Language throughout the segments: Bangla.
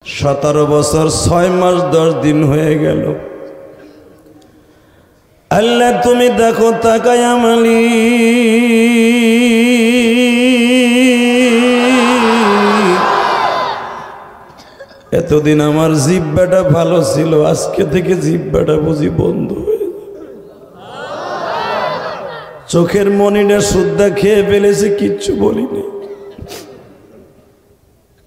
17 বছর 6 মাস 10 দিন হয়ে গেল। আল্লাহ তুমি দেখো তাকায় আমালি এতদিন আমার জিহ্বাটা ভালো ছিল, আজকে থেকে জিহ্বাটা বুঝি বন্ধ হয়ে চোখের মনিটা সুদ্ধা খেয়ে ফেলেছে, কিচ্ছু বলিনি।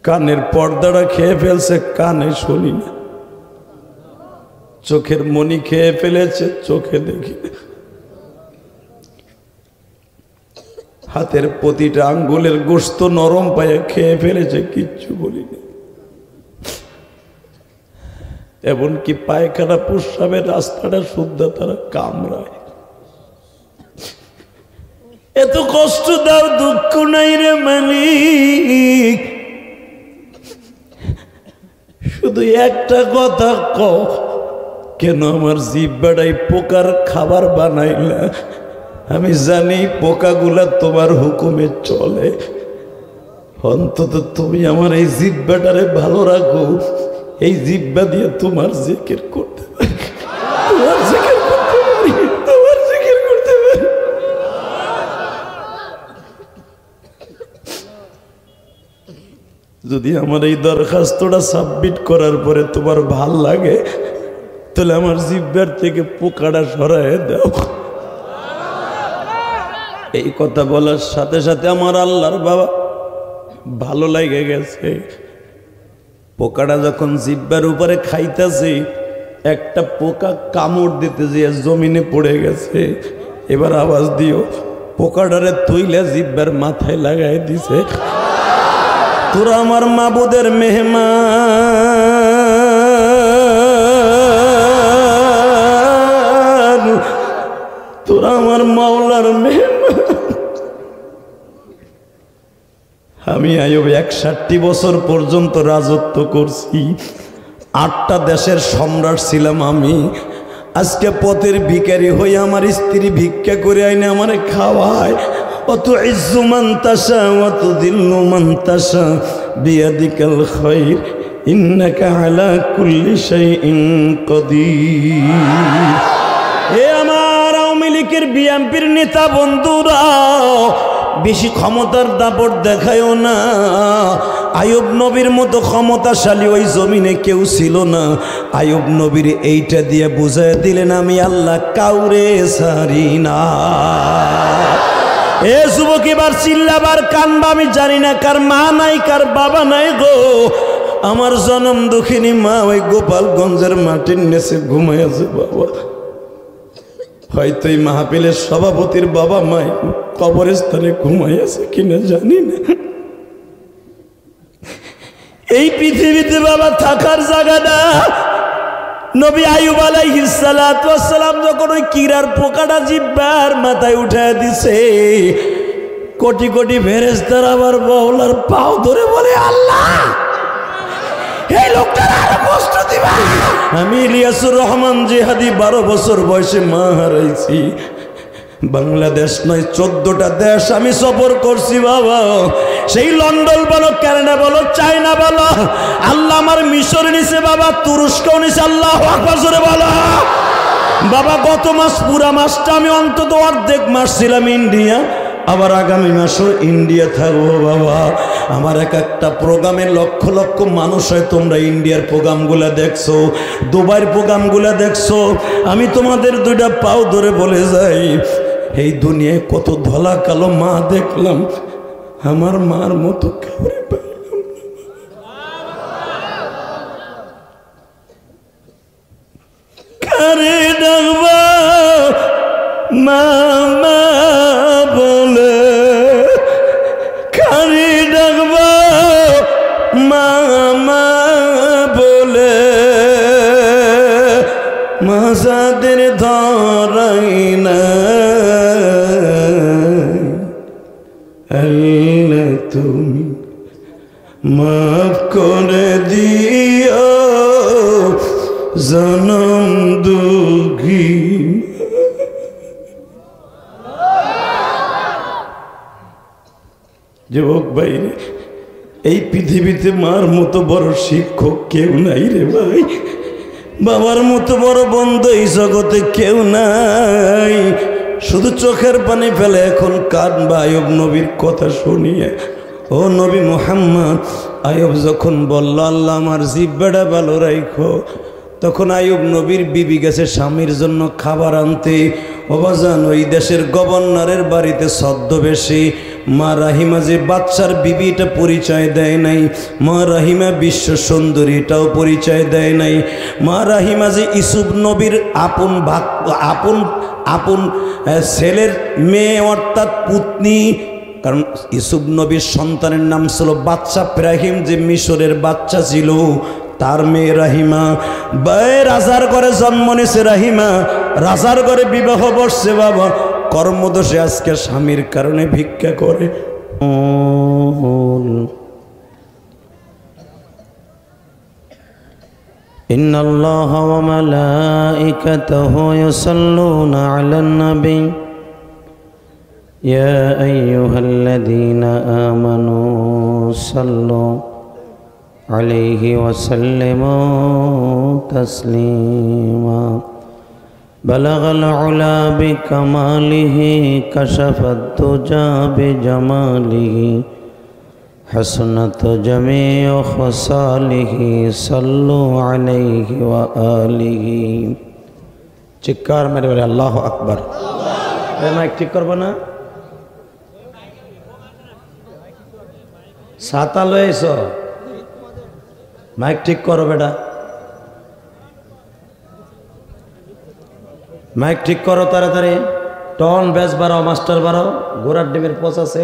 কানের পর্দাটা খেয়ে ফেলছে, কানে শুনি না। চোখের মনি খেয়ে ফেলেছে, চোখে দেখি না। হাতের প্রতিটা আঙ্গুলের গোশত নরম পায়ে খেয়ে ফেলেছে, কিচ্ছু বলি না। এমনকি পায়খানা প্রস্রাবের রাস্তাটা শুদ্ধ তারা কামড়ায়। এত কষ্ট দাও, দুঃখ নাই রে মালিক, শুধু একটা কথা কও, কেন আমার জিহ্বাটাই পোকার খাবার বানাইলা? আমি জানি পোকাগুলা তোমার হুকুমে চলে, অন্তত তুমি আমার এই জিহ্বাটারে ভালো রাখো। এই জিহ্বা দিয়ে তোমার জিকির করতে পারি, তোমার জিকির করতে পারি, তোমার জিকির করতে পারি। যদি আমার এই দরখাস্তটা সাবমিট করার পরে তোমার ভাল লাগে, তাহলে আমার জিহ্বার থেকে পোকাটা সরায় দাও। এই কথা বলার সাথে সাথে আমার আল্লাহর বাবা ভালো লাগে গেছে। পোকাটা যখন জিহ্বার উপরে খাইতেছে, একটা পোকা কামড় দিতে যেয়ে জমিনে পড়ে গেছে। এবার আওয়াজ দিও, পোকাটারে তুইলে জিহ্বার মাথায় লাগাই দিছে। তোরা আমার মাবুদের মেহমান, তোরা আমার মাওলার মেহমান। আমি আইয়ুব 61 বছর পর্যন্ত রাজত্ব করছি, 8টা দেশের সম্রাট ছিলাম আমি। আজকে পথের ভিখারি হয়ে আমার স্ত্রী ভিক্ষা করে আইনে আমারে খাওয়ায়। অত ইজ্জু মান তাশা ওয়া তুযিল্লু মান তাশা বিয়াদিকাল খায়র ইন্নাকা আলা কুল্লি শাইইন কাদির। এ আমার আওয়ামী লীগের বিএনপির নেতা বন্ধুরা, বেশি ক্ষমতার দাপট দেখায়ও না। আইয়ুব নবীর মতো ক্ষমতাশালী ওই জমিনে কেউ ছিল না। আইয়ুব নবীর এইটা দিয়ে বুঝায় দিলেন, আমি আল্লাহ কাউরে ছাড়ি না। এ যুবক, এবার চিল্লাবার কানবা। আমি জানি না কার মা নাই, কার বাবা নাই গো। আমার জনম দুঃখিনী মা ওই গোপালগঞ্জের মাটির নিচে ঘুমাই আছে বাবা। হয়তো এই মাহফিলের সভাপতির বাবা মাই কবরস্থানে ঘুমাই আছে কিনা জানি না। এই পৃথিবীতে বাবা থাকার জায়গাটা, নবী আইয়ুব আলাইহিস সালাতু ওয়াস সালাম যখন ওই কিরার পোকাটা জিহ্বার মাথায় উঠায় দিছে, কোটি কোটি ফেরেশতারা আবার মাওলার পাও ধরে বলে, আল্লাহ এই লোকটার আরো কষ্ট দিবা। আমি ইলিয়াসুর রহমান জিহাদি 12 বছর বয়সে মা হারাইছি। বাংলাদেশ নয় 14টা দেশ আমি সফর করছি বাবা। সেই লন্ডন বলো, কানাডা বলো, চায়না বলো, আল্লাহ আমার মিশর নিছে বাবা, তুরস্ক নিছে। আল্লাহু আকবার জোরে বলো বাবা। গত মাস পুরা মাসটা আমি অন্তত অর্ধেক মাস ছিলাম ইন্ডিয়া, আবার আগামী মাসও ইন্ডিয়া থাকবো বাবা। আমার একটা প্রোগ্রামে লক্ষ লক্ষ মানুষ হয়। তোমরা ইন্ডিয়ার প্রোগ্রামগুলো দেখছো, দুবাইয়ের প্রোগ্রামগুলো দেখছো। আমি তোমাদের 2টা পাও ধরে বলে যাই, এই দুনিয়ায় কত ধলা কালো মা দেখলাম, আমার মার মতো কাউরে পাইলাম না। কারে ডাকবা মামা বলে, কারে ডাকবা মামা বলে, মাজাদের ধরাই না। আল্লাহ তুমি মাফ করে দিও জনম দুঃখী। যুবক ভাই, এই পৃথিবীতে মার মতো বড় শিক্ষক কেউ নাই রে ভাই, বাবার মতো বড় বন্ধু এই জগতে কেউ নাই। শুধু চোখের পানি ফেলে এখন কাঁদবা আইয়ুব নবীর কথা শুনিয়ে। ও নবী মুহাম্মদ, আইয়ুব যখন বলল আল্লাহ আমার জিহ্বাটা ভালো রাখো, তখন আইয়ুব নবীর বিবি গেছে স্বামীর জন্য খাবার আনতে। ওবাজান ওই দেশের গভর্নরের বাড়িতে ছদ্মবেশে মা রাহিমা যে বাচ্চার বিবিটা পরিচয় দেয় নাই, মা রাহিমা বিশ্ব সুন্দরী এটাও পরিচয় দেয় নাই, মা রাহিমা যে ইউসুফ নবীর আপন ছেলের মেয়ে অর্থাৎ পুতনি, কারণ ইউসুফ নবীর সন্তানের নাম ছিল বাচ্চা ইব্রাহিম, যে মিশরের বাচ্চা ছিল তার মেয়ে রাহিমা। রাজার ঘরে জন্ম নিয়েছে রাহিমা, রাজার ঘরে বিবাহ বসছে বাবা, কর্মদোষে আজকে স্বামীর কারণে ভিক্ষা করে। ইন্নাল্লাহা ওয়া মালাইকাতাহু ইউসাল্লুনা আলান নবী ইয়া আইয়ুহাল্লাযীনা আমানু সাল্লু আলাইহি ওয়া সাল্লিমু তাসলিমা। বালাগাল উলা বিকামালিহি কাশাফাত তুজা বিজামালিহি হাসনাত জামিউ খাসালিহি সাল্লু আলাইহি ওয়া আলিহি। চিৎকার মেরে বলে আল্লাহু আকবার। মাইক ঠিক করবো না? ছাতা লয়েছ, মাইক ঠিক করো বেটা, মাইক ঠিক করো তাড়াতাড়ি। টন ব্যাস বাড়াও, মাস্টার বাড়াও, ঘোড়ার ডিমের পোচ আছে,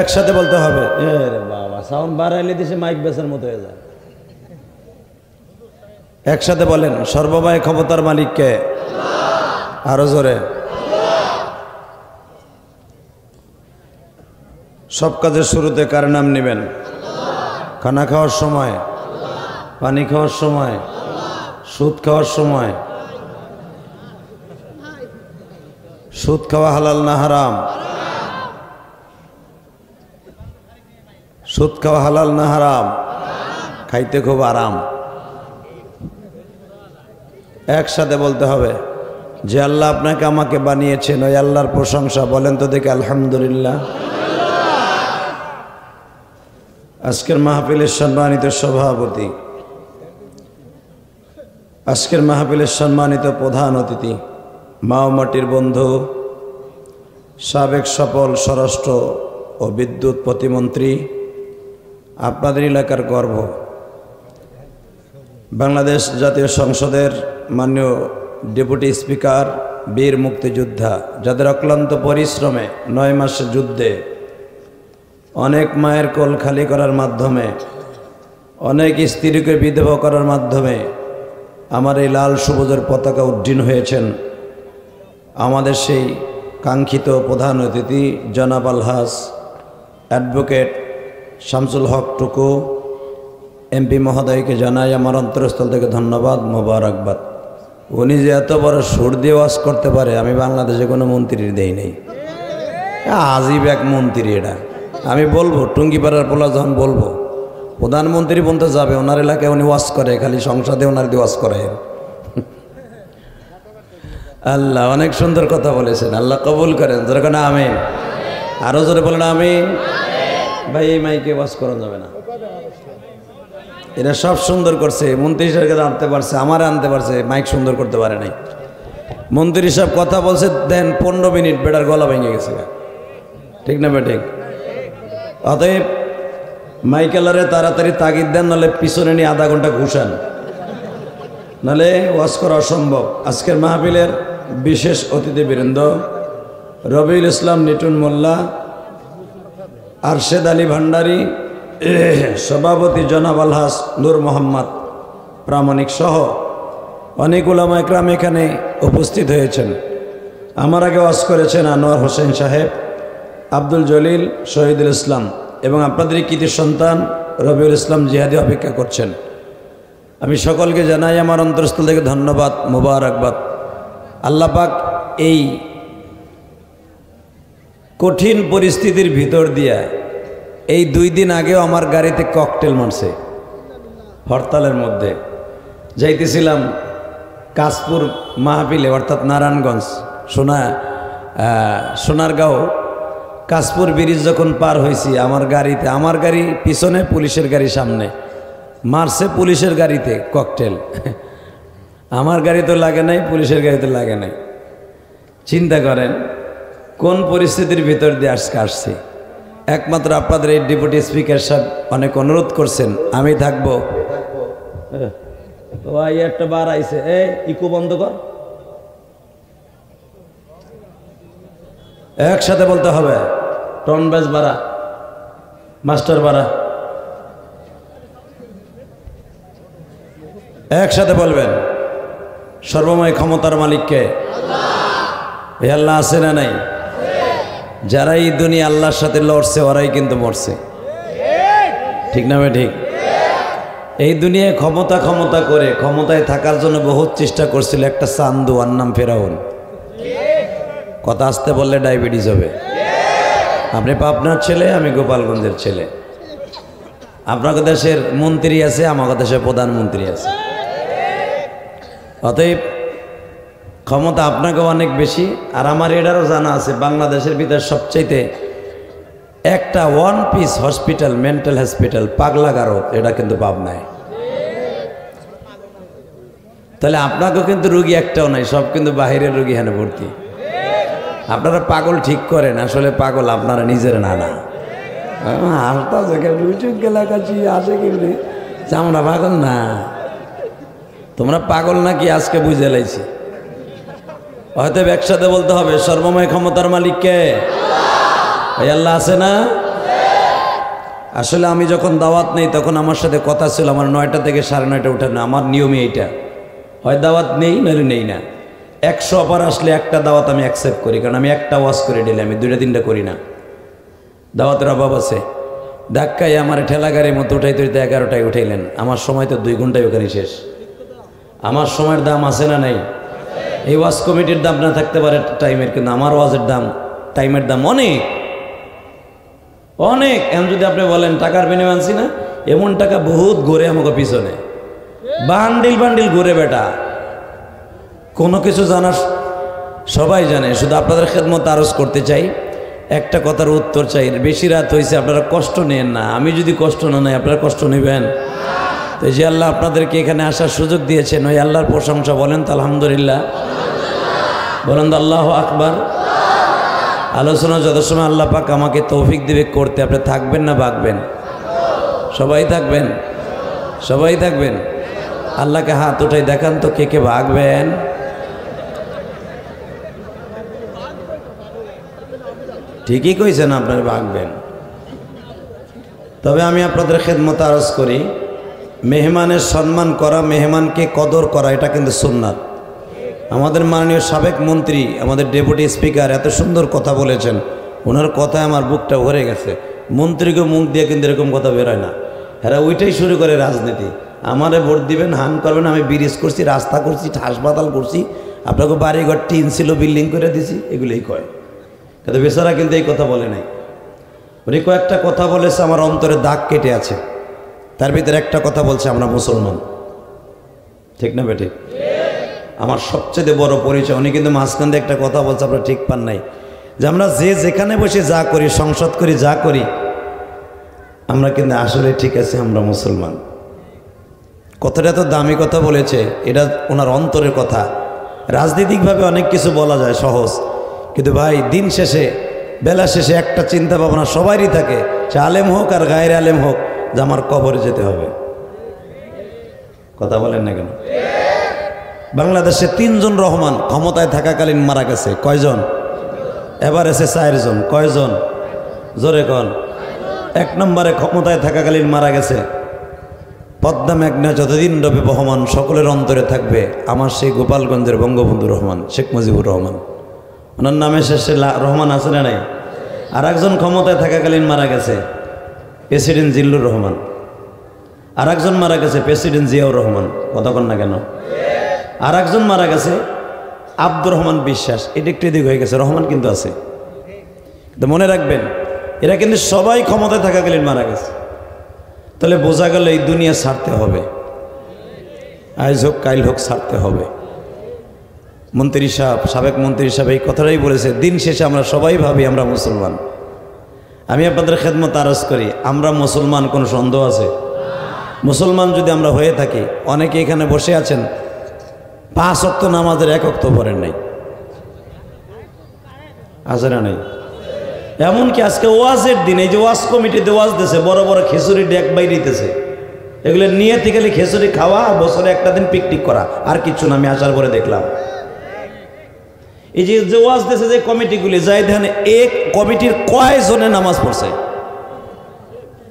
একসাথে বলতে হবে। বাবা সাউন্ড বাড়াইলে দিছে মাইক ব্যাসের মতো হয়ে যায়। একসাথে বলেন, সর্বময় ক্ষমতার মালিককে, আরো জোরে। সব কাজের শুরুতে কার নাম নেবেন? খানা খাওয়ার সময়, পানি খাওয়ার সময়, সুদ খাওয়ার সময়। সুদ খাওয়া হালাল না হারাম? সুদ খাওয়া হালাল না হারাম? খাইতে খুব আরাম। একসাথে বলতে হবে, যে আল্লাহ আপনাকে আমাকে বানিয়েছেন ওই আল্লাহর প্রশংসা বলেন তো দেখে আলহামদুলিল্লাহ। আজকের মাহফিলের সম্মানিত সভাপতি, আজকের মাহফিলের সম্মানিত প্রধান অতিথি, মা ও মাটির বন্ধু, সাবেক সফল স্বরাষ্ট্র ও বিদ্যুৎ প্রতিমন্ত্রী, আপনাদের এলাকার গর্ব, বাংলাদেশ জাতীয় সংসদের মাননীয় ডেপুটি স্পিকার, বীর মুক্তিযোদ্ধা, যাদের অক্লান্ত পরিশ্রমে 9 মাসের যুদ্ধে অনেক মায়ের কোল খালি করার মাধ্যমে, অনেক স্ত্রীকে বিধবা করার মাধ্যমে আমার এই লাল সবুজের পতাকা উড্ডীন হয়েছেন আমাদের সেই কাঙ্ক্ষিত প্রধান অতিথি জনাব আলহাজ অ্যাডভোকেট শামসুল হক টুকু এমপি মহোদয়কে জানাই আমার অন্তরস্থল থেকে ধন্যবাদ, মোবারকবাদ। উনি যে এত বড় সুর দিয়ে ওয়াজ করতে পারে আমি বাংলাদেশে কোনো মন্ত্রীর দেই নেই। আজীব এক মন্ত্রী এটা। আমি বলবো টুঙ্গিপাড়ার পোলা যখন বলবো প্রধানমন্ত্রী বলতে যাবে, ওনার এলাকায় উনি ওয়াজ করে, খালি সংসদে ওনার দিয়ে ওয়াজ করে। আল্লাহ অনেক সুন্দর কথা বলেছেন, আল্লাহ কবুল করেন। যেরকম আমিন, আরো জোরে বলেন আমিন। ভাই এই মাইকে ওয়াজ করা যাবে না, এরা সব সুন্দর করছে। মন্ত্রী সাহেবকে আনতে পারছে, আমার আনতে পারছে, মাইক সুন্দর করতে পারে নাই। মন্ত্রী সাহেব কথা বলছে, দেন 15 মিনিট, বেটার গলা ভেঙে গেছে। ঠিক না বেঠিক? অতএব মাইকেলারে তাড়াতাড়ি তাগিদ দেন, নাহলে পিছনে নিয়ে আধা ঘন্টা ঘুষান, নাহলে ওয়াজ করা অসম্ভব। আজকের মাহফিলের বিশেষ অতিথিবৃন্দ রবিউল ইসলাম নিটুন মোল্লা, আরশেদ আলী ভান্ডারী, সভাপতি জনাব আলহাজ নূর মোহাম্মদ প্রামাণিক সহ অনেক উলামা একরাম এখানে উপস্থিত হয়েছেন। আমার আগে ওয়াজ করেছেন আনোয়ার হোসেন সাহেব, আব্দুল জলিল, শহীদুল ইসলাম এবং আপনাদের কৃতি সন্তান রবিউল ইসলাম জিহাদি অপেক্ষা করছেন। আমি সকলকে জানাই আমার অন্তরস্থল থেকে ধন্যবাদ, মোবারকবাদ। আল্লাহ পাক এই কঠিন পরিস্থিতির ভিতর দিয়া এই 2 দিন আগেও আমার গাড়িতে ককটেল মারছে হরতালের মধ্যে। যাইতেছিলাম কাশপুর মাহফিলে, অর্থাৎ নারায়ণগঞ্জ সোনারগাঁও কাশপুর ব্রিজ যখন পার হয়েছি আমার গাড়িতে, আমার গাড়ি পিছনে, পুলিশের গাড়ি সামনে, মারছে পুলিশের গাড়িতে ককটেল। আমার গাড়ি তো লাগে নাই, পুলিশের গাড়িতে লাগে নাই। চিন্তা করেন কোন পরিস্থিতির ভিতর দিয়ে আজকে আসছি। একমাত্র আপনাদের এই ডেপুটি স্পিকার সাহেব অনেক অনুরোধ করছেন, আমি থাকবো। ভাই একটা বার আইছে, এই ইকো বন্ধ কর, একসাথে বলতে হবে। টন ব্যাস বাড়া, মাস্টার বাড়া, একসাথে বলবেন। সর্বময় ক্ষমতার মালিককে এই আল্লাহ আছে না নাই? যারা এই দুনিয়া আল্লাহর সাথে লড়ছে ওরাই কিন্তু মরছে, ঠিক না? ঠিক। এই দুনিয়ায় ক্ষমতা ক্ষমতা করে ক্ষমতায় থাকার জন্য বহুত চেষ্টা করছিল একটা চান্দু, আর নাম ফেরাউন। কথা আসতে বললে ডায়াবেটিস হবে। আপনি পাবনার ছেলে, আমি গোপালগঞ্জের ছেলে। আপনার দেশের মন্ত্রী আছে, আমার দেশের প্রধানমন্ত্রী আছে। অতএব ক্ষমতা আপনাকে অনেক বেশি। আর আমার এটারও জানা আছে বাংলাদেশের ভিতরে সবচাইতে একটা 1 পিস হসপিটাল, মেন্টাল হসপিটাল, পাগলাগারো, এটা কিন্তু পাবনায়। তাহলে আপনাকেও কিন্তু রুগী একটাও নাই, সব কিন্তু বাহিরের রুগী হেনে ভর্তি। আপনারা পাগল ঠিক করেন, আসলে পাগল আপনারা নিজের না। আমরা পাগল না, তোমরা পাগল নাকি আজকে বুঝে লাইছি। হয়তো একসাথে বলতে হবে, সর্বময় ক্ষমতার মালিক কে? এই আল্লাহ আছে না? আসলে আমি যখন দাওয়াত নেই তখন আমার সাথে কথা ছিল, আমার 9টা থেকে 9:30 উঠানো আমার নিয়মই এইটা, হয় দাওয়াত নেই নইলে নেই না। 100 অফার আসলে একটা দাওয়াত আমি অ্যাকসেপ্ট করি, কারণ আমি একটা ওয়াজ করে দিলে, আমি 2টা-3টা করি না। দাওয়াতের অভাব আছে। ধাক্কায় আমার ঠেলা গাড়ির মতো উঠাইতে উঠাইতে 11টায় উঠাইলেন, আমার সময় তো 2 ঘন্টায় ওখানে শেষ। আমার সময়ের দাম আছে না নাই? এই ওয়াজ কমিটির দাম না থাকতে পারে টাইমের, কিন্তু আমার ওয়াজের দাম, টাইমের দাম অনেক অনেক। এখন যদি আপনি বলেন টাকার বিনিময় আনছি না, এমন টাকা বহুত ঘুরে আমাকে পিছনে, বান্ডিল বান্ডিল ঘুরে বেটা। কোনো কিছু জানার সবাই জানে, শুধু আপনাদের খেদমত আরজ করতে চাই, একটা কথার উত্তর চাই। বেশি রাত হয়েছে, আপনারা কষ্ট নেন না। আমি যদি কষ্ট না নেই, আপনারা কষ্ট নেবেন? তো যে আল্লাহ আপনাদেরকে এখানে আসার সুযোগ দিয়েছেন, ওই আল্লাহর প্রশংসা বলেন তো আলহামদুলিল্লাহ, বলেন তো আল্লাহু আকবার। আলোচনা যত সময় আল্লাহ পাক আমাকে তৌফিক দিবে করতে, আপনি থাকবেন না ভাগবেন? সবাই থাকবেন, সবাই থাকবেন। আল্লাহকে হাত উঠাই দেখান তো কে কে ভাগবেন। ঠিকই কইছেন, আপনারা ভাগবেন। তবে আমি আপনাদের খেদমত আরজ করি, মেহমানের সম্মান করা, মেহমানকে কদর করা, এটা কিন্তু সুন্নাত। আমাদের মাননীয় সাবেক মন্ত্রী, আমাদের ডেপুটি স্পিকার এত সুন্দর কথা বলেছেন, ওনার কথায় আমার বুকটা ভরে গেছে। মন্ত্রীকে মুখ দিয়ে কিন্তু এরকম কথা বেরোয় না, এরা ওইটাই শুরু করে রাজনীতি। আমারে ভোট দিবেন, হান করবেন, আমি ব্রিজ করছি, রাস্তা করছি, হাসপাতাল করছি, আপনাকে বাড়িঘর টিন ছিল বিল্ডিং করে দিছি, এগুলোই কয়। কিন্তু বেচারা কিন্তু এই কথা বলে নাই। উনি কয়েকটা কথা বলেছে আমার অন্তরে দাগ কেটে আছে। তার ভিতরে একটা কথা বলছে, আমরা মুসলমান, ঠিক না বেঠিক? আমার সবচেয়ে বড় পরিচয়। উনি কিন্তু মাঝখান দিয়ে একটা কথা বলছে, আপনারা ঠিক পান নাই, যে আমরা যে যেখানে বসে যা করি, সংসদ করি, যা করি, আমরা কিন্তু আসলে ঠিক আছে, আমরা মুসলমান। কথাটা এত দামি কথা বলেছে, এটা ওনার অন্তরের কথা। রাজনৈতিকভাবে অনেক কিছু বলা যায় সহজ, কিন্তু ভাই দিন শেষে, বেলা শেষে একটা চিন্তা ভাবনা সবারই থাকে, সে আলেম হোক আর গায়ের আলেম হোক, যে আমার কবরে যেতে হবে। কথা বলেন না কেন? বাংলাদেশে 3 জন রহমান ক্ষমতায় থাকাকালীন মারা গেছে। কয়জন? এবার এসে 4 জন। কয়জন? জোরে কন। 1 নম্বরে ক্ষমতায় থাকাকালীন মারা গেছে পদ্মা মেঘনা যতদিন রবে বহমান, সকলের অন্তরে থাকবে আমার সেই গোপালগঞ্জের বঙ্গবন্ধু রহমান, শেখ মুজিবুর রহমান। ওনার নামে শেষে রহমান আছে না নাই? আর একজন ক্ষমতায় থাকাকালীন মারা গেছে প্রেসিডেন্ট জিল্লুর রহমান। আর একজন মারা গেছে প্রেসিডেন্ট জিয়াউর রহমান। কথা কন না কেন? আর একজন মারা গেছে আব্দুর রহমান বিশ্বাস। এটা একটু এদিক হয়ে গেছে, রহমান কিন্তু আছে। তো মনে রাখবেন, এরা কিন্তু সবাই ক্ষমতায় থাকাকালীন মারা গেছে। তাহলে বোঝা গেল এই দুনিয়া ছাড়তে হবে, আজ হোক কাইল হোক ছাড়তে হবে। মন্ত্রী সাহেব, সাবেক মন্ত্রী সাহেব এই কথাটাই বলেছে, দিন শেষে আমরা সবাই ভাবি আমরা মুসলমান। আমি আপনাদের খেদমত আরজ করি, আমরা মুসলমান কোনো সন্দেহ আছে? মুসলমান যদি আমরা হয়ে থাকি, অনেকে এখানে বসে আছেন 5 ওয়াক্ত নামাজের 1 ওয়াক্ত পড়েন নাই, আছে না নেই? এমনকি আজকে ওয়াজের দিন এই যে ওয়াজ কমিটিতে ওয়াজ দিতেছে, বড় বড় খিচুড়ি ডেক বাই দিতেছে, এগুলো নিয়ে থেকে খিচুড়ি খাওয়া, বছরে একটা দিন পিকনিক করা, আর কিছু না। আমি আসার পরে দেখলাম এই যে ওয়াজ দিতেছে যে কমিটিগুলি যাই দেখেন, এক কমিটির কয়জনে নামাজ পড়ছে?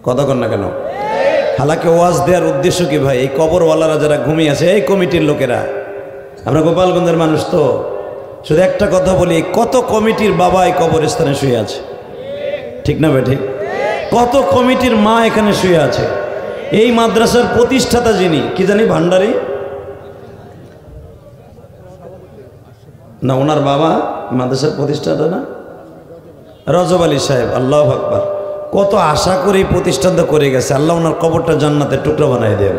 কথা কন না কেন? হালাকে ওয়াজ দেওয়ার উদ্দেশ্য কি ভাই? এই কবরওয়ালারা যারা ঘুমিয়ে আছে, এই কমিটির লোকেরা, আমরা গোপালগঞ্জের মানুষ তো, শুধু একটা কথা বলি, কত কমিটির বাবা এই কবরস্থানে শুয়ে আছে, ঠিক না ভাই? ঠিক। কত কমিটির মা এখানে শুয়ে আছে। এই মাদ্রাসার প্রতিষ্ঠাতা যিনি, কি জানি ভান্ডারী না, ওনার বাবা মাদ্রাসার প্রতিষ্ঠাতা না, রজব আলী সাহেব, আল্লাহু আকবার। কত আশা করে এই প্রতিষ্ঠানটা করে গেছে, আল্লাহ ওনার কবরটা জান্নাতের টুকরা বানাই দেন।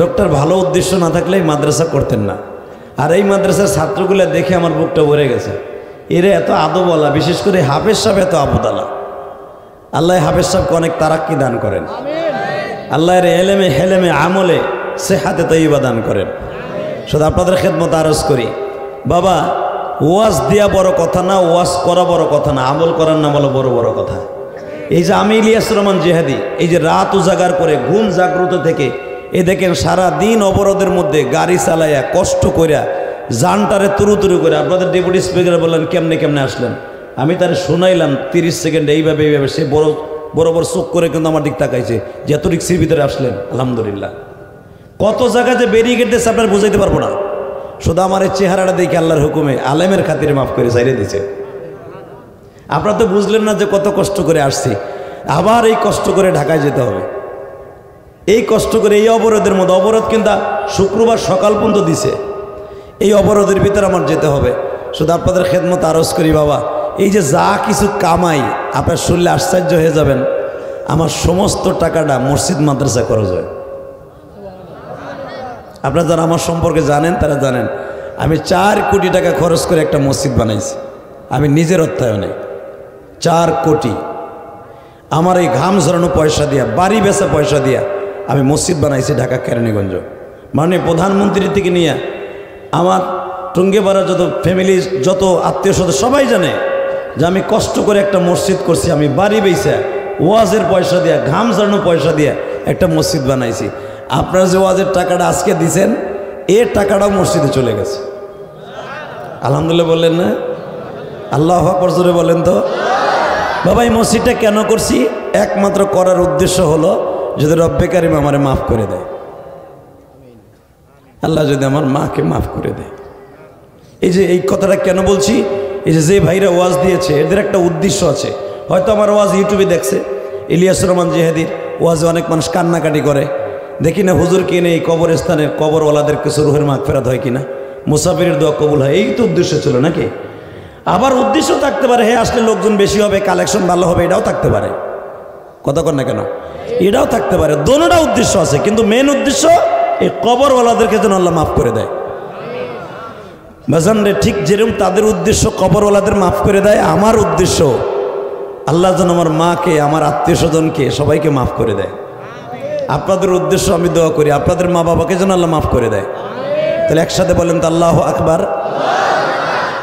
লোকটার ভালো উদ্দেশ্য না থাকলে এই মাদ্রাসা করতেন না। আর এই মাদ্রাসার ছাত্রগুলো দেখে আমার বুকটা ভরে গেছে, এরা এত আদবওয়ালা, বিশেষ করে হাফেজ সাহেব এত আবুদালা। আল্লাহ হাফেজ সাহেবকে অনেক তারাক্কি দান করেন, আল্লাহ এর এলেমে হেলেমে আমলে সেহাতে তৈবা দান করেন। শুধু আপনাদের খেদমত আরজ করি, বাবা ওয়াজ দেওয়া বড় কথা না, ওয়াজ করা বড় কথা না, আমল করার নাম হলো বড় বড় কথা। এই যে আমি ইলিয়াস রহমান জিহাদি, এই যে রাত উজাগার করে ঘুম জাগ্রত থেকে এ দেখেন সারা দিন অবরোধের মধ্যে গাড়ি চালাইয়া কষ্ট করিয়া জানটারে তুরু করে, আপনাদের ডেপুটি স্পিকার বললেন কেমনে কেমনে আসলেন, আমি তার শোনাইলাম 30 সেকেন্ড এইভাবে এইভাবে, সে বড় বড় চোখ করে কিন্তু আমার দিক তাকাইছে যে এত রিক্সির ভিতরে আসলেন। আলহামদুলিল্লাহ। কত জায়গায় যে ব্যারিকেড দিয়েছে আপনার বুঝাইতে পারবো না, শুধু আমার এই চেহারাটা দেখে আল্লাহর হুকুমে আলেমের খাতিরে মাফ করে চাইরে দিয়েছে। আপনারা তো বুঝলেন না যে কত কষ্ট করে আসছি, আবার এই কষ্ট করে ঢাকায় যেতে হবে, এই কষ্ট করে এই অবরোধের মধ্যে, অবরোধ কিন্তু শুক্রবার সকাল পর্যন্ত দিছে, এই অবরোধের ভিতরে আমার যেতে হবে। শুধু আপনাদের খেদমত আরজ করি, বাবা এই যে যা কিছু কামাই, আপনার শুনলে আশ্চর্য হয়ে যাবেন, আমার সমস্ত টাকাটা মসজিদ মাদ্রাসা খরচ হয়। আপনারা যারা আমার সম্পর্কে জানেন তারা জানেন, আমি 4 কোটি টাকা খরচ করে একটা মসজিদ বানাইছি, আমি নিজের অর্থায়নে 4 কোটি। আমার এই ঘাম ঝরানো পয়সা দিয়া, বাড়ি বেচা পয়সা দিয়া আমি মসজিদ বানাইছি ঢাকা কেরানীগঞ্জ। মাননীয় প্রধানমন্ত্রী থেকে নিয়ে আমার টুঙ্গিপাড়া যত ফ্যামিলি, যত আত্মীয় স্বজন সবাই জানে যে আমি কষ্ট করে একটা মসজিদ করছি, আমি বাড়ি বেচা ওয়াজের পয়সা দিয়া, ঘাম ঝরানো পয়সা দিয়া একটা মসজিদ বানাইছি। আপনারা যে ওয়াজের টাকাটা আজকে দিছেন, এর টাকাটাও মসজিদে চলে গেছে। আলহামদুলিল্লাহ বললেন না? আল্লাহু আকবার জোরে বলেন তো। বাবা এই মসজিদটা কেন করছি? একমাত্র করার উদ্দেশ্য হলো যদি রব্বে কারিম আমারে মাফ করে দেয়, আল্লাহ যদি আমার মাকে মাফ করে দেয়। এই যে এই কথাটা কেন বলছি, এই যে ভাইরা ওয়াজ দিয়েছে এদের একটা উদ্দেশ্য আছে। হয়তো আমার ওয়াজ ইউটিউবে দেখছে, ইলিয়াস রহমান জিহাদির ওয়াজে অনেক মানুষ কান্নাকাটি করে, দেখি না হুজুর কিনে এই কবরস্থানের কবরওয়ালাদের কিছু রুহের মাগফিরাত হয় কিনা, মুসাফিরের দোয়া কবুল হয়, এই তো উদ্দেশ্য ছিল নাকি? আবার উদ্দেশ্য থাকতে পারে, হ্যাঁ আসলে লোকজন বেশি হবে, কালেকশন ভালো হবে, এটাও থাকতে পারে। কথা কর না কেন? এটাও থাকতে পারে, দোনোটা উদ্দেশ্য আছে, কিন্তু মেন উদ্দেশ্য এই কবরওয়ালাদেরকে যেন আল্লাহ মাফ করে দেয়। বাজান রে, ঠিক যেরকম তাদের উদ্দেশ্য কবরওয়ালাদের মাফ করে দেয়, আমার উদ্দেশ্য আল্লাহ যেন আমার মাকে, আমার আত্মীয় স্বজনকে, সবাইকে মাফ করে দেয়। আপনাদের উদ্দেশ্য আমি দোয়া করি আপনাদের মা বাবাকে যেন আল্লাহ মাফ করে দেয়। তাহলে একসাথে বলেন তো আল্লাহু আকবার,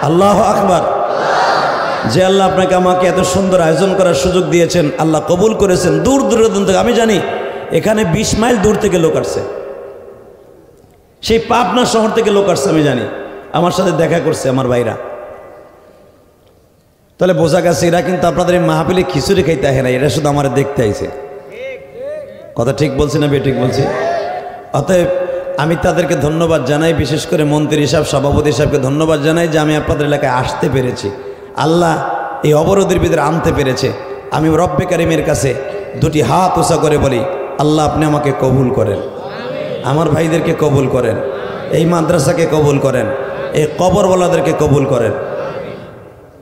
আল্লাহু আকবার। যে আল্লাহ আপনাকে আমাকে এত সুন্দর আয়োজন করার সুযোগ দিয়েছেন, আল্লাহ কবুল করেছেন। দূর দূরান্ত থেকে, আমি জানি এখানে 20 মাইল দূর থেকে লোক আসছে, সেই পাবনা শহর থেকে লোক আসছে, আমি জানি, আমার সাথে দেখা করছে আমার ভাইরা। তাহলে বোঝা গেছে এরা কিন্তু আপনাদের এই মাহফিলে খিচুড়ি খাইতে আসে না, এরা শুধু আমার দেখতে আইছে। কথা ঠিক বলছি না ঠিক বলছি? অতএব আমি তাদেরকে ধন্যবাদ জানাই, বিশেষ করে মন্ত্রী সাহেব, সভাপতি সাহেবকে ধন্যবাদ জানাই যে আমি আপনাদের এলাকায় আসতে পেরেছি, আল্লাহ এই অবরোধের ভিতরে আনতে পেরেছে। আমি রব্বে কারিমের কাছে 2টি হাত উঁচা করে বলি, আল্লাহ আপনি আমাকে কবুল করেন, আমার ভাইদেরকে কবুল করেন, এই মাদ্রাসাকে কবুল করেন, এই কবরওয়ালাদেরকে কবুল করেন।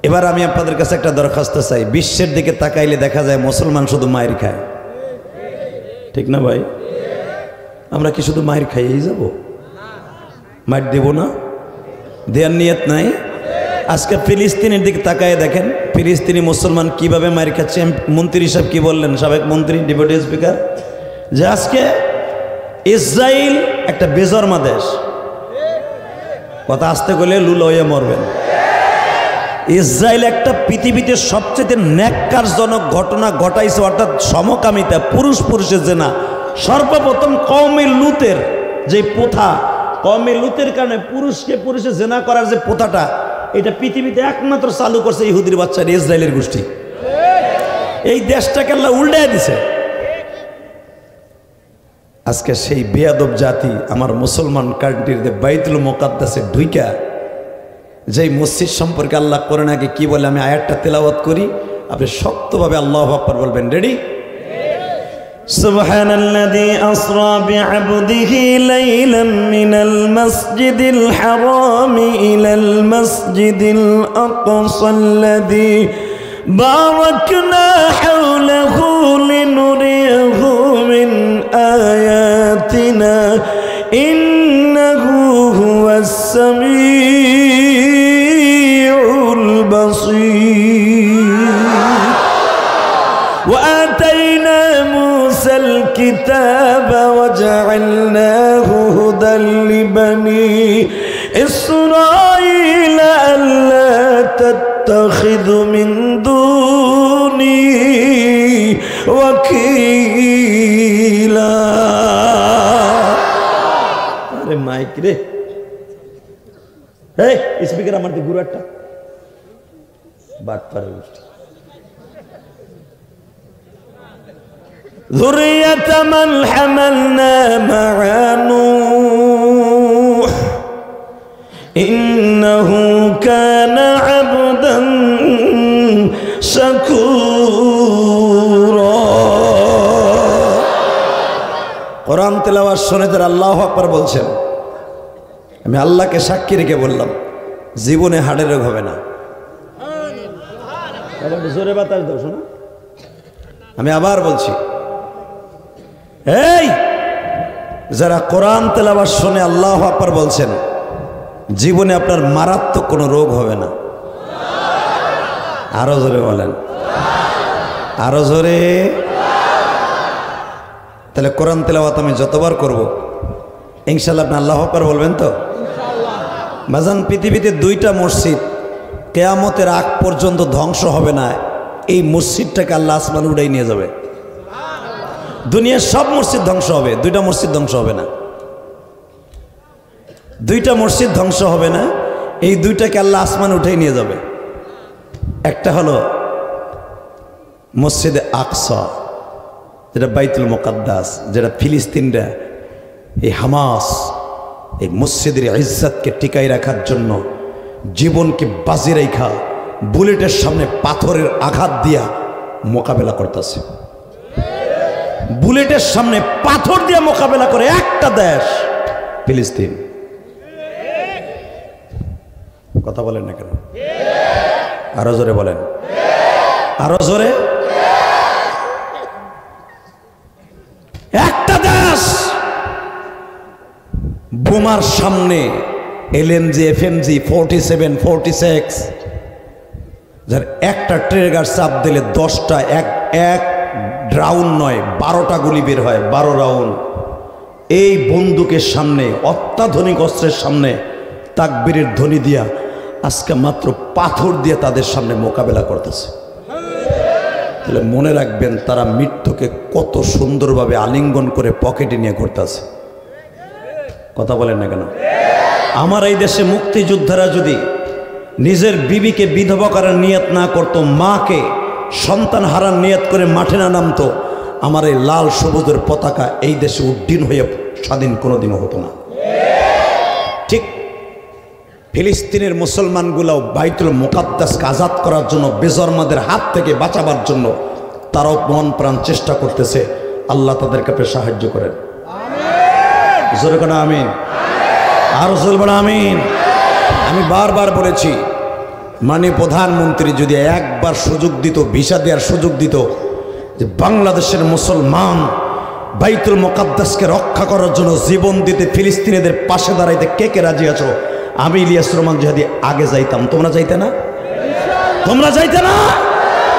এবার আমি আপনাদের কাছে একটা দরখাস্ত চাই, বিশ্বের দিকে তাকাইলে দেখা যায় মুসলমান শুধু মায়ের খায়, ঠিক না ভাই? আমরা কি শুধু মায়ের খাইয়েই যাব? মায়ের দেব না, দেওয়ার নিয়ত নাই। আজকে ফিলিস্তিনের দিকে তাকায় দেখেন ফিলিস্তিনি মুসলমান কিভাবে মায়ের খাচ্ছে। মন্ত্রী সাহেব কি বললেন, সাবেক মন্ত্রী ডেপুটি স্পিকার, যে আজকে ইসরায়েল একটা বেজন্মা দেশ, কথা আসতে গেলে লুল হয়ে মরবেন। ইসরায়েল একটা পৃথিবীতে সবচেয়ে ন্যাক্কারজনক ঘটনা ঘটাইছে, অর্থাৎ সমকামিতা, পুরুষ পুরুষের জেনা। সর্বপ্রথম কওমে লুতের যে প্রথা, কওমে লুতের কারণে পুরুষকে পুরুষে জেনা করার যে প্রথাটা, এটা পৃথিবীতে একমাত্র চালু করছে ইহুদির বাচ্চা ইসরায়েলের গোষ্ঠী। এই দেশটাকে আল্লাহ উল্টায় দিছে। আজকে সেই বেয়াদব জাতি আমার মুসলমান কান্ট্রির বাইতুল মুকাদ্দাসে ঢুইকা, যেই মসজিদ সম্পর্কে আল্লাহ করে নাকি কি বলে, আমি আয়াতটা তেলাওয়াত করি, আপনি শক্তভাবে আল্লাহু আকবার বলবেন। রেডি? সুবহানাল্লাযী আসরা বিআবদিহি লাইলাম মিনাল মাসজিদিল হারামি ইলাল মাসজিদিল আকসাল্লাযী বারাকনা হাওলাহু লিনুরিয়াহু মিন আয়াতিনা ইন্নাহু হুয়াস সামিউল বাসীর। وآتينا موسى الكتاب وجعلناه هدى لبني إسرائيل ألا تتخذوا من دوني وكيلا। अरे माइक रे, हे स्पीकर আমার দি গুরাটা বাট পারে। ذرية من حملنا مع نوح إنه كان عبدا شكورا। কোরআন তেলাওয়াত শুনে যারা আল্লাহু আকবার বলছেন, আমি আল্লাহকে সাক্ষী রেখে বললাম, জীবনে হার্টের রোগ হবে না। জোরে বাতাস দাও শোনো, আমি আবার বলছি, এই যারা কোরআন তেলাওয়াত শুনে আল্লাহু আকবার বলছেন, জীবনে আপনার মারাত্মক কোনো রোগ হবে না। আরো জোরে বলেন, আরো জোরে। তাহলে কোরআন তেলাওয়াত আমি যতবার করব ইনশাআল্লাহ আপনি আল্লাহু আকবার বলবেন তো? বাজান, পৃথিবীতে দুইটা মসজিদ কিয়ামতের আগ পর্যন্ত ধ্বংস হবে না, এই মসজিদটাকে আল্লাহ আসমান উড়াই নিয়ে যাবে। দুনিয়ার সব মসজিদ ধ্বংস হবে, দুইটা মসজিদ ধ্বংস হবে না। দুইটা মসজিদ ধ্বংস হবে না, এই দুইটাকে আল্লাহ আসমান উঠাই নিয়ে যাবে। একটা হলো মসজিদে আকসা, যেটা বাইতুল মুকাদ্দাস, যেটা ফিলিস্তিনরা এই হামাস এই মসজিদের ইজ্জতকে টিকাই রাখার জন্য জীবনকে বাজি রাখা বুলেটের সামনে পাথরের আঘাত দিয়া মোকাবেলা করতেছে। বুলেটের সামনে পাথর দিয়ে মোকাবেলা করে একটা দেশ ফিলিস্তিন। কথা বলেন না কেন? আরো জোরে বলেন, আরো জোরে। একটা দেশ বোমার সামনে এলএমজি, এফএমজি, 47, 46, যার একটা ট্রিগার চাপ দিলে 10টা এক রাউন্ড নয় 12টা গুলি বের হয়, 12 রাউন্ড। এই বন্দুকের সামনে, অত্যাধুনিক অস্ত্রের সামনে তাকবীরের ধ্বনি দিয়া আজকে মাত্র পাথর দিয়ে তাদের সামনে মোকাবেলা করতেছে। তাহলে মনে রাখবেন, তারা মৃত্যুকে কত সুন্দরভাবে আলিঙ্গন করে পকেটে নিয়ে করতেছে। কথা বলেন না কেন? আমার এই দেশে মুক্তিযোদ্ধারা যদি নিজের বিবিকে বিধবা করার নিয়ত না করতো, মাকে সন্তান হারার নিয়ত করে মাঠে না নামতো, আমার এই লাল সবুজের পতাকা এই দেশে উড্ডীন হয়ে স্বাধীন কোনোদিনও হতো না। ঠিক ফিলিস্তিনের মুসলমানগুলাও বাইতুল মুকাদ্দাসকে আজাদ করার জন্য, বেজন্মাদের হাত থেকে বাঁচাবার জন্য তারাও মন প্রাণ চেষ্টা করতেছে। আল্লাহ তাদের কাছে সাহায্য করেন। জোরে কোন আমিন, আরো জোরে বলেন আমিন। আমি বারবার বলেছি, মাননীয় প্রধানমন্ত্রী যদি একবার সুযোগ দিত, ভিসা দেওয়ার সুযোগ দিত, যে বাংলাদেশের মুসলমান বাইতুল মুকাদ্দাসকে রক্ষা করার জন্য জীবন দিতে, ফিলিস্তিনিদের পাশে দাঁড়াইতে কে কে রাজি আছো? আমি ইলিয়াস রহমান জিহাদি আগে যাইতাম, তোমরা যাইতে না? তোমরা যাইতে না?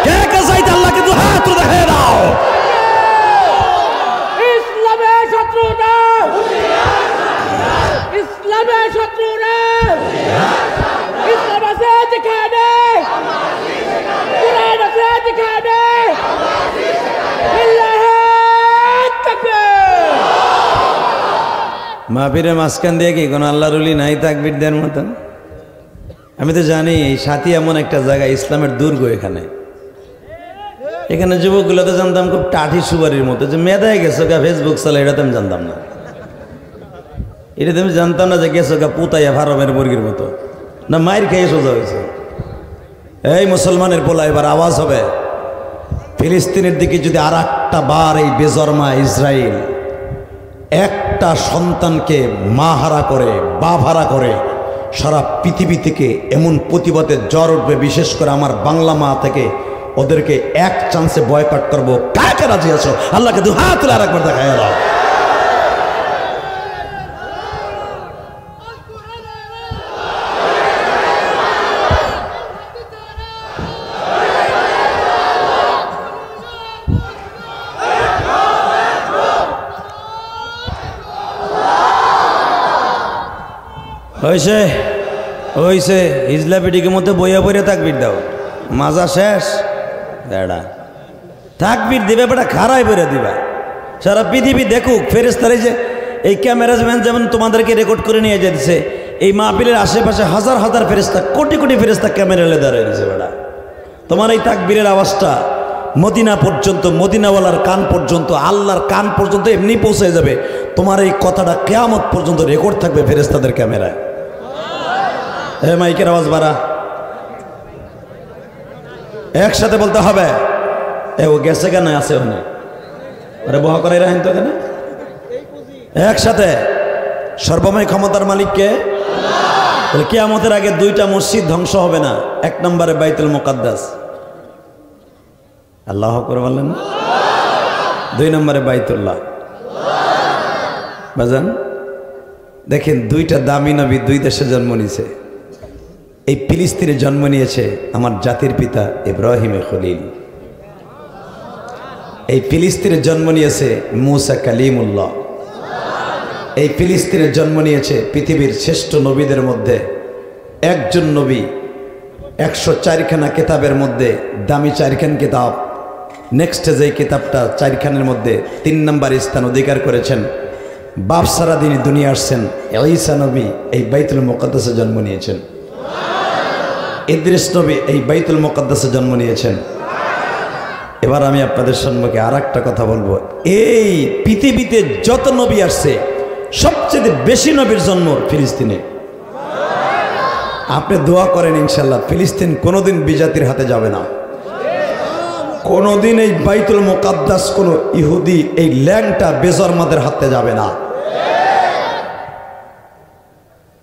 কে কে যাইতে? আল্লাহকে দু হাত দেখায় দাও। ইসলামের শত্রুরা, ইসলামের শত্রুরা, ইসলাম আছে যেখানে, কুরআন আছে যেখানে, আল্লাহু তাকবীর। মাহফিলের মাঝখান দিয়ে কি কোনো আল্লাহর ওলি নাই তাকবীর দেওয়ার মতন? আমি তো জানি এই সাথী এমন একটা জায়গা, ইসলামের দুর্গ। এখানে যুবকগুলো তো জানতাম খুব টাঠি সুবারির মতো, যে মেধায় গেছো গা ফেসবুক চালে, এটা তো আমি জানতাম না। এটা তো আমি জানতাম না যে গেছো গা পুতাইয়া ফার্মের মুরগির মতো, না মায়ের খেয়ে সোজা হয়েছে। এই মুসলমানের পোলা, এবার আওয়াজ হবে। ফিলিস্তিনের দিকে যদি আর একটা বার এই বেজরমা ইসরায়েল একটা সন্তানকে মা হারা করে, বাপ হারা করে, সারা পৃথিবী থেকে এমন প্রতিবাদের জ্বর উঠবে, বিশেষ করে আমার বাংলা মা থেকে। ওদেরকে এক চান্সে বয়কট করবো। কাকে রাজি আছো? আল্লাহকে দু হাত তুলে আর একবার দেখায় দাও। হয়েছে হয়েছে, হিজলা পিটিকের মধ্যে বইয়া বইয়া তাকবীর দাও, মাজা শেষ। বেড়া তাকবীর দিবে, বেটা খারাই বেড়ে দিবা। সারা পৃথিবী দেখুক, ফেরেশতারা যে এই ক্যামেরাম্যান যেমন তোমাদেরকে রেকর্ড করে নিয়ে যেতেছে, এই মাহফিলের আশেপাশে হাজার হাজার ফেরেশতা, কোটি কোটি ফেরেশতা ক্যামেরা লে দাঁড়িয়ে দিয়েছে। বেড়া তোমার এই তাকবীরের আওয়াজটা মদিনা পর্যন্ত, মদিনাওয়ালার কান পর্যন্ত, আল্লাহর কান পর্যন্ত এমনি পৌঁছে যাবে। তোমার এই কথাটা কিয়ামত পর্যন্ত রেকর্ড থাকবে ফেরেশতাদের ক্যামেরায়। হে মাইকের আওয়াজ বাড়া, একসাথে বলতে হবে। এ ও গেছে কেন? আছে ওখানে, আরে বহা করে রাখেন তো এখানে। একসাথে, সর্বময় ক্ষমতার মালিককে। তাহলে কিয়ামতের আগে দুইটা মসজিদ ধ্বংস হবে না। এক নম্বরে বাইতুল মুকাদ্দাস, আল্লাহু আকবার বললেন। দুই নম্বরে বাইতুল্লাহ। বাজান দেখেন, দুইটা দামি নবী দুই দেশে জন্ম নিয়েছে। এই ফিলিস্তিনে জন্ম নিয়েছে আমার জাতির পিতা ইব্রাহিম খলিল। এই ফিলিস্তিনে জন্ম নিয়েছে মুসা কালিমুল্লাহ। এই ফিলিস্তিনে জন্ম নিয়েছে পৃথিবীর শ্রেষ্ঠ নবীদের মধ্যে একজন নবী। 104খানা কিতাবের মধ্যে দামি 4খান কিতাব, নেক্সট যে কিতাবটা 4খানের মধ্যে 3 নম্বর স্থান অধিকার করেছেন। বাপ সারা দিনই দুনিয়া আসছেন। ঈসা নবী এই বাইতুল মুকাদ্দাসে জন্ম নিয়েছেন। ইদ্রিস নবী এই বাইতুল মুকাদ্দাসে জন্ম নিয়েছেন। এবার আমি আপনাদের সম্মুখে আর একটা কথা বলবো। এই পৃথিবীতে যত নবী আসছে, সবচেয়ে বেশি নবীর জন্ম ফিলিস্তিনে। আপনি দোয়া করেন ইনশাল্লাহ ফিলিস্তিন কোনোদিন বিজাতির হাতে যাবে না। কোনোদিন এই বাইতুল মুকাদ্দাস কোনো ইহুদি এই ল্যাংটা বেজরমাদের হাতে যাবে না।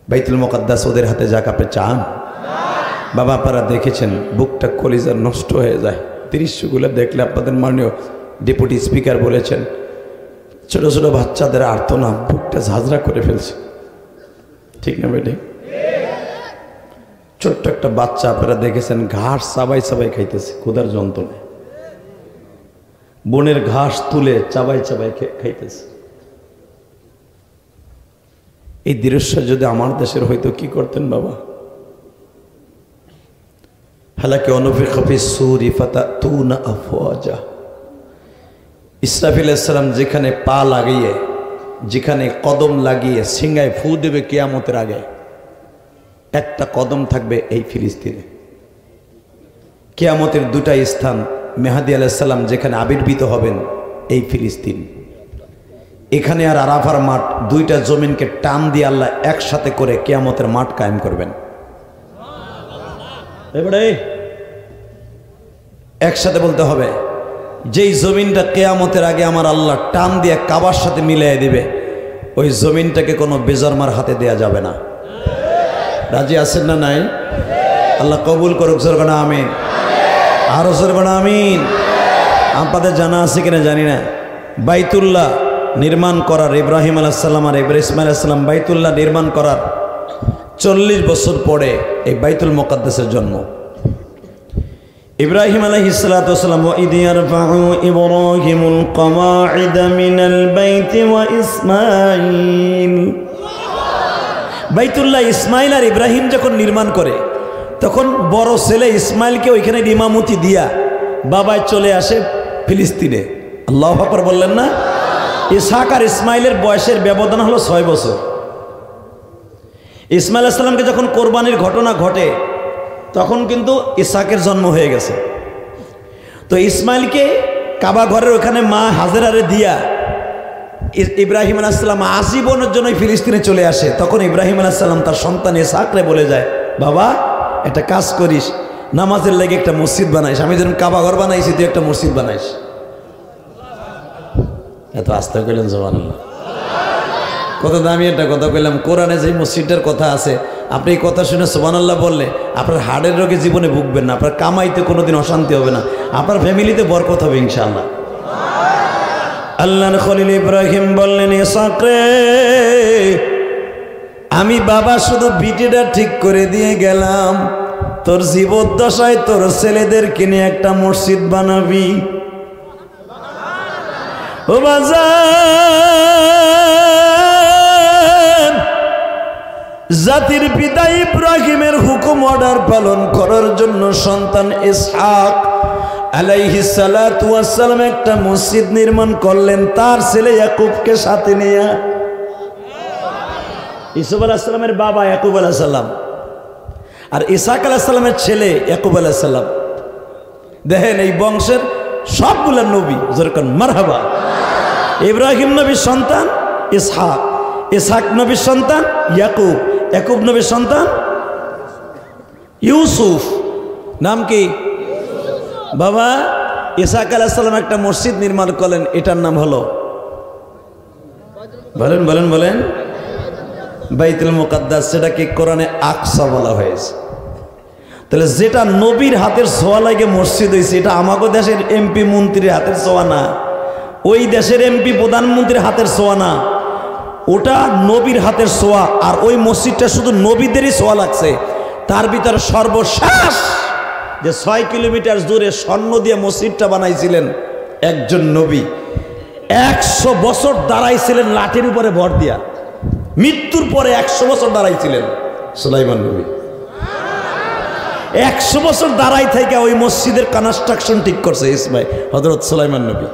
বাইতুল মুকাদ্দাস ওদের হাতে যাক, আপনি চান? বাবা আপনারা দেখেছেন, বুকটা কলিজা নষ্ট হয়ে যায় দৃশ্যগুলো দেখলে। আপনাদের মাননীয় ডেপুটি স্পিকার বলেছেন, ছোট ছোট বাচ্চাদের আর্তনাদ বুকটা ঝাঁঝরা করে ফেলছে। ঠিক না বেটে? ছোট্ট একটা বাচ্চা আপনারা দেখেছেন, ঘাস চাবাই চাবাই খাইতেছে ক্ষুধার যন্ত্রণায়। বনের ঘাস তুলে চাবাই চাবাই খাইতেছে। এই দৃশ্য যদি আমার দেশের হয়তো কি করতেন বাবা? হালাকি অনুফিখা ফিস-সূরি ফাতাতুনা আফওয়াজা। ইসরাফিল আলাইহিস সালাম যেখানে পা লাগিয়ে, যেখানে কদম লাগিয়ে সিংহায় ফু দেবে কিয়ামতের আগে, একটা কদম থাকবে এই ফিলিস্তিনে। কিয়ামতের দুটা স্থান, মেহাদী আলাইহিস সালাম যেখানে আবির্ভূত হবেন এই ফিলিস্তিন। এখানে আর আরাফার মাঠ, দুইটা জমিনকে টান দিয়ে আল্লাহ একসাথে করে কিয়ামতের মাঠ কায়েম করবেন। এবারে একসাথে বলতে হবে, যেই জমিনটা কিয়ামতের আগে আমার আল্লাহ টান দিয়ে কাবার সাথে মিলিয়ে দিবে, ওই জমিনটাকে কোনো বেজরমার হাতে দেয়া যাবে না। রাজি আছেন না নাই? আল্লাহ কবুল করুক, সরকার আমিন। আরো সরকার আমিন। আপনাদের জানা আছে কিনা জানি না, বাইতুল্লাহ নির্মাণ করার ইব্রাহিম আলাইহিস সালাম আর ইসমাইল আলাইহিস সালাম বাইতুল্লাহ নির্মাণ করার 40 বছর পরে এই বাইতুল মুকাদ্দাসের জন্ম। ইব্রাহিম আলাইহিস সালাতু ওয়াস সালাম, ওয়া ইদ ইয়ারফাউ ইব্রাহিমুল কওয়াইদা মিনাল বাইতি ওয়া ইসমাইল, বাইতুল্লাহ ইসমাইল আর ইব্রাহিম যখন নির্মাণ করে তখন বড় ছেলে ইসমাইলকে ওইখানে ইমামতি দিয়া বাবায় চলে আসে ফিলিস্তিনে। আল্লাহু আকবার বললেন না? ইসহাক আর ইসমাইলের বয়সের ব্যবধান হলো 6 বছর। ইসমাইল আলাইহিস সালামকে যখন কোরবানির ঘটনা ঘটে তখন কিন্তু ইসহাকের জন্ম হয়ে গেছে। তো ইসমাইলকে কাবা ঘরের ওখানে মা হাজেরারে দিয়া ইব্রাহিম আলাইহিস সালাম আজীবনের জন্যই ফিলিস্তিনে চলে আসে। তখন ইব্রাহিম আলাইহিস সালাম তার সন্তান ইসহাকরে বলে যায়, বাবা একটা কাজ করিস, নামাজের লাগে একটা মসজিদ বানাইস, আমি যেরকম কাবা ঘর বানাইছি তুই একটা মসজিদ বানাইস। এত আস্তে কইলেন সুবহানাল্লাহ। কত দামি একটা কথা কইলাম। কোরআনে যে মসজিদের কথা আছে, আপনি এই কথা শুনে সুবহানাল্লাহ বললে আপনার হাড়ের রোগে জীবনে ভুগবেন না, আপনার কামাইতে কোনোদিন অশান্তি হবে না, আপনার ফ্যামিলিতে বরকত হবে ইনশাআল্লাহ। আল্লাহর খলিল ইব্রাহিম বললেন, ইসহাক রে, আমি বাবা শুধু ভিটেটা ঠিক করে দিয়ে গেলাম, তোর জীবদ্দশায় তোর ছেলেদেরকে নিয়ে একটা মসজিদ বানাবি। ও বাজার, জাতির পিতা ইব্রাহিমের হুকুম অর্ডার পালন করার জন্য সন্তান ইসহাক আলাইহিস সালাতু ওয়াস সালাম একটা মসজিদ নির্মাণ করলেন তার ছেলে ইয়াকুবকে সাথে নিয়ে। ইসুফ আলাইহিস সালামের বাবা ইয়াকুব আলাইহিস সালাম আর ইসহাক আলাইহিস সালামের ছেলে ইয়াকুব আলাইহিস সালাম। দেখেন এই বংশের সবগুলা নবী, যেরকম মারহাবা। ইব্রাহিম নবীর সন্তান ইসহাক, ইসহাক নবীর সন্তান ইয়াকুব, ইয়াকুব নবীর সন্তান ইউসুফ। নাম কি? বাবা ইসহাক আলাইহিস সালাম একটা মসজিদ নির্মাণ করলেন, এটার নাম হলো, বলেন বলেন বলেন, বাইতুল মুকাদ্দাস। সেটাকে কোরআনে আকসা বলা হয়েছে। তাহলে যেটা নবীর হাতের ছোঁয়া লাগে মসজিদ হয়েছে, এটা আমাদের দেশের এমপি মন্ত্রীর হাতের ছোঁয়া না, ওই দেশের এমপি প্রধানমন্ত্রীর হাতের ছোঁয়া না, ওটা নবীর হাতের ছোঁয়া। আর ওই মসজিদটা শুধু নবীদেরই ছোঁয়া লাগছে। তার ভিতরে সর্বশেষ যে 6 কিলোমিটার দূরে স্বর্ণ দিয়ে মসজিদটা বানাইছিলেন একজন নবী, 100 বছর দাঁড়াইছিলেন লাঠির উপরে ভর দিয়া। মৃত্যুর পরে 100 বছর দাঁড়াইছিলেন সুলাইমান নবী। 100 বছর দাঁড়াই থেকে ওই মসজিদের কনস্ট্রাকশন ঠিক করছে ইসমাইল হযরত সুলাইমান নবী।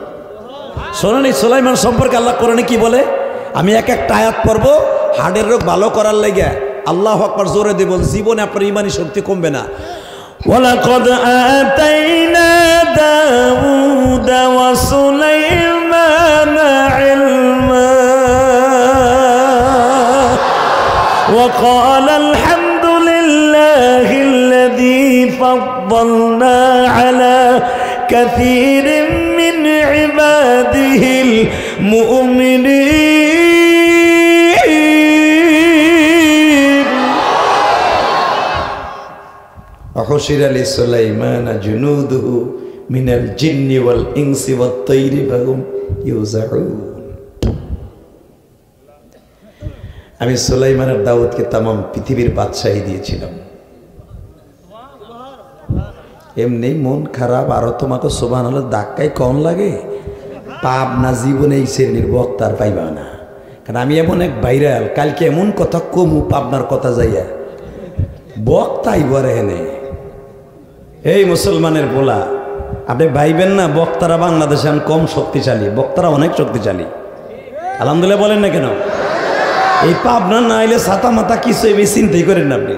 শোনেন এই সুলাইমান সম্পর্কে আল্লাহ কোরআনে কি বলে? আমি এক একটা আয়াত পড়বো, হার্টের রোগ ভালো করার লাগে আল্লাহু আকবার জোরে দেব, জীবনে আপনার ইমানি শক্তি কমবে না। ওয়ালাকাদ আতাইনা দাউদ ওয়া সুলাইমানা ইলমা ওয়া ক্বালা আলহামদুলিল্লাহিল্লাযী ফাদ্দালনা আলা কাসীরিম মিন ইবাদিহিল মুমিনিন। وحشر لسليمان جنوده من الجن والإنس والطير فهم يوزعون। আমি সুলাইমানের দাউদকে तमाम পৃথিবীর বাদশাহী দিয়েছিলাম। এমনি মন খারাপ আরো তোমাকে সুবহানাল্লাহ ধাক্কায় কম লাগে, পাপ না জীবনে এই শ্রেণীর বক্তার পাইবা না। কারণ আমি এমন এক ভাইরাল, কালকে এমন কথা কমু পাবনার কথা যাইয়া বক্তাই বরে এনে। এই মুসলমানের পোলা, আপনি ভাইবেন না বক্তারা বাংলাদেশে কম শক্তিশালী, বক্তারা অনেক শক্তিশালী। আলহামদুলিল্লাহ বলেন না কেন? এই পাবনা না এলে ছাতা মাথা কিছু এমনি চিন্তাই করেন না। আপনি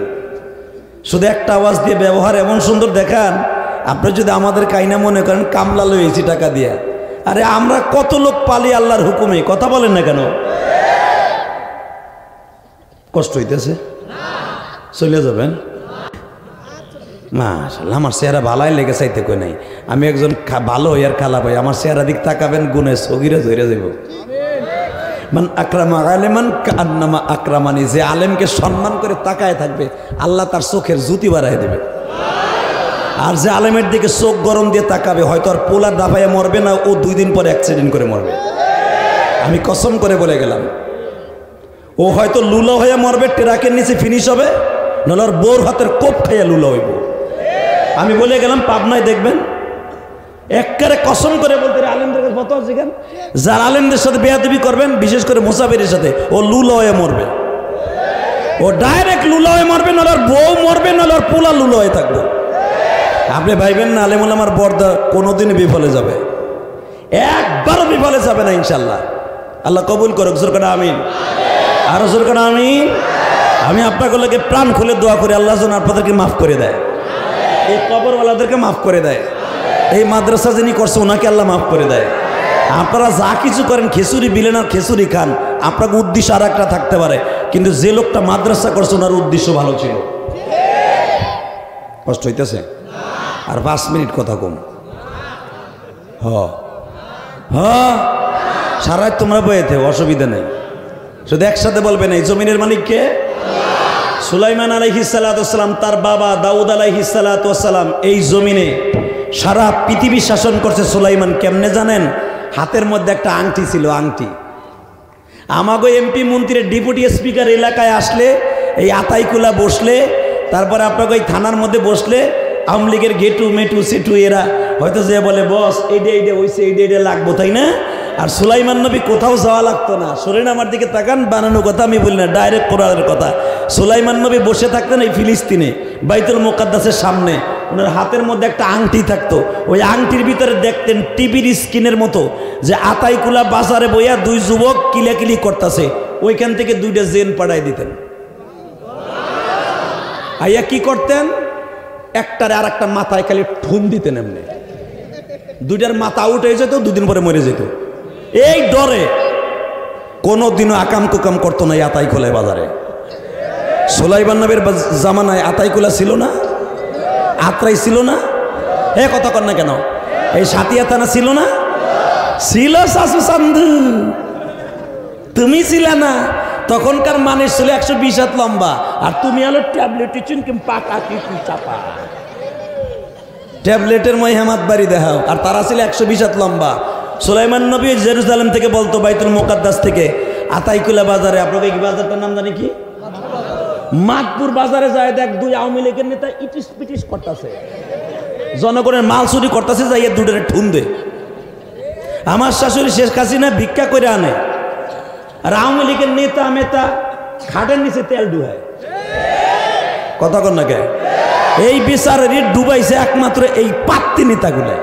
শুধু একটা আওয়াজ দিয়ে ব্যবহার এমন সুন্দর দেখান, আপনি যদি আমাদের কাইনা মনে করেন কামলা লইছি টাকা দিয়া। আরে আমরা কত লোক পালি আল্লাহর হুকুমে, কথা বলেন না কেন? কষ্ট হইতেছে? চলে যাবেন? মাশাআল্লাহ, আমার চেহারা ভালাই লেগে চাইতে কই নাই। আমি একজন ভালো হইয়ার খালা ভাই, আমার চেহারা দিক তাকাবেন গুনে সগিরে ধরে যাইব। মান আকরামা আলেমান কান্নামা আকরামানি, যে আলেমকে সম্মান করে তাকায় থাকবে আল্লাহ তার চোখের জ্যোতি বাড়াই দেবে। আর যে আলেমের দিকে চোখ গরম দিয়ে তাকাবে হয়তো আর পোলার দাফাইয়া মরবে না, ও 2 দিন পরে অ্যাক্সিডেন্ট করে মরবে। আমি কসম করে বলে গেলাম, ও হয়তো লুলা হয়ে মরবে, ট্রাকের নিচে ফিনিশ হবে, নাহলে ওর বোর হাতের কোপ খাইয়া লুলা হইব। আমি বলে গেলাম পাবনায় দেখবেন, একবারে কসম করে বলতে আলেমদের কাছে ফতোয়া শিখেন, যারা আলেমদের সাথে বেয়াদবি করবেন, বিশেষ করে মুসাফিরের সাথে, ও লুলা হয়ে মরবে, ও ডাইরেক্ট লুলা হয়ে মরবে, নাহলে ওর বউ মরবে, নাহলে ওর পোলা লুলা হয়ে থাকবে। আপনি ভাইবেন না আলেমুল আমার বর্দা কোনোদিনই বিফলে যাবে, একবারও বিফলে যাবে না ইনশাল্লাহ। আল্লাহ কবুল করুক, জোর করে আমিন, আরো জোর করে আমিন। আমি আপনাগুলোকে প্রাণ খুলে দোয়া করি আল্লাহ যেন আপনাদেরকে মাফ করে দেয়, এই কবরওয়ালাদেরকে মাফ করে দেয়, এই মাদ্রাসা যিনি করছে ওনাকে আল্লাহ মাফ করে দেয়। আপনারা যা কিছু করেন, খিচুড়ি বিলেন আর খিচুড়ি খান, আপনাকে উদ্দেশ্য আর একটা থাকতে পারে, কিন্তু যে লোকটা মাদ্রাসা করছে ওনার উদ্দেশ্য ভালো ছিল। কষ্ট হইতেছে? আর 5 মিনিট কথা কম। সারা তোমরা বইতে অসুবিধা নেই, শুধু একসাথে বলবেন এই জমিনের মালিককে। সুলাইমান আলাইহিস সালাতু ওয়াস সালাম, তার বাবা দাউদ আলাইহিস সালাতু ওয়াস সালাম এই জমিনে সারা পৃথিবী শাসন করছে। সুলাইমান কেমনে জানেন? হাতের মধ্যে একটা আংটি ছিল, আংটি। আমাগো এমপি মন্ত্রীর ডেপুটি স্পিকার এলাকায় আসলে, এই আতাইকুলা বসলে, তারপরে আপনাকে ওই থানার মধ্যে বসলে, আওয়ামী লীগের গেটু মেটু সেটু এরা হয়তো যে বলে বস এইটা এইটা হইছে, এইটা এইটা লাগবো, তাই না? আর সুলাইমান নবী কোথাও যাওয়া লাগতো না। শোনেন আমার দিকে তাকান, বানানো কথা আমি বলি না, ডাইরেক্ট কোরআনের কথা। সুলাইমান নবী বসে থাকতেন এই ফিলিস্তিনে বাইতুল মুকাদ্দাসের সামনে, ওনার হাতের মধ্যে একটা আংটি থাকতো। ওই আংটির ভিতরে দেখতেন টিভির স্ক্রিনের মতো যে আতাইকুলা বাজারে বইয়া 2 যুবক কিলাকিলি করতেছে, ওইখান থেকে 2টা জেন পাঠাই দিতেন। আইয়া কি করতেন? একটারে আর একটা মাথায় খালি ঠুন দিতেন, এমনি 2টার মাথা আউট হয়ে যেত, 2 দিন পরে মরে যেত। এই ডরে কোনোদিনও আকাম কুকাম করতো না এই আতাইকুলা বাজারে। সুলাইমান নবীর জামানায় আতাইকুলা ছিল না, আত্রাই ছিল না, এ কথা কর না কেন? এই সাতিয়া থানা ছিল না? ছিল শাশু চান্দু, তুমি ছিল না? তখনকার মানুষ ছিল 120 হাত লম্বা, আর তুমি হলো ট্যাবলেট পাকা চাপা, ট্যাবলেটের মহিমাত বাড়ি দেখাও। আর তারা ছিল 120 হাত লম্বা। সুলাইমান নবী জেরুজালেম থেকে বলতো, বাইতুল মুকাদ্দাস থেকে আতাইকুলা বাজারে, আপনাদের এই বাজারটার নাম জানি কি? মাদপুর বাজারে যায়, দেখ 2 আওয়ামী লীগের নেতা ইটিস পিটিস করতেছে, জনগণের মাল চুরি করতেছে, যাইয়ে 2টারে ঠুন দে। আমার শাশুড়ি শেখ হাসিনা ভিক্ষা করে আনে, আর আওয়ামী লীগের নেতা মেতা খাটের নিচে তেল ডুবায়। কথা কর না কে? এই বেচারের ডুবাইছে একমাত্র এই পাত্তি নেতাগুলো।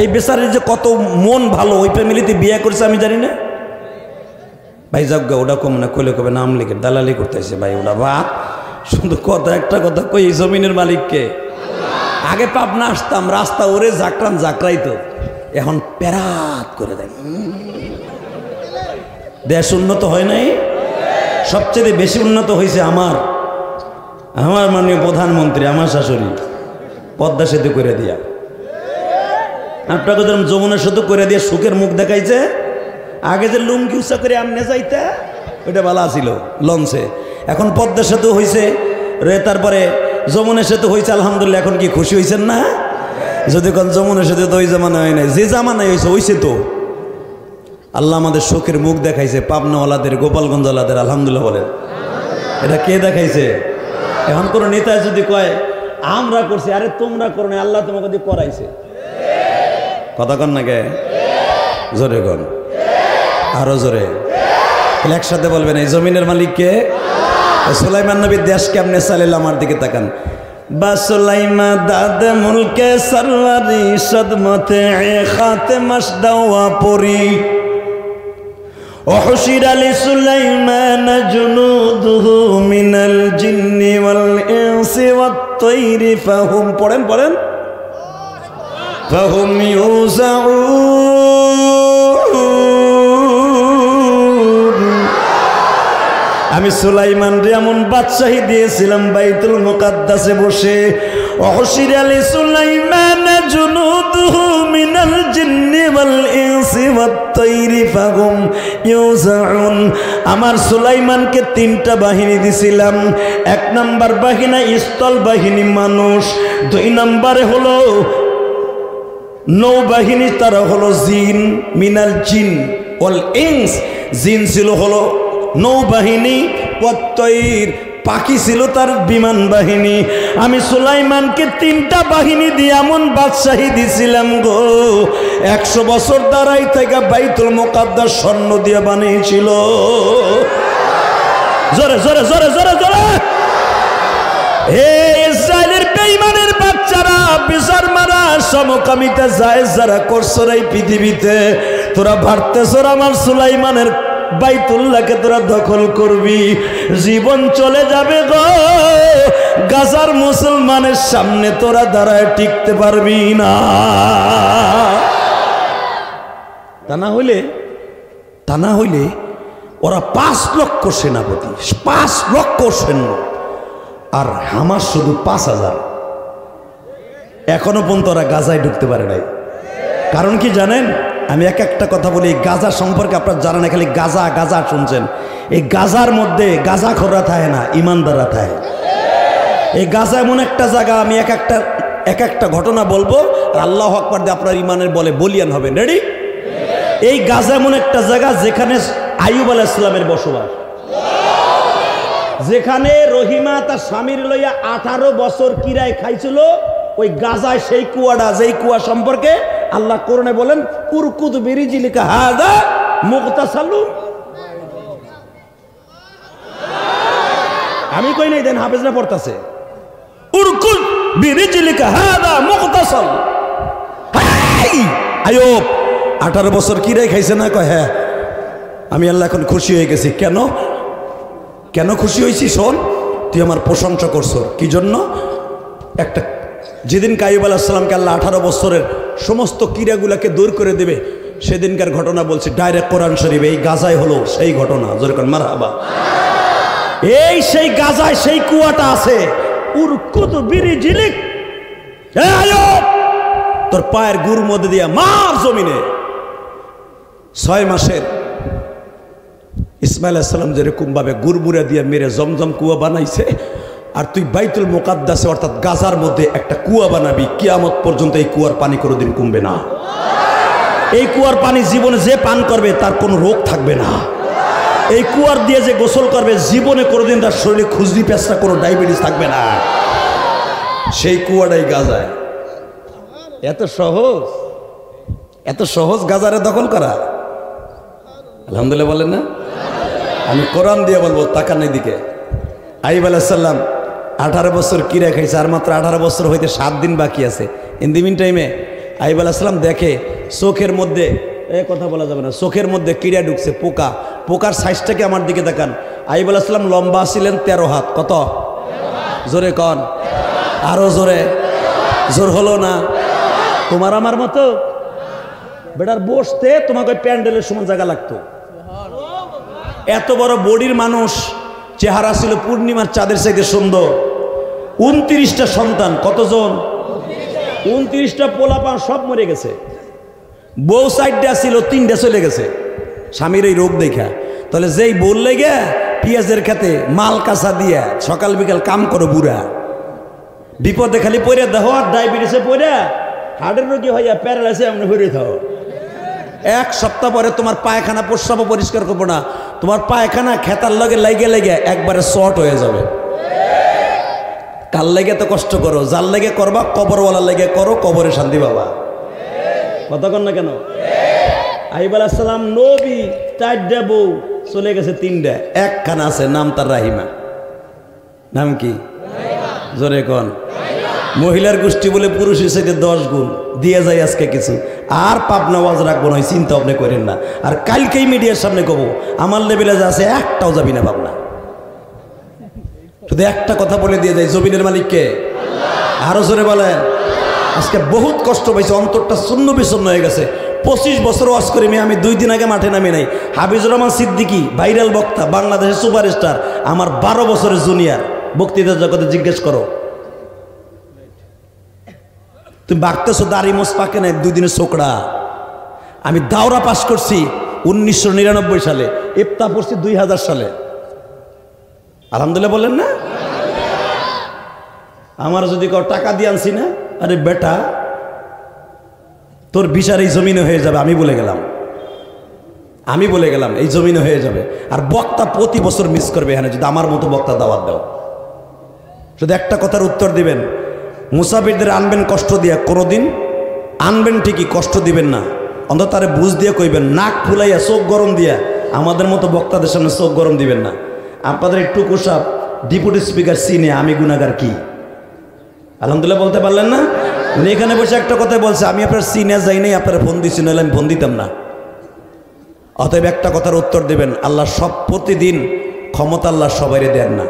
এই বেচারের যে কত মন ভালো, ওই ফ্যামিলিতে বিয়ে করছে আমি জানি না ভাই। যাজ্ঞা ওটা কম না, কইলে কবে নাম লিখে দালালি করতেছে ভাই, ওটা বাদ। শুধু কথা একটা কথা কই, এই জমিনের মালিককে। আগে পাবনা আসতাম, রাস্তা ওরে জাকরান জাকরাইতো, এখন প্যারাত করে দেয়। দেশ উন্নত হয় নাই? সবচেয়ে বেশি উন্নত হয়েছে আমার মাননীয় প্রধানমন্ত্রী, আমার শাশুড়ি পদ্মা সেতু করে দিয়া, আপনাকে যেরকম যমুনা সেতু করে দিয়ে সুখের মুখ দেখাইছে। আগে যে লুঙ্গি উঁচা করে আমনে যাইতে, ওইটা ভালো ছিল লঞ্চে। এখন পদ্মা সেতু হয়েছে রে, তারপরে যমুনা সেতু হয়েছে, আলহামদুলিল্লাহ। এখন কি খুশি হয়েছেন না? যদি কোন যমুনা সেতু তো ওই জামানা হয় নাই, যে জামানায় হয়েছে হয়েছে তো। আল্লাহ আমাদের শোকের মুখ দেখাইছে, পাবনাওয়ালাদের, গোপালগঞ্জওয়ালাদের, আলহামদুলিল্লাহ বলেন। এটা কে দেখাইছে? এখন কোন নেতা যদি কয় আমরা করছি, আরে তোমরা করো না, আল্লাহ তোমাকে দিয়ে করাইছে। কথা কন না কে? জোরে কন, আরো জোরে। একসাথে বলবেন এই জমিনের মালিককে। সুলাইমান নবীর দেশ কেমনে চালিল? আমার দিকে তাকান। বাসুলাইমা দাদ মুলকে সরওয়ারি সদমতে খাতে মসদাওয়া পরি وحشر لسليمان جنوده من الجن والإنس والطير فهم يوزعون। আমি সুলাইমান রে এমন বাদশাহী দিয়েছিলাম বাইতুল মুকাদ্দাসে বসে, وحشر لسليمان جنوده من الجن والإنس والطير فهم يوزعون আমার সুলাইমানকে তিনটা বাহিনী দিছিলাম। এক নাম্বার বাহিনী স্থল বাহিনী মানুষ, দুই নম্বরে হলো নৌবাহিনী, তারা হলো জিন, মিনাল জিন ওয়াল ইনস, জিন ছিল হলো নৌবাহিনী, ওয়াত-তয়র পাখি ছিল তার বিমান বাহিনী। আমি সুলাইমানকে তিনটা বাহিনী দিয়ে এমন বাদশাহী দিছিলাম গো, 100 বছর দাঁড়াই থেকে বাইতুল মুকাদ্দাস স্বর্ণ দিয়ে বানিয়েছিল। জোরে জোরে জোরে জোরে জোরে। হে ইসরায়েলের বেঈমানের বাচ্চারা, বিচার মারা সমকামিতা জায়েজ যারা করছো এই পৃথিবীতে, তোরা ভাবতেছো আমার সুলাইমানের বাইতুল্লাহকে তোরা দখল করবি, জীবন চলে যাবে গো। গাজার মুসলমানের সামনে তোরা দাঁড়ায় টিকতে পারবি না। তা না হইলে ওরা 5 লক্ষ সেনাপতি, 5 লক্ষ সৈন্য, আর হামাস শুধু 5000। এখনো পর্যন্ত ওরা গাজায় ঢুকতে পারে নাই। কারণ কি জানেন? আমি একটা কথা বলি, গাজা সম্পর্কে আপনারা জানেন না, খালি গাজা গাজা শুনছেন। এই গাজার মধ্যে গাজা খোররা থাকে না, ইমানদাররা থাকে। এই গাজা এমন একটা জায়গা, আমি এক একটা ঘটনা বলবো, আর আল্লাহু আকবার দিয়ে আপনার ইমানের বলে বলিয়ান হবেন। রেডি? এই গাজা এমন একটা জায়গা যেখানে আইয়ুব আলাইহিস সালামের বসবাস, যেখানে রহিমা তার স্বামীর লইয়া 18 বছর কিরায় খাইছিল। ওই গাজায় সেই কুয়াটা, যেই কুয়া সম্পর্কে আল্লাহ কোরআনে বলেন উরকুদ বিরিজিলিকা হাযা মুগতাসালু। আমি কই নাই, দেন হাফেজরা পড়তাছে উরকুদ বিরিজিলিকা হাযা মুগতাসাল। আইয়ুব 18 বছর কিরায় খাইছে না? কয় হ্যাঁ। আমি আল্লাহ এখন খুশি হয়ে গেছি। কেন খুশি হয়েছি? শোন, তুই আমার প্রশংসা করছো। কি জন্য? একটা যেদিন আইয়ুব আলাইহিস সালামকে আল্লাহ 18 বছরের সমস্ত কিরাগুলাকে দূর করে দেবে, সেদিনকার ঘটনা বলছি ডাইরেক্ট কোরআন শরীফ। এই গাজায় হলো সেই ঘটনা। জোরে কোন মারহাবা। এই সেই গাজায় সেই কুয়াটা আছে। উরকুদ বিরিজিলিক, হে আইয়ুব, তোর পায়ের গুর মধ্যে দিয়া মার জমিনে। 6 মাসের ইসমাইল আলাইহিস সালাম যেরকম ভাবে গুরমুরা দিয়ে মেরে জমজম কুয়া বানাইছে, আর তুই বাইতুল মুকাদ্দাসে অর্থাৎ গাজার মধ্যে একটা কুয়া বানাবি, কিয়ামত পর্যন্ত এই কুয়ার পানি কোনোদিন কমবে না। এই কুয়ার পানি জীবনে যে পান করবে তার কোনো রোগ থাকবে না। এই কুয়ার দিয়ে যে গোসল করবে জীবনে কোনোদিন তার শরীরে খুজলি পেঁচড়া, কোনো ডায়াবেটিস থাকবে না। সেই কুয়াটাই গাজায়। এত সহজ গাজারে দখল করা। আলহামদুলিল্লাহ বলেন না? আমি কোরআন দিয়ে বলবো, তাকান এদিকে। আইয়ুব আলাইহিস সালাম 18 বছর কিরা খাইছে, আর মাত্র 18 বছর হইতে 7 দিন বাকি আছে। ইন দি মিন টাইমে আইয়ুব আলাইহিস সালাম দেখে চোখের মধ্যে, কথা বলা যাবে না, চোখের মধ্যে কিরা ঢুকছে, পোকার সাইজটাকে আমার দিকে দেখান। আইয়ুব আলাইহিস সালাম লম্বা ছিলেন 13 হাত। কত? জোরে কন, আরো জোরে। জোর হলো না? তোমার আমার মতো বেটার বসতে তোমাকে প্যান্ডেলের সমান জায়গা লাগতো। এত বড় বডির মানুষ, চেহারা ছিল পূর্ণিমার চাঁদের চাইতে সুন্দর। 29টা সন্তান। কতজন? 29টা পোলাপান সব মরে গেছে। বউ 4টা ছিল, 3টা চলে গেছে স্বামীর এই রোগ দেখা। তাহলে যেই বললে গে পেঁয়াজের খেতে মাল কাঁচা দিয়া সকাল বিকাল কাম করো বুড়া, বিপদে খালি পড়ে দেহ, আর ডায়াবেটিসে পড়ে হার্টের রোগী হইয়া প্যারালাইসে এমনি ভরে থাও। 1 সপ্তাহ পরে তোমার পায়খানা প্রস্রাবও পরিষ্কার করবো না। তোমার পায়খানা খেতার লগে লেগে একবারে শর্ট হয়ে যাবে। কার লেগে তো কষ্ট করো, যার লেগে করবা কবরওয়ালার লেগে করো, কবরে শান্তি পাবা। কথা কন না কেন? আইয়ুব আলাইহিস সালাম নবী, 4টা বউ, চলে গেছে 3টা, একখানা আছে, নাম তার রাহিমা। নাম কি? জোরে কন। মহিলার গোষ্ঠী বলে পুরুষের সাথে 10 গুণ দিয়ে যায় আজকে কিছু। আর পাবনা ওয়াজ রাখবো না, চিন্তা আপনি করেন না। আর কালকেই মিডিয়ার সামনে কব, আমার লেভেলে যা আছে একটাও যাবি না পাবনা। শুধু একটা কথা বলে দিয়ে যায়, জমিনের মালিককে। আরো জোরে বলেন। আজকে বহুত কষ্ট পাইছে, অন্তরটা শূন্য বিষণ্ণ হয়ে গেছে। 25 বছর ওয়াজ করি আমি 2 দিন আগে মাঠে নামি নাই। হাফিজুর রহমান সিদ্দিকী, ভাইরাল বক্তা, বাংলাদেশের সুপারস্টার, আমার 12 বছরের জুনিয়র, বক্তৃতার জগতে জিজ্ঞেস করো। তুমি বাগতেছো দাড়ি মোস পাকে না 2 দিনের ছোকরা। আমি দাওরা পাস করছি 1999 সালে, ইফতা পড়ছি 2000 সালে। আলহামদুলিল্লাহ বলেন না? আমার যদি কেউ টাকা দিয়ে আনছি না, আরে বেটা তোর বিচার এই জমিনে হয়ে যাবে, আমি বলে গেলাম এই জমিনে হয়ে যাবে। আর বক্তা প্রতি বছর মিস করবে এখানে যদি আমার মতো বক্তা দাওয়াত দাও। শুধু একটা কথার উত্তর দিবেন, মুসাফিরদের আনবেন কষ্ট দিয়া, কোনোদিন আনবেন ঠিকই, কষ্ট দিবেন না। অন্তত তারে বুঝ দিয়ে কইবেন, নাক ফুলাইয়া চোখ গরম দিয়া আমাদের মতো বক্তাদের সামনে চোখ গরম দিবেন না। আপনাদের একটু কোসাব ডেপুটি স্পিকার সিনে আমি গুনাহগার কি? আলহামদুলিল্লাহ বলতে পারলেন না? উনি এখানে বসে একটা কথা বলছে, আমি আপনার সিনে যাই নাই, আপনারা ফোন দিচ্ছি, নাহলে আমি ফোন দিতাম না। অতএব একটা কথার উত্তর দেবেন, আল্লাহ সব প্রতিদিন ক্ষমতা আল্লাহ সবাই দেন না।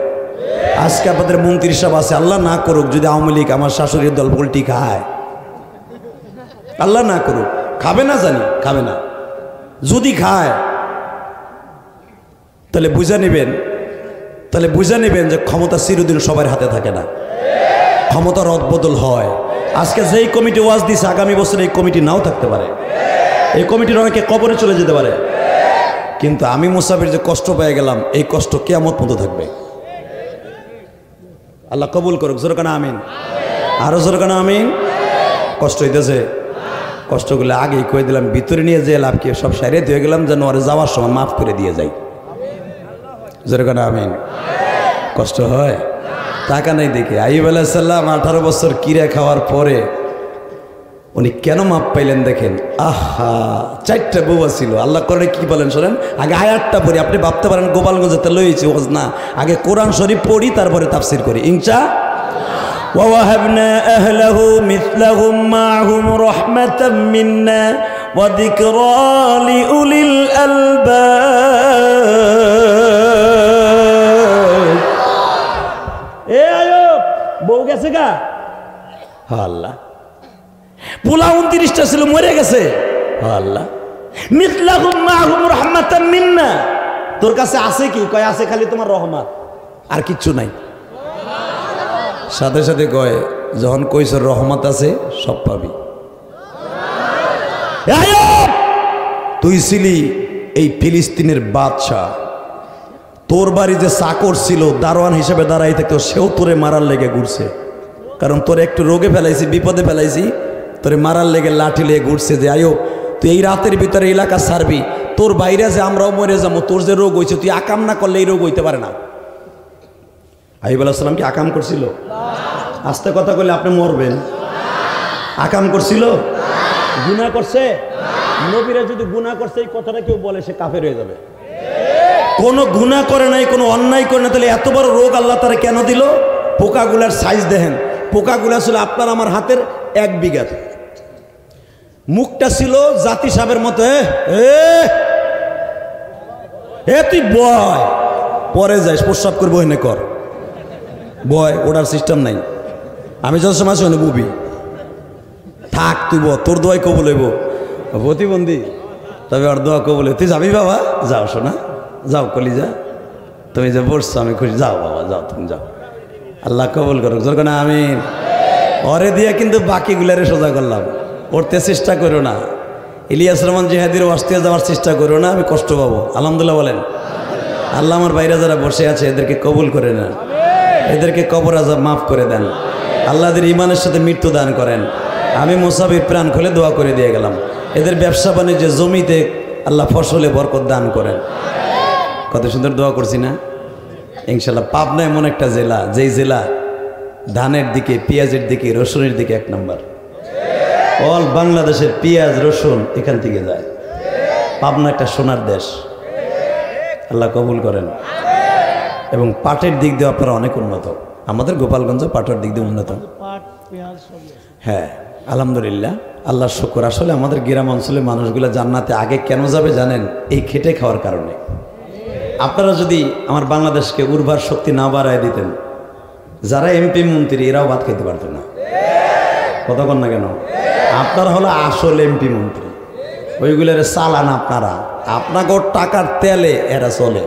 আজকে আপনাদের মন্ত্রী সাহেব আছে, আল্লাহ না করুক যদি আওয়ামী লীগ আমার শাশুড়ির দল পোল্ট্রি খায়, আল্লাহ না করুক, খাবে না জানি, খাবে না, যদি খায় তাহলে বুঝে নেবেন যে ক্ষমতা চিরদিন সবার হাতে থাকে না, ক্ষমতা রদবদল হয়। আজকে যেই কমিটি ওয়াজ দিছে আগামী বছর এই কমিটি নাও থাকতে পারে, এই কমিটির অনেকে কবরে চলে যেতে পারে। কিন্তু আমি মুসাফির যে কষ্ট পেয়ে গেলাম, এই কষ্ট কিয়ামত পর্যন্ত থাকবে। আল্লাহ কবুল করুক, জোরে কানা আমিন, আরো জোরে কানা আমিন। কষ্ট হইতেছে, কষ্টগুলো আগেই কয়ে দিলাম, ভিতরে নিয়ে যে লাভ কি, সব সাইরে দিয়ে গেলাম যেন ওরে যাওয়ার সময় মাফ করে দিয়ে যাই। জোরে কানা আমিন। কষ্ট হয়? টাকা নাই দেখে আইয়ুব আলাইহিস সালাম 18 বছর কিরা খাওয়ার পরে উনি কেন মাপ পাইলেন দেখেন। আহা, 4টা বউ ছিল। আল্লাহ করে কি বলেন শোনেন, আগে আয়াতটা পড়ি। আপনি ভাবতে পারেন গোপালগঞ্জে লইছি ওয়াজ না, আগে কোরআন শরীফ পড়ি তারপরে তাফসীর করি ইনশা। ووهبنا أهله مثلهم معهم رحمة منا وذكرى لأولي الألباب। এ আয়ুব বউ গেছে গা? আল্লাহ, পোলা 29টা ছিল, মরে গেছে। আল্লাহ, মিথলাহুম মাহুম রাহমাতাম মিন্না, তোর কাছে আছে কি? কয় আছে খালি তোমার রহমত, আর কিচ্ছু নাই। সাথে সাথে কয় যখন কইছ রহমত আছে সব পাবি। তুই ছিলি এই ফিলিস্তিনের বাদশাহ, তোর বাড়ি যে চাকর ছিল দারোয়ান হিসেবে দাঁড়াই থাকতো, সেও তোরে মারার লেগে ঘুরছে। কারণ তোরে একটু রোগে ফেলাইছি, বিপদে ফেলাইছি, তোরে মারার লেগে লাঠি লেগে ঘুরছে যে আয়ো তুই এই রাতের ভিতরে এলাকা ছাড়বি, তোর বাইরে যে আমরাও মরে যাবো, তোর যে রোগ হয়েছে তুই আকাম না করলে এই রোগ হইতে পারে না। আইয়ুব আলাইহিস সালাম কি আকাম করছিল? আস্তে কথা কইলে আপনি মরবেন। আকাম করছিল? গুনাহ করছে? নবীরা যদি গুনাহ করছে এই কথাটা কেউ বলে সে কাফের হয়ে যাবে। কোনো গুনাহ করে নাই, কোনো অন্যায় করে না, তাহলে এত বড় রোগ আল্লাহ তারা কেন দিল? পোকাগুলার সাইজ দেখেন, পোকাগুলা ছিল আপনার আমার হাতের 1 বিঘা। মুখটা ছিল জাতি সাহেবের মতো, তুই বয়, পরে যাইস, প্রস্রাব করবো এনে কর, বয়, ওটার সিস্টেম নাই। আমি যত সময় শুনে বুবি থাক, তুই তোর দোয়াই কবুল হইব, প্রতিবন্ধী তবে ওর দোয়া কবুল। তুই যাবি বাবা? যাও শোনা, যাও কলিজা, তুমি যে বসছো আমি খুশি, যাও বাবা যাও, তুমি যাও, আল্লাহ কবুল করো। যখন আমি ওরে দিয়ে কিন্তু বাকিগুলারে সোজা করলাম, পড়তে চেষ্টা করো না, ইলিয়াস রহমান জিহাদির ওয়াস্তে যাওয়ার চেষ্টা করো না, আমি কষ্ট পাবো। আলহামদুলিল্লাহ বলেন। আল্লাহ আমার বাইরে যারা বসে আছে এদেরকে কবুল করে নেন, এদেরকে কবর আযাব মাফ করে দেন, আল্লাহদের ইমানের সাথে মৃত্যু দান করেন। আমি মুসাফির প্রাণ খুলে দোয়া করে দিয়ে গেলাম, এদের ব্যবসা বাণিজ্যে জমিতে আল্লাহ ফসলে বরকত দান করেন। কত সুন্দর দোয়া করছি না ইনশাল্লাহ। পাবনা এমন একটা জেলা, যেই জেলা ধানের দিকে, পেঁয়াজের দিকে, রসুনের দিকে 1 নম্বর। অল বাংলাদেশের পেঁয়াজ রসুন এখান থেকে যায়। পাবনা একটা সোনার দেশ, আল্লাহ কবুল করেন। এবং পাটের দিক দিয়ে আপনারা অনেক উন্নত, আমাদের গোপালগঞ্জ পাটের দিক দিয়ে উন্নত। হ্যাঁ আলহামদুলিল্লাহ, আল্লাহর শুকর। আসলে আমাদের গ্রাম অঞ্চলের মানুষগুলো জান্নাতে আগে কেন যাবে জানেন? এই খেটে খাওয়ার কারণে। আপনারা যদি আমার বাংলাদেশকে উর্বর শক্তি না বাড়ায় দিতেন, যারা এমপি মন্ত্রী এরাও ভাত খেতে পারতো না। কতক্ষণ না কেন? আপনারা হলো আসল এমপি মন্ত্রী, ওইগুলোর চালান আপনারা, আপনাকে টাকার তেলে এরা চলে।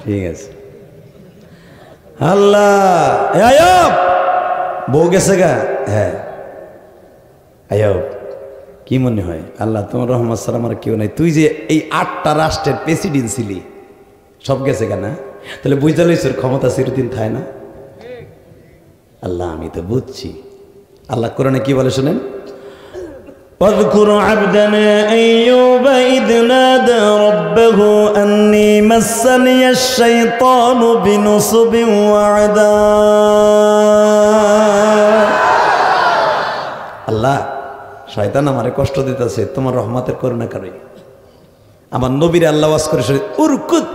ঠিক আছে, আল্লাহ আয়ব বউ গেছে গা। হ্যাঁ আয়ব কি মনে হয় আল্লাহ তোমার রহমত সালাম আর কেউ নাই, তুই যে এই 8টা রাষ্ট্রের প্রেসিডেন্ট ছিলি সব গেছে গা না, তাহলে বুঝতে লইছর ক্ষমতা চিরদিন থাকে না। আল্লাহ আমি তো বুঝছি। আল্লাহ কোরআনে কি বলে শুনেন, واذكر عبدنا أيوب إذ نادى ربه أني مسني الشيطان بنصب وعذاب। আল্লাহ শয়তান আমারে কষ্ট দিতেছে, তোমার রহমতের করুণা করে। আমার নবীর আল্লাহ ওয়াজ করে উরকুত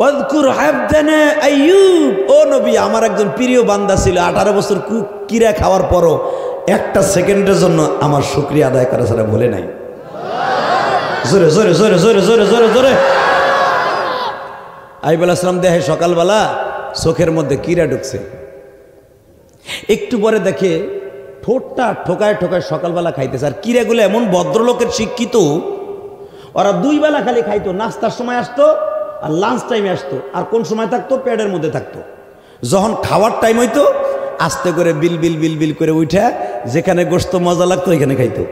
ওয়াজকুর আবদানা আইয়ুব, ও নবী আমার একজন প্রিয় বান্দা ছিল 18 বছর কিরা খাওয়ার পরও একটা সেকেন্ডের জন্য আমার শুকরিয়া আদায় করা ছাড়া ভুলে নাই। জোরে জোরে জোরে জোরে জোরে জোরে জোরে। আইয়ুব আলাইহিস সালাম দেখে সকালবেলা চোখের মধ্যে কিরা ঢুকছে, একটু পরে দেখে ঠোঁটটা ঠোকায় ঠোকায় সকালবেলা খাইতেছে। আর কিরাগুলো এমন ভদ্রলোকের শিক্ষিত, ওরা 2 বেলা খালি খাইতো, নাস্তার সময় আসতো আর লাঞ্চ টাইমে আসতো, আর কোন সময় থাকতো পেটের মধ্যে থাকতো। যখন খাওয়ার টাইম হইতো আস্তে করে বিল বিল বিল বিল করে উঠে যেখানে গোশত মজা লাগতো এখানে খাইতো।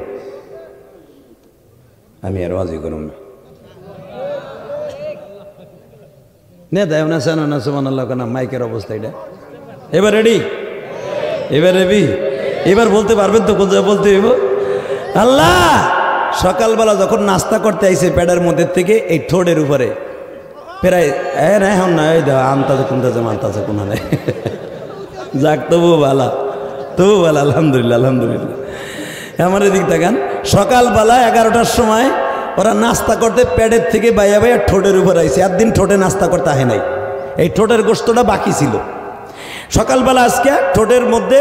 আমি আর ওয়াজি করুন না দেয় না সানো না সুবহানাল্লাহ কেন মাইকের অবস্থা এটা। এবার রেডি, এবার রেডি, এবার বলতে পারবেন তো কোন জায়গায় বলতে হইব। আল্লাহ সকালবেলা যখন নাস্তা করতে আইছে পেটের মধ্যে থেকে এই ঠোঁটের উপরে প্রায় এখন না এই দেওয়া আনতাছে কোনটাছে মানতাছে কোন নেই। যাক তবু ভালা, তবু ভালো, আলহামদুলিল্লাহ আলহামদুলিল্লাহ। আমার এদিক দেখান সকালবেলা 11টার সময় ওরা নাস্তা করতে পেটের থেকে বাইয়া বাইয়া ঠোঁটের উপর আইছে। একদিন ঠোঁটে নাস্তা করতে আহে নাই, এই ঠোঁটের গোশতটা বাকি ছিল। সকালবেলা আজকে ঠোঁটের মধ্যে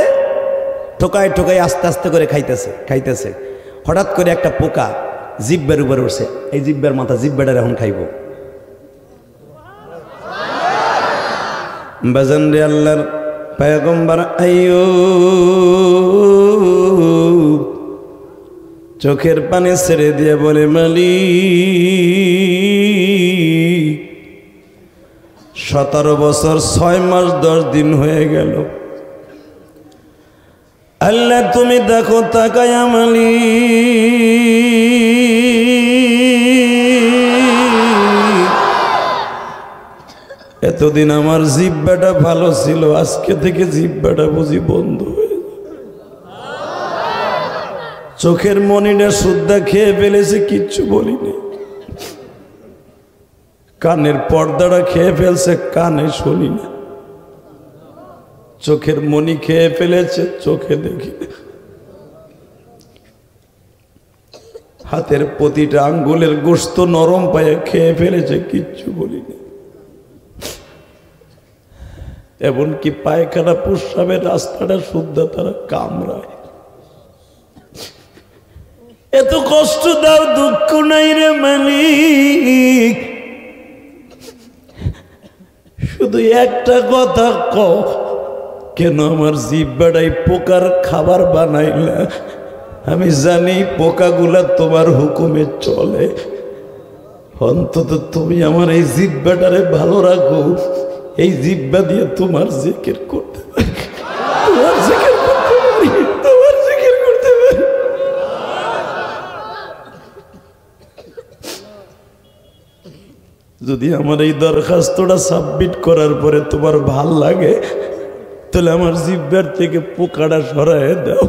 ঠোকায় ঠোকায় আস্তে আস্তে করে খাইতেছে খাইতেছে, হঠাৎ করে একটা পোকা জিব্বের উপরে উঠছে। এই জিব্বের মাথা, জিব্বেটার এখন খাইব। বাজান রে আল্লাহর পয়গম্বর আইয়ুব চোখের পানি ছেড়ে দিয়ে বলে, মালিক 17 বছর 6 মাস 10 দিন হয়ে গেল। আল্লাহ তুমি দেখো তাকায়া মালিক, এতদিন আমার জিহ্বাটা ভালো ছিল, আজকে থেকে জিহ্বাটা বুঝি বন্ধ হয়ে যায়। চোখের মনিটা সুদ্ধা খেয়ে ফেলেছে, কিচ্ছু বলিনি। কানের পর্দাটা খেয়ে ফেলছে, কানে শুনি না। চোখের মনি খেয়ে ফেলেছে, চোখে দেখি না। হাতের প্রতিটা আঙ্গুলের গোশত নরম পায়ে খেয়ে ফেলেছে, কিচ্ছু বলিনি। এমনকি পায়খানা প্রস্রাবের রাস্তাটা শুদ্ধা তারা কামড়ায়। এত কষ্ট দাও, দুঃখ নাই রে মালিক, শুধু একটা কথা কও, কেন আমার জিহ্বাটাই পোকার খাবার বানাইলা? আমি জানি পোকাগুলা তোমার হুকুমে চলে, অন্তত তুমি আমার এই জিহ্বাটারে ভালো রাখো। এই জিহ্বা দিয়ে তোমার জিকির করতে পারি, তোমার জিকির করতে পারি, তোমার জিকির করতে পারি। যদি আমার এই দরখাস্তটা সাবমিট করার পরে তোমার ভাল লাগে, তাহলে আমার জিহ্বার থেকে পোকাটা সরায় দাও।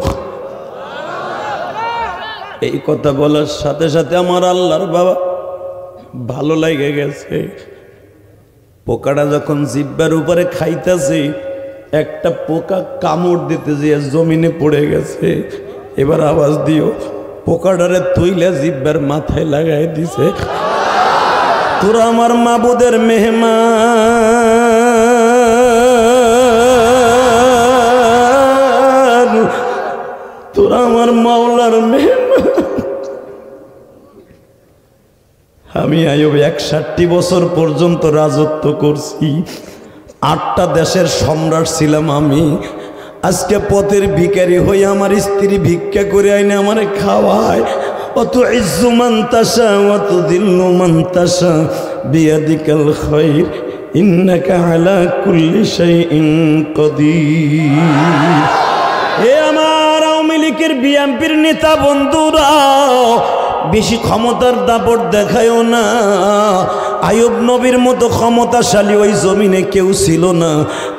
এই কথা বলার সাথে সাথে আমার আল্লাহর বাবা ভালো লাগে গেছে। পোকাটা যখন জিহ্বার উপরে খাইতেছে, একটা পোকা কামড় দিতে যেয়ে জমিনে পড়ে গেছে। এবার আওয়াজ দিও, পোকাটারে তুইলে জিহ্বার মাথায় লাগাই দিছে। তোরা আমার মাবুদের মেহমান, তোরা আমার মাওলার মেহমান। আমি আইয়ুব 61 বছর পর্যন্ত রাজত্ব করছি, 8টা দেশের সম্রাট ছিলাম আমি। আজকে পথের ভিখারি হই, আমার স্ত্রী ভিক্ষা করে আইনে আমারে খাওয়ায়। অত ইজ্জু মান তাশা ওয়া তুযিল্লু মান তাশা বিয়াদিকাল খায়র। ইন্নাকা আলা কুল্লি শাইইন কাদির। এ আমার আওয়ামী লীগের বিএনপির নেতা বন্ধুরা, বেশি ক্ষমতার দাপট দেখায়ও না। আইয়ুব নবীর মতো ক্ষমতাশালী ওই জমিনে কেউ ছিল না।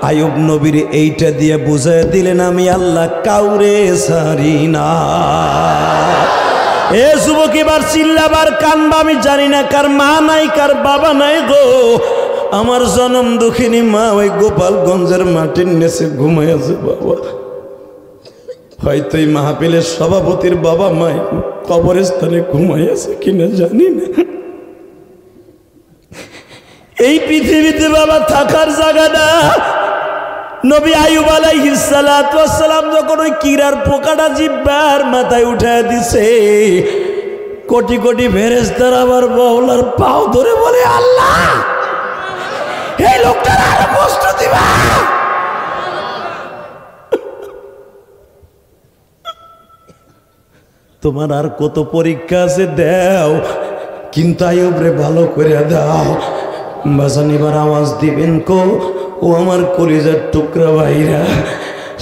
আইয়ুব নবীর এইটা দিয়ে বুঝায় দিলেন, আমি আল্লাহ কাউরে ছাড়ি না। এ যুবক, এবার চিল্লাবার কানবা। আমি জানি না কার মা নাই, কার বাবা নাই গো। আমার জনম দুঃখিনী মা ওই গোপালগঞ্জের মাটির নিচে ঘুমাই আছে বাবা। হয়তো এই মাহফিলের সভাপতির বাবা মাই কবরস্থানে ঘুমাই আছে কিনা জানি না। এই পৃথিবীতে বাবা থাকার জায়গাটা। নবী আইয়ুব আলাইহিস সালাতু ওয়াস সালাম যখন ওই কিরার পোকাটা জিহ্বার মাথায় উঠায় দিছে, কোটি কোটি ফেরেশতারা আবার বাউলার পাও ধরে বলে, আল্লাহ এই লোকটার আরো কষ্ট দিবা। তোমার আর কত পরীক্ষা আছে দাও, কিন্তু আইয়ুব রে ভালো করে দাও। বাজান এবার আওয়াজ দিবেন কো, ও আমার কলিজার টুকরা ভাইরা,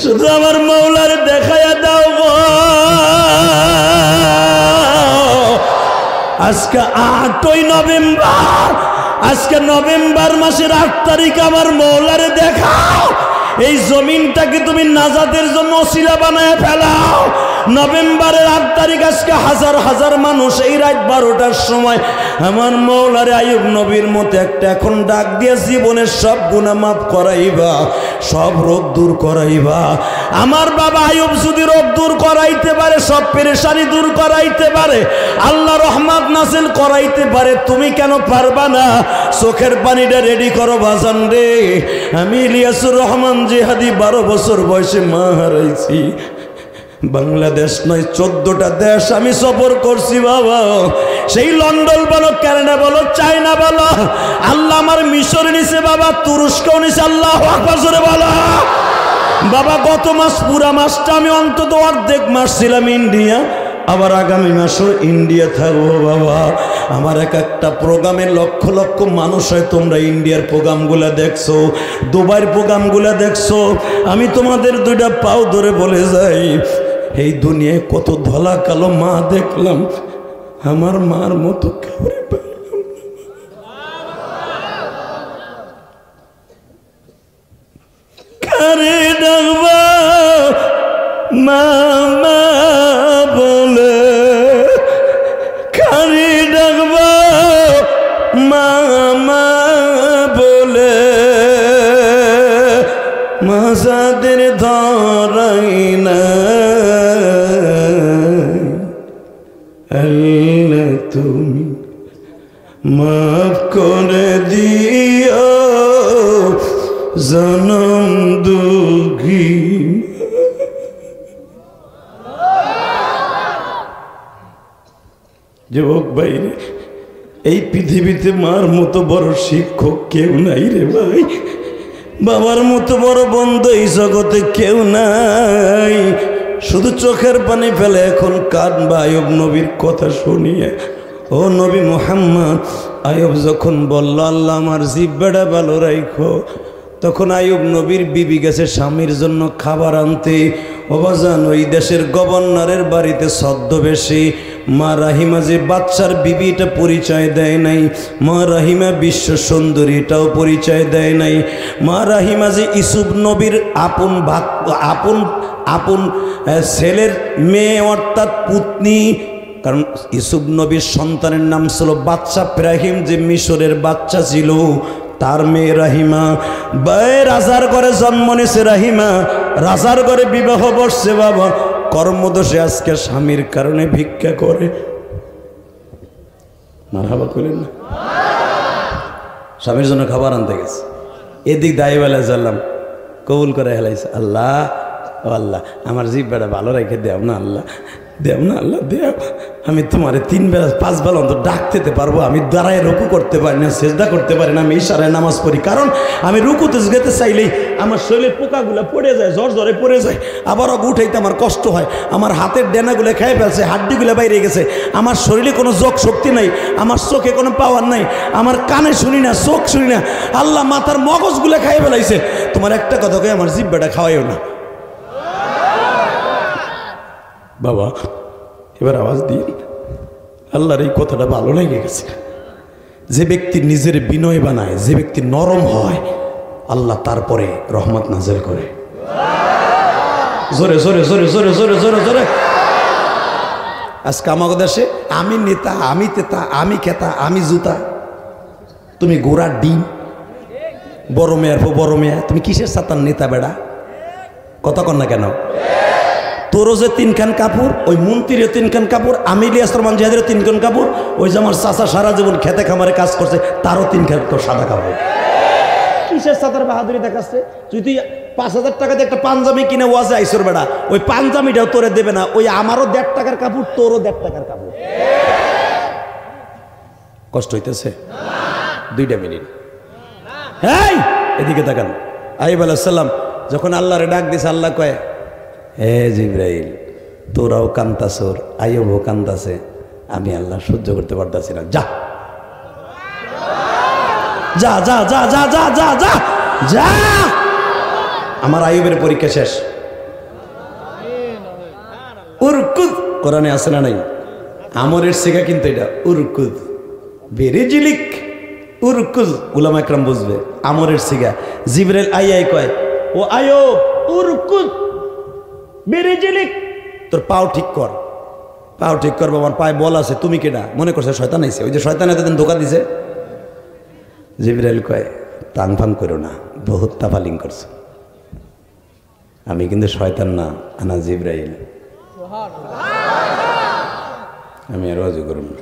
শুধু আমার মাওলার দেখায়া দাও গো। আজকে 8ই নভেম্বর, আজকে নভেম্বর মাসের 8 তারিখ আমার মাওলারে দেখাও। এই জমিনটাকে তুমি নাজাতের জন্য ওসিলা বানায় ফেলাও। নভেম্বরের 8 তারিখ আজকে হাজার হাজার মানুষ এই রাত 12টার সময় আমার মাওলারে আইয়ুব নবীর মতো একটা এখন ডাক দিয়ে জীবনের সব গুনাহ মাফ করাইবা, সব রোগ দূর করাইবা। আমার বাবা আইয়ুব যদি রোগ দূর করাইতে পারে, সব পেরেশানি দূর করাইতে পারে, আল্লাহ রহমত নাজিল করাইতে পারে, তুমি কেন পারবা না? চোখের পানিটা রেডি করো বাজান রে। আমি ইলিয়াসুর রহমান জিহাদি 12 বছর বয়সে মা হারাইছি। বাংলাদেশ নয় 14টা দেশ আমি সফর করছি বাবা। সেই লন্ডন বলো, কানাডা বলো, চায়না বলো, আল্লাহ আমার মিশর নিছে বাবা, তুরস্কও নিছে। আল্লাহু আকবার জোরে বলো বাবা। গত মাস পুরা মাসটা আমি অন্তত অর্ধেক মাস ছিলাম ইন্ডিয়া, আবার আগামী মাসও ইন্ডিয়া থাকবো বাবা। আমার একটা প্রোগ্রামে লক্ষ লক্ষ মানুষ হয়। তোমরা ইন্ডিয়ার প্রোগ্রামগুলো দেখছো, দুবাইয়ের প্রোগ্রামগুলো দেখছো। আমি তোমাদের 2টা পাও ধরে বলে যাই, এই দুনিয়ায় কত ধলা কালো মা দেখলাম, আমার মার মতো কাউরে পাইলাম না। কারে ডাকবা মামা বলে, কারে ডাকবা মামা বলে, মাজাদের ধরাই না। আল্লাহ তুমি মাফ করে দিও জনম দুঃখী। যুবক ভাই, এই পৃথিবীতে মার মতো বড় শিক্ষক কেউ নাই রে ভাই, বাবার মতো বড় বন্ধু এই জগতে কেউ নাই। শুধু চোখের পানি ফেলে এখন কাঁদবা আইয়ুব নবীর কথা শুনিয়ে। ও নবী মুহাম্মদ, আইয়ুব যখন বলল আল্লাহ আমার জিহ্বাটা ভালো রাখো, তখন আইয়ুব নবীর বিবি গেছে স্বামীর জন্য খাবার আনতে। অবাজান ওই দেশের গভর্নরের বাড়িতে ছদ্মবেশে মা রাহিমা যে বাচ্চার বিবি এটা পরিচয় দেয় নাই, মা রাহিমা বিশ্ব সুন্দরী এটাও পরিচয় দেয় নাই, মা রাহিমা যে ইউসুফ নবীর আপন ছেলের মেয়ে অর্থাৎ পুতনি। কারণ ইউসুফ নবীর সন্তানের নাম ছিল বাচ্চা ইব্রাহিম, যে মিশরের বাচ্চা ছিল, তার মেয়ে রাহিমা। রাজার ঘরে জন্ম নিয়েছে রাহিমা, রাজার ঘরে বিবাহ বসছে বাবা। কর্মদোষে আজকে স্বামীর কারণে ভিক্ষা করে। মারহাবা করেন না, স্বামীর জন্য খাবার আনতে গেছে, এদিক দায়বেলা জানলাম কবুল করে হেলাইছে। আল্লাহ ও আল্লাহ আমার জিহ্বাটা ভালো রেখে দেও না আল্লাহ। দেব না আল্লাহ দেব, আমি তোমারে 3 বেলা 5 বেলা অন্তর ডাকতে পারবো, আমি দাঁড়ায় রুকু করতে পারি না, সেজদা করতে পারি না, আমি ইশারায় নামাজ পড়ি, কারণ আমি রুকুতে যেতে চাইলেই আমার শরীরের পোকাগুলো পড়ে যায়, জ্বরে পড়ে যায়, আবার উঠাইতে আমার কষ্ট হয়, আমার হাতের ডেনাগুলো খেয়ে ফেলছে, হাড্ডিগুলো বাইরে গেছে, আমার শরীরে কোনো যোগ শক্তি নাই, আমার চোখে কোনো পাওয়ার নাই, আমার কানে শুনি না, চোখ শুনি না, আল্লাহ মাথার মগজগুলো খাইয়ে ফেলাইছে। তোমার একটা কথা কই, আমার জিব্বাটা খাওয়াইও না বাবা। এবার আওয়াজ দিন, আল্লাহর এই কথাটা ভালো লেগে গেছে। যে ব্যক্তি নিজের বিনয় বানায়, যে ব্যক্তি নরম হয়, আল্লাহ তারপরে রহমত নাজেল করে। জোরে জোরে জোরে জোরে জোরে জোরে জোরে। আজকে আমাদের দেশে আমি নেতা, আমি তেতা, আমি খেতা, আমি জুতা, তুমি গোড়ার ডিম, বড় মেয়ের পর বড় মেয়ে, তুমি কিসের সাতার নেতা বেড়া? কথা কন না কেন? তোরও যে 3 খান কাপড়, ওই মন্ত্রীরও 3 খান কাপড়, আমি ইলিয়াস রহমান জিহাদেরও 3 খান কাপড়, ওই যে আমার চাচা সারা জীবন খেতে খামারে কাজ করছে তারও 3 খান তো সাদা কাপড়। কিসের সাদার বাহাদুরি দেখাচ্ছে? তুই 5,000 টাকা দিয়ে একটা পাঞ্জাবি কিনে ওয়াজে আইসর বেড়া, ওই পাঞ্জাবিটাও তোরে দেবে না, ওই আমারও 1.5 টাকার কাপড়, তোরও 1.5 টাকার কাপড়। কষ্ট হইতেছে? 2 মিনিট। এই এদিকে তাকান। আইয়ুব আলাইহিস সালাম যখন আল্লাহরে ডাক দিছে, আল্লাহ কয়, হে জিবরাইল, তোরাও কান্তাসোর, আইয়ুবও কান্তাছে, আমি আল্লাহ সহ্য করতে পারতাছি না, যা যা যা যা যা যা যা যা যা। আমার আইয়ুবের পরীক্ষা শেষ। উরকুদ কোরআনে আছে না নাই? আমরের শিখা কিন্তু এটা উরকুদ বেরিজিলিক, উরকুদ উলামা একরাম বুঝবে, আমরের শিখা। জিবরাইল আই কয়, ও আইয়ুব উরকুদ বেরিজিলিক, তোর পাও ঠিক কর, পাও ঠিক কর, আমার পায়ে বল আছে, তুমি কেডা মনে করছে? শয়তান আইছে, ওই যে শয়তান এতদিন ধোকা দিছে। জিবরাইল কয়, তাং ফাং করো না, বহুত তাফালিং করছো, আমি কিন্তু শয়তান না, আনা জিবরাইল, আমি আর আওয়াজ করব না,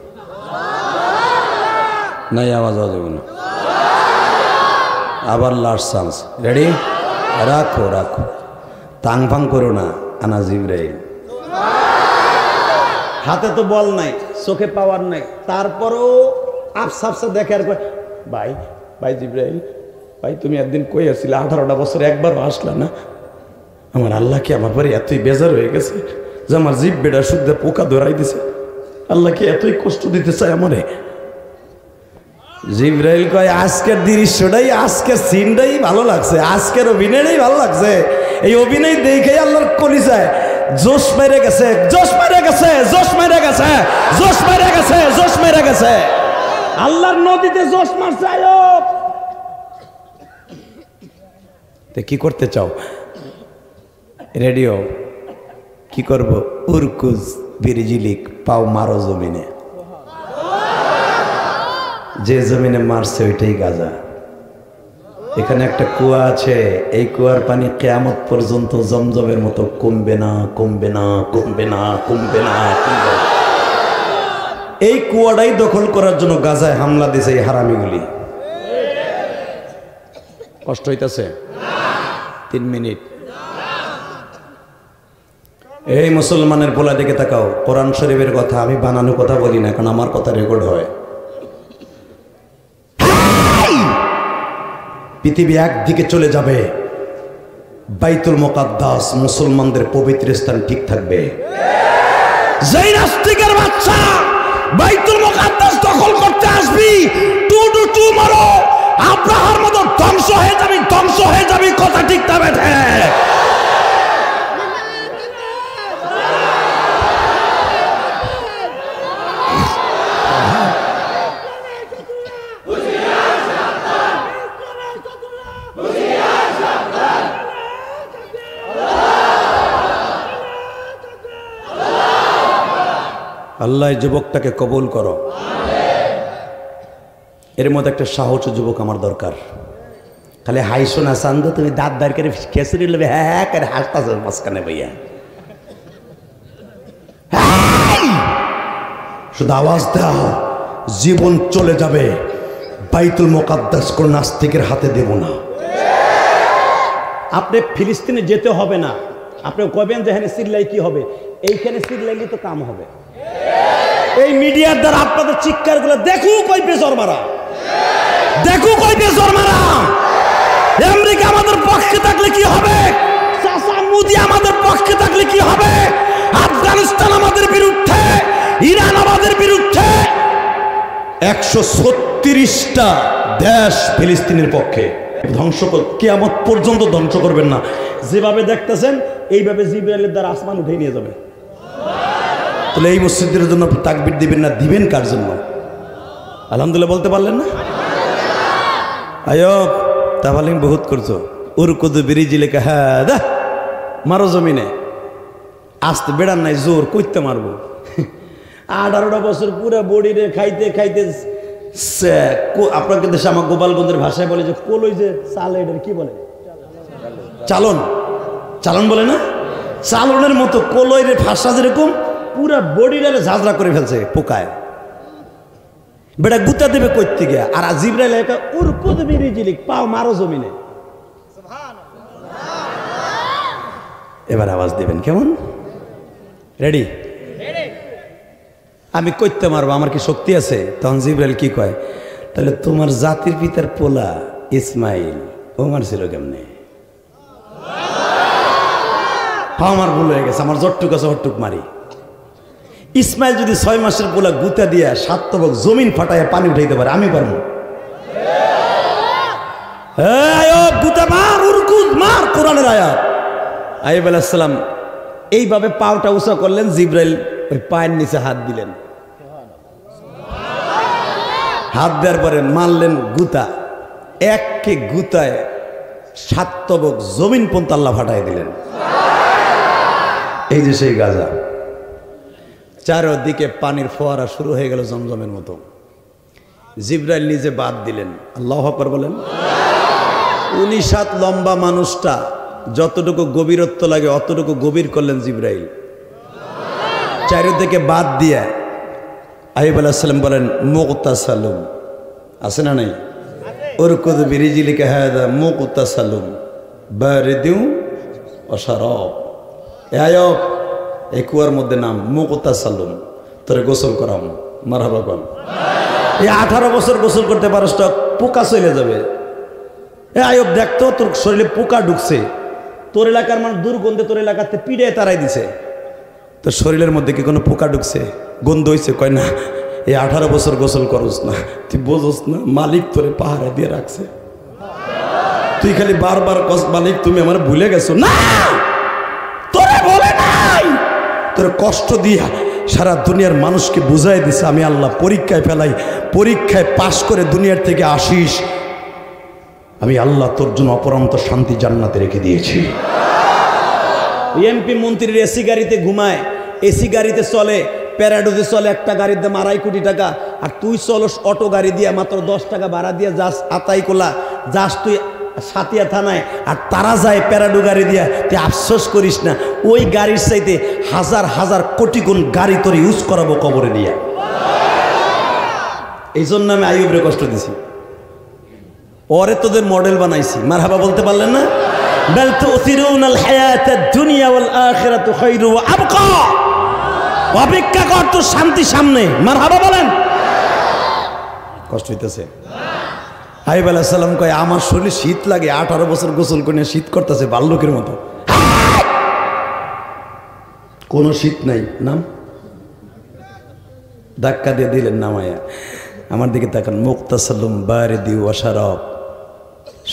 নাই আওয়াজ হইব না। আবার লাস্ট চান্স, রেডি? রাখো রাখো, তাং ফাং করো না, আনা জিবরাইল। হাতে তো বল নাই, চোখে পাওয়ার নাই, তারপরও আফসা আফসা দেখে আর কয়, ভাই ভাই জিবরাইল ভাই, তুমি একদিন কই আসছিলে 18টা বছর একবার আসলা না? আমার আল্লাহ কি আমার পরে এতই বেজার হয়ে গেছে যে আমার জিভ বেড়া শুদ্ধ পোকা ধরাই দিছে? আল্লাহ কি এতই কষ্ট দিতে চায় আমারে? জিবরাইল কয়, আজকের দৃশ্যটাই, আজকের সিনটাই ভালো লাগছে, আজকের অভিনয়টাই ভালো লাগছে। এই অভিনয় দেখে আল্লাহর কলিজায় জোশ মেরে গেছে, জোশ মেরে গেছে, জোশ মেরে গেছে, জোশ মেরে গেছে, জোশ মেরে গেছে। আল্লাহর নদীতে জোশ মারছে আইয়ুব। তো কি করতে চাও? রেডিও কি করব? উরকুজ বিরিজিলিক, পাও মারো জমিনে, যে জমিনে মারছে ওইটাই গাজা। এখানে একটা কুয়া আছে, এই কুয়ার পানি কিয়ামত পর্যন্ত জমজমের মতো কমবে না, কমবে না, কমবে না, কমবে না, কমবে না। এই কুয়াটাই দখল করার জন্য গাজায় হামলা দিছে এই হারামিগুলি। কষ্ট হইতেছে? 3 মিনিট। এই মুসলমানের পোলা দিকে তাকাও, কোরআন শরীফের কথা, আমি বানানো কথা বলি না, কারণ আমার কথা রেকর্ড হয়। পৃথিবী একদিকে চলে যাবে, বাইতুল মুকাদ্দাস মুসলমানদের পবিত্র স্থান ঠিক থাকবে। যেই নাস্তিকের বাচ্চা বাইতুল মুকাদ্দাস দখল করতে আসবি, টু মারো, আব্রাহার মতো ধ্বংস হয়ে যাবি, ধ্বংস হয়ে যাবি। কথা ঠিক না বেঠে? আল্লাহ যুবকটাকে কবুল করো। এর মধ্যে একটা সাহস যুবক আমার দরকার। খালি হাইসো না চান্দ, তুমি দাঁত বাইর করে খেসুরি নেবে, হ্যাঁ হ্যাঁ করে হাসতাছ মাঝখানে ভাইয়া, শুধু আওয়াজ দাও, জীবন চলে যাবে, বাইতুল মুকাদ্দাস কোন নাস্তিকের হাতে দেব না। আপনি ফিলিস্তিনে যেতে হবে না, আপনি কবেন যে হ্যাঁ চিল্লাই কি হবে, এইখানে চিল্লাইলে তো কাম হবে। এই মিডিয়ার দ্বারা আপনাদের চিৎকারগুলো দেখু কই পেছর মারা, দেখু কই পেছর মারা। আমেরিকা আমাদের পক্ষে থাকলে কি হবে, চাচা মোদি আমাদের পক্ষে থাকলে কি হবে, আফগানিস্তান আমাদের বিরুদ্ধে, ইরান আমাদের বিরুদ্ধে, 136টা দেশ ফিলিস্তিনের পক্ষে। ধ্বংস কিয়ামত পর্যন্ত ধ্বংস করবেন না। যেভাবে দেখতেছেন এইভাবে জিবরাইলের দ্বারা আসমান উঠে নিয়ে যাবে। তাহলে এই মসজিদের জন্য তাকবীর দিবেন না, দিবেন কার জন্য? আলহামদুলিল্লাহ বলতে পারলেন না? আয়ব তাহলে বহুত করছো। উরকুদ বিরিজি লেখা, হ্যাঁ দা মারো জমিনে, আসতে বেড়ান নাই, জোর কইতে মারবো। 18টা বছর পুরা বডিরে খাইতে খাইতে আপনাকে দেশে আমার গোপালগঞ্জের ভাষায় বলে যে কলই যে চাল, এটার কি বলে, চালন, চালন বলে না, চালনের মতো কলইয়ের ভাষা যেরকম পুরা বডিরে ঝাঁঝরা করে ফেলছে পোকায়। বেটা গুতা দেবে কইতে গিয়া, আর জিবরাইল একা উরকুদ বিরিজিলিক, পাও মারো জমিনে। এবার আওয়াজ দিবেন কেমন? রেডি? আমি কইতে মারবো, আমার কি শক্তি আছে? তখন জিবরাইল কি কয়, তাহলে তোমার জাতির পিতার পোলা ইসমাইল ও মারছিল কেমনে? আমার ভুল হয়ে গেছে, আমার যতটুক আছে অটুক মারি। ইসমাইল যদি 6 মাসের পোলা গুতা দিয়া 7 তবক জমিন ফাটাইয়া পানি উঠাইতে পারে, আমি পারবো? গুতা মার, উরকুদ মার, কোরআনের আয়াত। আইয়ুব আলাইহিস সালাম এইভাবে পাওটা উঁচা করলেন, জিবরাইল ওই পায়ের নিচে হাত দিলেন। হাত দেওয়ার পরে মারলেন গুতা, এককে গুতায় 7 তবক জমিন পর্যন্ত আল্লাহ ফাটাই দিলেন। এই যে সেই গাজা, চারদিকে পানির ফোয়ারা শুরু হয়ে গেল জমজমের মতো। জিবরাইল নিজে বাদ দিলেন, আল্লাহু আকবার বলেন। 19 হাত লম্বা মানুষটা যতটুকু গভীরত্ব লাগে অতটুকু গভীর করলেন জিবরাইল, চারিদিকে বাদ দিয়ে। আইয়ুব আলাইহিস সালাম বলেন মুগতাসালুম, আছে না নাই? উরকুদ বিরিজিলিকা হাদা মুগতাসালুম বারিদু ওয়া শারাব। এ আইয়ুব, এই কুয়ার মধ্যে নাম, মুগতাসালুম, তোরে গোসল করাম। মারহাবা কোন। এই 18 বছর গোসল করতে পারস তো পোকা চলে যাবে। এ আইয়ুব দেখতো তোর শরীরে পোকা ঢুকছে, তোর এলাকার মানুষ দুর্গন্ধে তোর এলাকাতে পিড়ে তারাই দিছে, তোর শরীরের মধ্যে কি কোনো পোকা ঢুকছে, গন্ধ হয়েছে? কয় না, এই 18 বছর গোসল করস না, তুই বোঝস না মালিক তোরে পাহারা দিয়ে রাখছে, তুই খালি বারবার কস মালিক তুমি আমার ভুলে গেছো। না, তোরে বলে নাই, তোর কষ্ট দিয়া সারা দুনিয়ার মানুষকে বুঝাই দিছে আমি আল্লাহ পরীক্ষায় ফেলাই, পরীক্ষায় পাশ করে দুনিয়ার থেকে আসিস, আমি আল্লাহ তোর জন্য অপরন্ত শান্তি জান্নাতে রেখে দিয়েছি। এমপি মন্ত্রীর এসি গাড়িতে ঘুমায়, এসি গাড়িতে চলে, প্যারাডোতে চলে, একটা গাড়ির দাম 2.5 কোটি টাকা, আর তুই চলস অটো গাড়ি দিয়ে মাত্র 10 টাকা ভাড়া দিয়ে যাস আতাইকোলা, যাস তুই সাতিয়া থানায়, আর তারা যায় প্যারাডো গাড়ি দিয়া। তুই আফসোস করিস না, ওই গাড়ির চাইতে হাজার হাজার কোটি গুণ গাড়ি তোর ইউজ করাবো কবরে নিয়ে। এই জন্য আমি আইয়ুবরে কষ্ট দিছি, ওরে তোদের মডেল বানাইছি। মারহাবা বলতে পারলেন না? বাল তুসিরুনাল হায়াতাদ দুনিয়া ওয়াল আখিরাতু খায়রু ওয়া আবকা। অপেক্ষা কর, তোর শান্তি সামনে। মারহাবা বলেন। কষ্ট হইতেছে? আইয়ুব আলাইহিস সালাম কয় আমার শরীরে শীত লাগে, 18 বছর গোসল করে শীত করতেছে বাল্যকের মতো। কোনো শীত নাই, নাম ধাক্কা দিয়ে দিলেন নামায়া। আমার দিকে তাকান, মুগতাসালুম বারিদি ওয়া শারাব।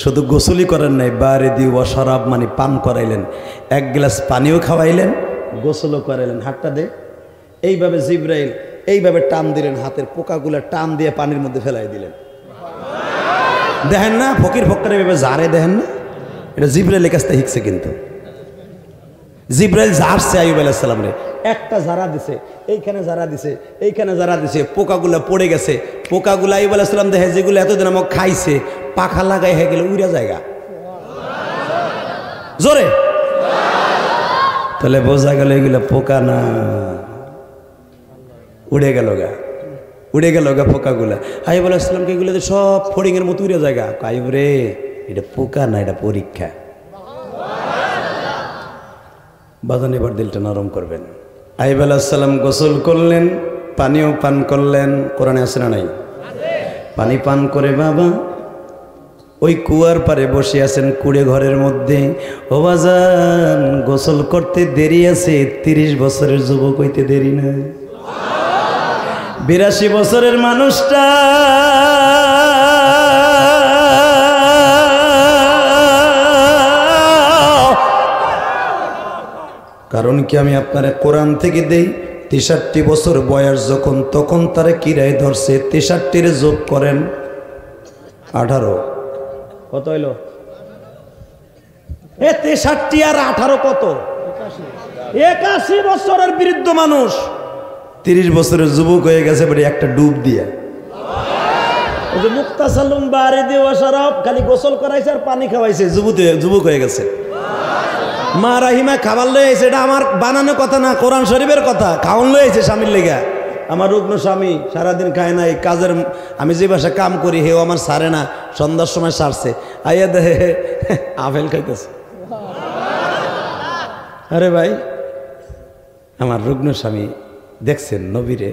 শুধু গোসলই করেন নাই, বারিদি ওয়া শারাব মানে পান করাইলেন, 1 গ্লাস পানিও খাওয়াইলেন, গোসলও করাইলেন। হাতটা দে। এইভাবে জিবরাইল এইভাবে টান দিলেন, হাতের পোকাগুলা টান দিয়ে পানির মধ্যে ফেলাই দিলেন। দেখেন না ফকির ফক্কর এভাবে জারে, দেখেন না? এটা জিবরাইলের কাছ থেকে শিখছে। কিন্তু জিবরাইল জারছে আইয়ুব আলাইহিস সালামরে, একটা জারা দিছে, এইখানে জারা দিছে, এইখানে জারা দিছে, পোকাগুলা পড়ে গেছে। পোকাগুলা আইয়ুব আলাইহিস সালাম দেখে যেগুলো এতদিন আমাকে খাইছে, পাখা লাগাই হয়ে গেলে উড়া জায়গা জোরে। তাহলে বোঝা গেল এগুলো পোকা না, উড়ে গেল গা, উড়ে গেল গা পোকাগুলা। আইয়ুব আলাইহিস সালামকে এগুলো সব ফড়িংয়ের মতো উড়ে জায়গা। আইয়ুব রে, এটা পোকা না, এটা পরীক্ষা। বাজান এবার দিলটা নরম করবেন। আইয়ুব আলাইহিস সালাম গোসল করলেন, পানিও পান করলেন। কোরআনে আছে না নাই? পানি পান করে বাবা ওই কুয়ার পারে বসে আছেন কুড়ে ঘরের মধ্যে। ও বাজান, গোসল করতে দেরি আছে, 30 বছরের যুবক হইতে দেরি না। 82 বছরের মানুষটা কারণ কি আমি আপনারা কোরআন থেকে দেই, 63 বছর বয়স যখন, তখন তারা কিরায় ধরছে। 63 যোগ করেন 18, কত হইল? 63 আর 18 কত? 81 বছরের বৃদ্ধ মানুষ 30 বছরের যুবক হয়ে গেছে বলে একটা ডুব দিয়া। ওই যে মুক্তাসালুম বাড়ি দিয়ে ওয়াশারাব, খালি গোসল করাইছে আর পানি খাওয়াইছে, যুবক হয়ে গেছে। মা রাহিমা খাবার লয়ে আইছে, এটা আমার বানানো কথা না, কোরআন শরীফের কথা। খাওয়ান লয়ে আইছে স্বামীর লেগা। আমার রুগ্ন স্বামী সারাদিন খায় নাই, কাজের আমি যে বাসা কাম করি হেও আমার সারে না, সন্ধ্যার সময় সারছে, আইয়া দেহে আপেল খাইতেছে। আরে ভাই, আমার রুগ্ন স্বামী দেখছেন নবীরে?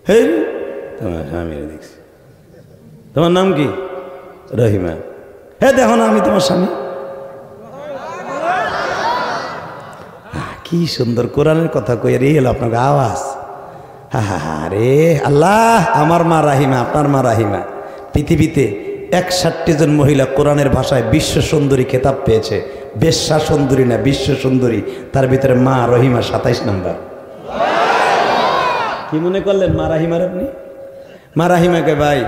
হে, তোমার স্বামীরে দেখছি। তোমার নাম কি? রহিমা। হে দেখো না আমি তোমার স্বামী। কি সুন্দর কোরআনের কথা কই, রে এলো আপনার আওয়াজ। রে আল্লাহ, আমার মা রাহিমা, আপনার মা রাহিমা পৃথিবীতে 61 জন মহিলা কোরআনের ভাষায় বিশ্ব সুন্দরী খেতাব পেয়েছে। বেশ্যা সুন্দরী না, বিশ্ব সুন্দরী। তার ভিতরে মা রহিমা 27 নম্বর। কি মনে করলেন মা রাহিমার আপনি? মা রাহিমাকে ভাই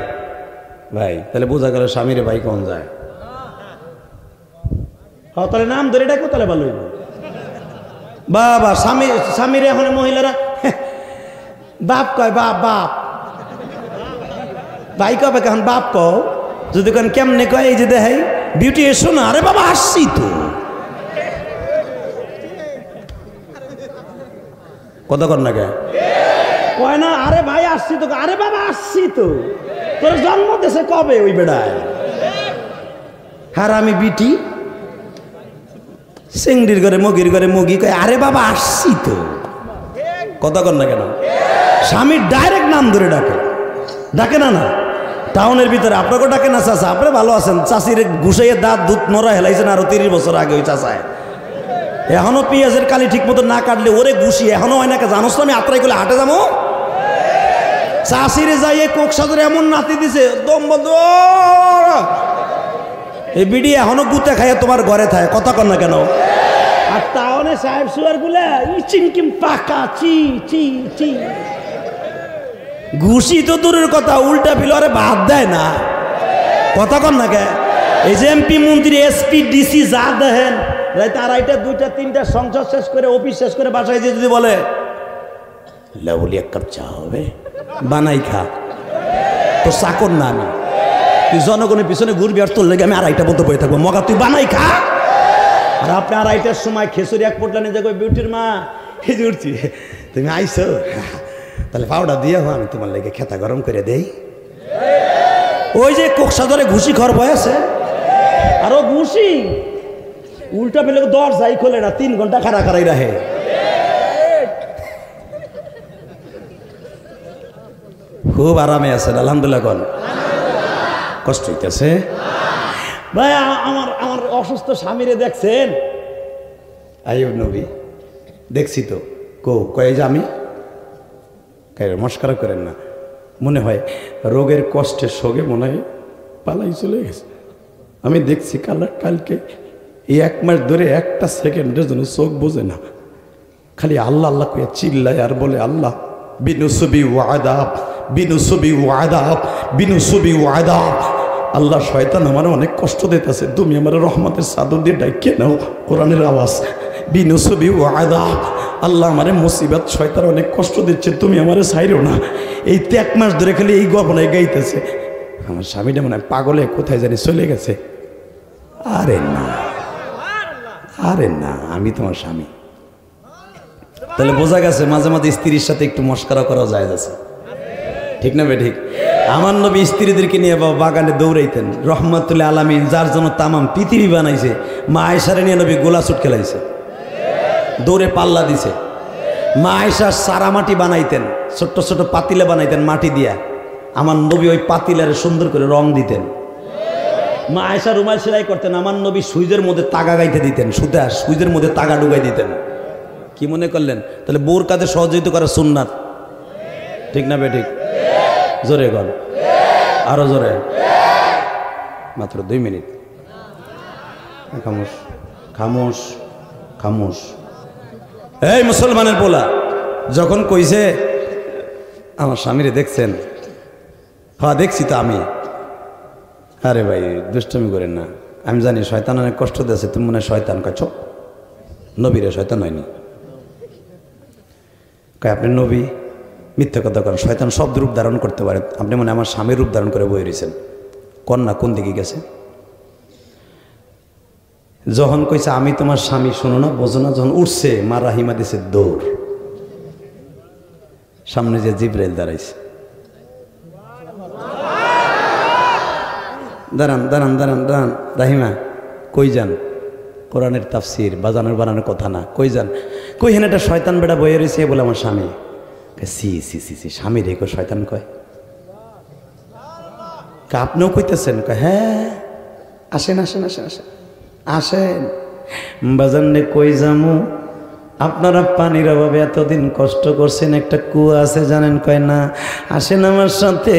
ভাই, তাহলে বোঝা গেল স্বামীরে ভাই কোন যায়। তাহলে নাম ধরে ডাকো, তাহলে ভালো হইব। বাবা স্বামীর এখন মহিলারা বাপ কয়, বাপ বাপ ভাই কবে এখন বাপ কও, যদি কেন কেমনে কয়, এই যে দেখাই বিউটি এসো না, আরে বাবা আসছি তো, কত কর না কে কয় না, আরে ভাই আসছি তো, আরে বাবা আসছি তো, তোর জন্ম দেশে কবে ওই বেড়ায় হারামি বিটি। সিংড়ির ঘরে মগির ঘরে মগি কয়, আরে বাবা আসছি তো, কথা কর না কেন? স্বামীর ডাইরেক্ট নাম ধরে ডাকে না। না টাউনের ভিতরে আপনাকে ডাকে না চাচা, আপনি ভালো আছেন, চাষির ঘুষাইয়ে দাঁত দুধ নড়া হেলাইছেন আরো 30 বছর আগে ওই চাচায়। এখনো পেঁয়াজের কালি ঠিক মতো না কাটলে ওরে ঘুষি এখনো হয় না। জানোস তো আমি আত্রাই করলে হাটে যাবো, চাষিরে যাইয়ে কোক সাজরে এমন নাতি দিছে দম বন্ধ, এই বিড়ি এখনো গুতে খাইয়া তোমার ঘরে থাকে, কথা কর না কেন? আর টাউনে সাহেব সুয়ার গুলা চিনকিম পাকা চি চি চি, ঘুষি তো দূরের কথা, উল্টা পিলরে ভাত দেয় না, কথা কর না কে? এই যে এমপি মন্ত্রী এসপি ডিসি যা দেখেন রাইতে 2টা 2টা 3টা সংসার শেষ করে অফিস শেষ করে বাসায় যে যদি বলে লাউলি 1 কাপ চা হবে, বানাই খা, তো চাকর না আমি, তুই জনগণের পিছনে ঘুরবি আর তোর লেগে আমি 2:30 পর্যন্ত বয়ে থাকবো, মগা তুই বানাই খা। আর আপনি 2:30টার সময় খেসুরি 1 পোটলা নিয়ে যাবো, বিউটির মা এই যে উঠছি, তুমি আইসো, তাহলে পাউডার দিয়ে আমি তোমার লেগে খেতা গরম করে দেই। ওই যে কোকসা ধরে ঘুষি খর বয়সে, আর ও ঘুষি উল্টা পেলে দরজাই খোলে না, 3 ঘন্টা খাড়া খাড়াই রাখে। খুব আরামে আছেন আলহামদুলিল্লাহ, কোন কষ্ট হইতেছে ভাই? আমার অসুস্থ স্বামীরে দেখছেন? আইয়ুব নবী দেখছি তো, কয়ে যে আমি মস্কারা করেন না, মনে হয় রোগের কষ্টের সঙ্গে মনে হয় পালাই চলে গেছে। আমি দেখছি কালকে এই 1 মাস ধরে একটা সেকেন্ডের জন্য চোখ বোঝে না, খালি আল্লাহ আল্লাহ কয়ে চিল্লায় আর বলে আল্লাহ বিনুসবি ওয়াদাব, বিনুসবি ওয়াদাব, বিনুসবি ওয়াদাব। আল্লাহ শয়তান আমার অনেক কষ্ট দিতেছে, তুমি আমার রহমতের চাদর দিয়ে ডাইকে নাও, কোরআনের আওয়াজ বিনুসবি ওয়াদাব। আল্লাহ আমারে মুসিবত শয়তান অনেক কষ্ট দিচ্ছে, তুমি আমারে ছাইরো না। এই 1 মাস ধরে খালি এই গপনায় গাইতেছে। আমার স্বামীটা মনে হয় পাগলে কোথায় জানি চলে গেছে। আরে না, আরে না, আমি তোমার স্বামী। তাহলে বোঝা গেছে মাঝে মাঝে স্ত্রীর সাথে একটু মস্করা করা যায় আছে, ঠিক না বে ঠিক? আমার নবী স্ত্রীদেরকে নিয়ে বাগানে দৌড়াইতেন, রহমাতুল্লাহ আলামিন, যার জন্য তামাম পৃথিবী বানাইছে। মা আয়েশারে নিয়ে নবী গোলা ছুট খেলাইছে, দৌড়ে পাল্লা দিছে। মা আয়েশা সারা মাটি বানাইতেন, ছোট্ট ছোট পাতিলে বানাইতেন মাটি দিয়া। আমার নবী ওই পাতিলের সুন্দর করে রং দিতেন। মা আয়েশা রুমাল সেলাই করতেন, আমার নবী সুইজের মধ্যে তাগা গাইতে দিতেন, সুতা সুইজের মধ্যে তাগা ডুগাই দিতেন। কি মনে করলেন? তাহলে বউর কাজে সহযোগিতা করা সুন্নাত, ঠিক না বে ঠিক? জোরে গল, আরো জোরে। মাত্র 2 মিনিট। খামোশ খামোশ খামোশ। এই মুসলমানের পোলা যখন কইছে আমার স্বামীরে দেখছেন, হ্যাঁ দেখছি তো আমি। আরে ভাই দুষ্টমি করেন না, আমি জানি শয়তান অনেক কষ্ট দিয়েছে, তুমি মনে হয় শয়তান। কয় চুপ, নবীরে শয়তান হয়নি। কয় আপনি নবী, মিথ্যা কথা করেন, শয়তান সব রূপ ধারণ করতে পারে, আপনি মনে আমার স্বামীর রূপ ধারণ করে বই রয়েছেন। কন্যা কোন দিকে গেছে? যখন কইছে আমি তোমার স্বামী, শোনো না বোঝো না, যখন উঠছে মা রাহিমা দিছে দৌড়, সামনে যে জিব্রাইল দাঁড়াইছে। দাঁড়ান দাঁড়ান দাঁড়ান দাঁড়ান, রাহিমা কই যান? কোরআনের তাফসির বাজানোর বানানোর কথা না, কই যান? কই হেন একটা শয়তান বেটা বয়ে রয়েছে বলে আমার স্বামী। সি সি সি সি, স্বামী রেখো শয়তান কয়? আপনিও কইতেছেন? কয় হ্যাঁ, আসেন আসেন আসেন আসেন আসেন। বাজানে কই যামু? আপনারা পানির অভাবে এতদিন কষ্ট করছেন, একটা কুয়া আছে জানেন? কয় না। আসেন আমার সাথে,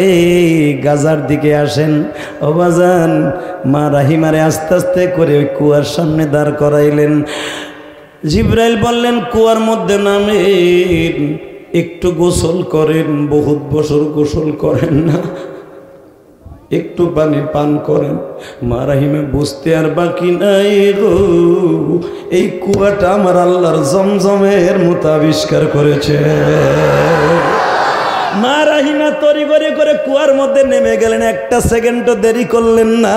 গাজার দিকে আসেন। ও বাজান, মা রাহিমারে আস্তে আস্তে করে ওই কুয়ার সামনে দাঁড় করাইলেন। জিব্রাইল বললেন কুয়ার মধ্যে নামেন, একটু গোসল করেন, বহুত বছর গোসল করেন না, একটু পানি পান করেন। মা রাহিমা বুঝতে আর বাকি নাই গো, এই কুয়াটা আমার আল্লাহর জমজমের মতো আবিষ্কার করেছে। মা রাহিমা তরি করে কুয়ার মধ্যে নেমে গেলেন, একটা সেকেন্ডও দেরি করলেন না।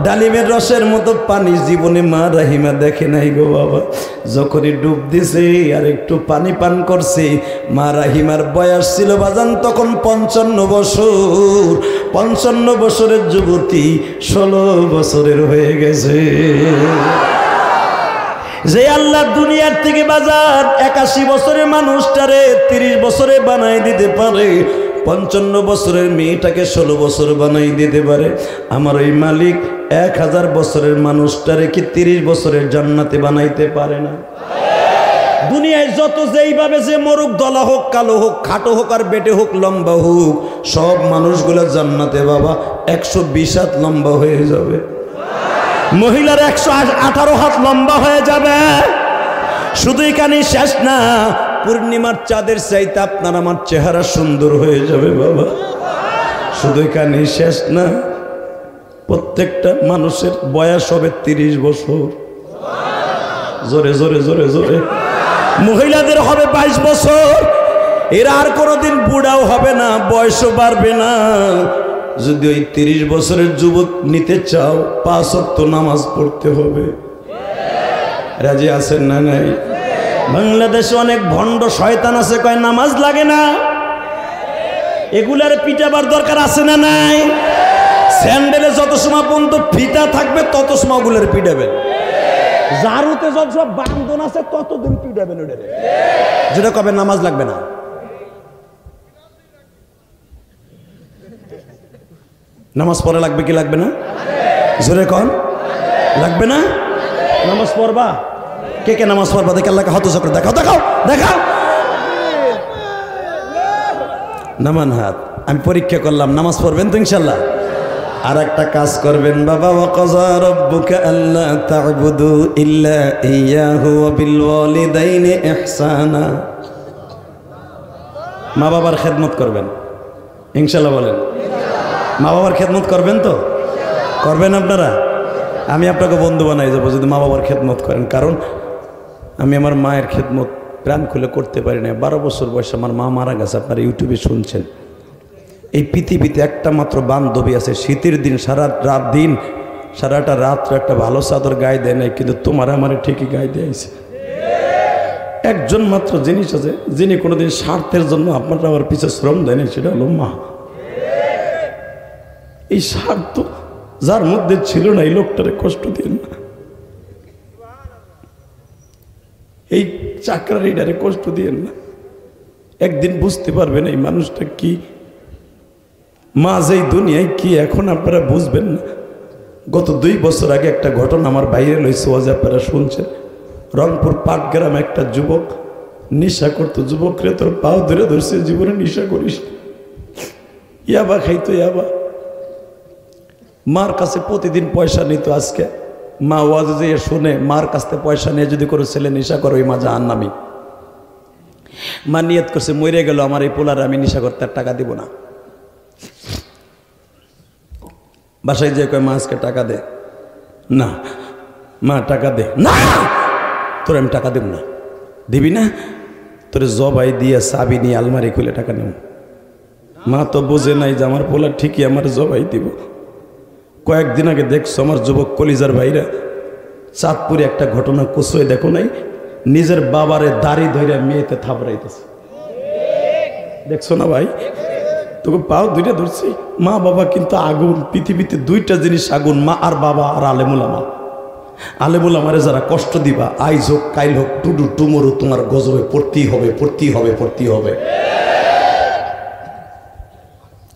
ডালিমের রসের মতো পানি জীবনে মা রাহিমা দেখে নাই গো বাবা। যখনই ডুব দিছে আর একটু পানি পান করছে, মা রাহিমার বয়স ছিল বাজান তখন 55 বছর। 55 বছরের যুবতী 16 বছরের হয়ে গেছে। যে আল্লাহ দুনিয়ার থেকে বাজার 81 বছরের মানুষটারে 30 বছরে বানাই দিতে পারে, 55 বছরের মেয়েটাকে 16 বছর বানাই দিতে পারে, আমার ওই মালিক 1000 বছরের মানুষটারে কি 30 বছরের জান্নাতে বানাইতে পারে না? দুনিয়ায় যত যেইভাবে যে মরুক, দলা হোক, কালো হোক, খাটো হোক আর বেটে হোক, লম্বা হোক, সব মানুষগুলো জান্নাতে বাবা 120 হাত লম্বা হয়ে যাবে। মহিলার 118 হাত লম্বা হয়ে যাবে। শুধু এখানে শেষ না, পূর্ণিমার চাঁদের চাইতে আপনার আমার চেহারা সুন্দর হয়ে যাবে বাবা। শুধু এখানে শেষ না, প্রত্যেকটা মানুষের বয়স হবে 30 বছর। জোরে জোরে জোরে জোরে। মহিলাদের হবে 22 বছর। এরা আর কোনোদিন বুড়াও হবে না, বয়সও বাড়বে না। যদি ওই 30 বছরের যুবক নিতে চাও, 5 ওয়াক্ত নামাজ পড়তে হবে। রাজি আছেন না নাই? বাংলাদেশে অনেক ভণ্ড শয়তান আছে, কয় নামাজ লাগে না। এগুলার পিটাবার দরকার আছে না নাই? স্যান্ডেলে যত সময় পর্যন্ত ফিতা থাকবে তত সময় ওগুলার পিটাবেন। জারুতে যত সব বান্ধন আছে ততদিন পিটাবেন ওদের, যেটা কবে নামাজ লাগবে না। নামাজ পড়া লাগবে কি লাগবে না? জোরে কন, লাগবে না? নামাজ পড়বা? কে কে নামাজ পড়বা? দেখে আল্লাহকে হত চক্র দেখাও দেখাও দেখাও। নামান হাত। আমি পরীক্ষা করলাম, নামাজ পড়বেন তো ইনশাল্লাহ? আর একটা কাজ করবেন বাবা, ওয়াকাযা রাব্বুকা আল্লা তা'বুদু ইল্লা ইয়্যাহু ওয়া বিল ওয়ালিদাইনি ইহসানা। মা বাবার খেদমত করবেন ইনশাল্লাহ, বলেন। মা বাবার খেদমত করবেন তো? করবেন আপনারা? আমি আপনাকে বন্ধু বানাই যাবো যদি মা বাবার খেদমত করেন। কারণ আমি আমার মায়ের খেদমত প্রাণ খুলে করতে পারি না। 12 বছর বয়সে আমার মা মারা গেছে, আপনারা ইউটিউবে শুনছেন। এই পৃথিবীতে একটা মাত্র বান্ধবী আছে, শীতের দিন সারাটা রাত্র একটা ভালো চাদর গায়ে দেয় নাই, কিন্তু তোমার আমার ঠিকই গায়ে দিয়েছে। একজন মাত্র জিনিস আছে যিনি কোনোদিন স্বার্থের জন্য আপনারা আমার পিছনে শ্রম দেয় নাই, সেটা হলো মা। এই স্বার্থ যার মধ্যে ছিল না, এই লোকটারে কষ্ট দিন না। এই চাকরার এটারে কষ্ট দিয়েন না, একদিন বুঝতে পারবেন এই মানুষটা কি, মা যেই দুনিয়ায় কি এখন আপনারা বুঝবেন না। গত 2 বছর আগে একটা ঘটনা আমার বাইরে লইছে, ওয়াজ আপনারা শুনছেন। রংপুর পাটগ্রামে একটা যুবক নেশা করতো, যুবকরে তোর পাও ধরে ধরছে, জীবনে নেশা করিস, ইয়াবা খাইতো ইয়াবা। মার কাছে প্রতিদিন পয়সা নিত। আজকে মা ওয়াজ যে শুনে মার কাছ থেকে পয়সা নিয়ে যদি কোনো ছেলে নেশা করে ওই মা জাহান্নামী। মা নিয়ত করছে মরে গেল আমার এই পোলার আমি নেশা করতে আর টাকা দিব না। বাসায় যে কয় মা আজকে টাকা দে, না মা টাকা দে, না তোর আমি টাকা দেব না। দিবি না, তোর জবাই দিয়ে চাবি নিয়ে আলমারি খুলে টাকা নেব। মা তো বোঝে নাই যে আমার পোলা ঠিকই আমার জবাই দিব। কয়েকদিন আগে দেখছো আমার যুবক কলিজার ভাইরা চাঁদপুরে একটা ঘটনা কুসুয়ে দেখো নাই, নিজের বাবারে দাড়ি ধরে মেয়েতে থাপড়াইতেছে, দেখছো না ভাই? তোকে পাও দুইটা ধরছি। মা বাবা কিন্তু আগুন, পৃথিবীতে 2টা জিনিস আগুন, মা আর বাবা আর আলেমুলামা। আলেমুলামারে যারা কষ্ট দিবা, আইজ হোক কাইল হোক টুডু টুমরু তোমার গজবে পড়তেই হবে, পড়তেই হবে, পড়তেই হবে।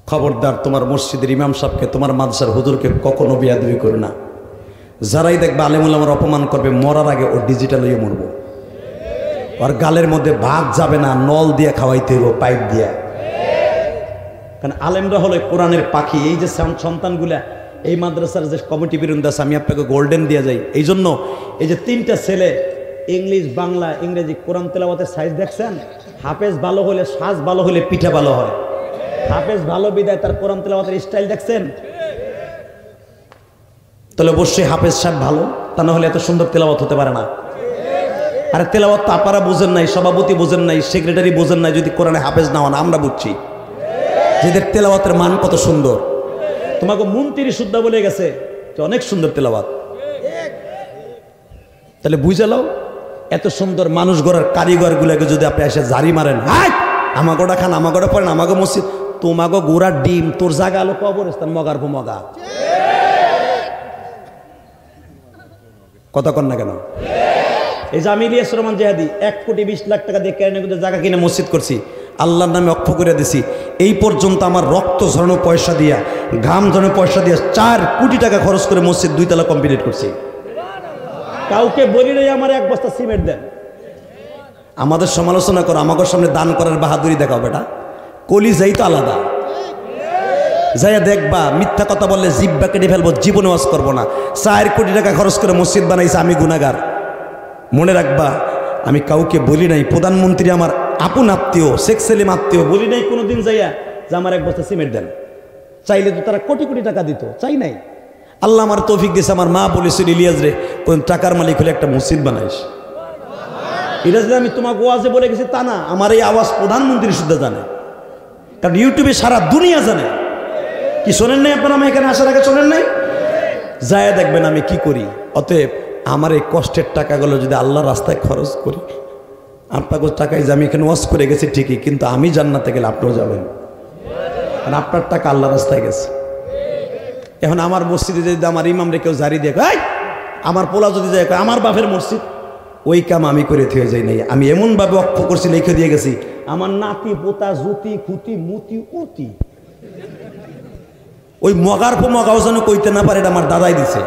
খবরদার তোমার মসজিদের ইমাম সাহেবকে, তোমার মাদ্রাসার হুজুরকে কখনো বেয়াদবি করো না। যারাই দেখবে আলেমুলামার অপমান করবে, মরার আগে ও ডিজিটাল হয়ে মরবো। আর গালের মধ্যে ভাত যাবে না, নল দিয়ে খাওয়াইতে হইব, পাইপ দিয়া। কারণ আলেমরা হলো কোরআনের পাখি। এই যে সন্তানগুলা, এই মাদ্রাসার যে কমিটি বৃন্দ আছে, আমি আপনাকে গোল্ডেন দিয়ে যাই। এই জন্য এই যে 3টা ছেলে ইংলিশ, বাংলা, ইংরেজি কোরআন তেলাওয়াতের সাইজ দেখছেন? হাফেজ ভালো হলে, সাজ ভালো হলে পিঠা ভালো হয়। হাফেজ ভালো বিদায় তার কোরআন তেলাওয়াতের স্টাইল দেখছেন? তাহলে অবশ্যই হাফেজ সাহেব ভালো, তা না হলে এত সুন্দর তেলাওয়াত হতে পারে না। আরে তেলাওয়াত তো আপনারা বুঝেন নাই, সভাপতি বুঝেন নাই, সেক্রেটারি বুঝেন নাই, যদি কোরআনে হাফেজ না হন। আমরা বুঝছি যেদের তেলাওয়াতের মান কত সুন্দর। তোমাকে মন্ত্রী শুদ্ধ বলে গেছে যে অনেক সুন্দর তেলাওয়াত, তাহলে বুঝালাও এত সুন্দর মানুষ গড়ার কারিগর গুলাকে যদি আপনি এসে জারি মারেন, হাই আমাগোটা খান, আমাগোটা পড়েন, আমাগো মসজিদ, তোমাগো গোড়ার ডিম, তোর জায়গা আলো কবরস্থান, মগার পো মগা। কথা কন না কেন? এই যে আমি ইলিয়াস রহমান জেহাদি 1,20,00,000 টাকা দিয়ে কেন জায়গা কিনে মসজিদ করছি, আল্লাহর নামে অক্ষ করে দিছি। এই পর্যন্ত আমার রক্ত ঝরানো পয়সা দিয়া, ঘাম ঝরানো পয়সা দিয়া 4 কোটি টাকা খরচ করে মসজিদ 2 তলা কমপ্লিট করছি। কাউকে বলি নাই আমার 1 বস্তা সিমেন্ট দেন। আমাদের সমালোচনা করো, আমাদের সামনে দান করার বাহাদুরি দেখাও বেটা, কলিজাই তো আলাদা। যাইয়া দেখবা মিথ্যা কথা বললে জিব্বা কেটে ফেলবো, জীবনে ওয়াজ করবো না। 4 কোটি টাকা খরচ করে মসজিদ বানাইছে, আমি গুনাহগার। মনে রাখবা আমি কাউকে বলি নাই, প্রধানমন্ত্রী আমার আপন আত্মীয়, শেখ সেলিম আত্মীয়, বলি নাই কোনোদিন যাইয়া যে আমার 1 বস্তা সিমেন্ট দেন। চাইলে তো তারা কোটি কোটি টাকা দিত, চাই নাই। আল্লাহ আমার তৌফিক দিয়েছে, আমার মা বলেছিল ইলিয়াস রে কোন টাকার মালিক হলে একটা মসজিদ বানাইস। এটা যে আমি তোমাকে ওয়াজে বলে গেছি তা না, আমার এই আওয়াজ প্রধানমন্ত্রী শুদ্ধ জানে, কারণ ইউটিউবে সারা দুনিয়া জানে। কি শোনেন নাই আপনারা? আমি এখানে আসার আগে শোনেন নাই? যায় দেখবেন আমি কি করি। অতএব আমার এই কষ্টের টাকাগুলো যদি আল্লাহর রাস্তায় খরচ করি, আপনাকে টাকায় যে আমি এখানে ওয়াজ করে গেছি ঠিকই, কিন্তু আমি জান্নাতে গেলে আপনিও যাবেন, কারণ আপনার টাকা আল্লাহর রাস্তায় গেছে। এখন আমার মসজিদে যদি আমার ইমামরে কেউ জারি দিয়ে আমার পোলা যদি যায় আমার বাপের মসজিদ, ওই কাম আমি করে থেকে যাই নাই। আমি এমনভাবে অক্ষ করছি, লিখে দিয়ে গেছি আমার নাতি পোতা জুতি খুতি মুতি উতি, ওই মগার পো মগাও যেন কইতে না পারে, এটা আমার দাদাই দিছে।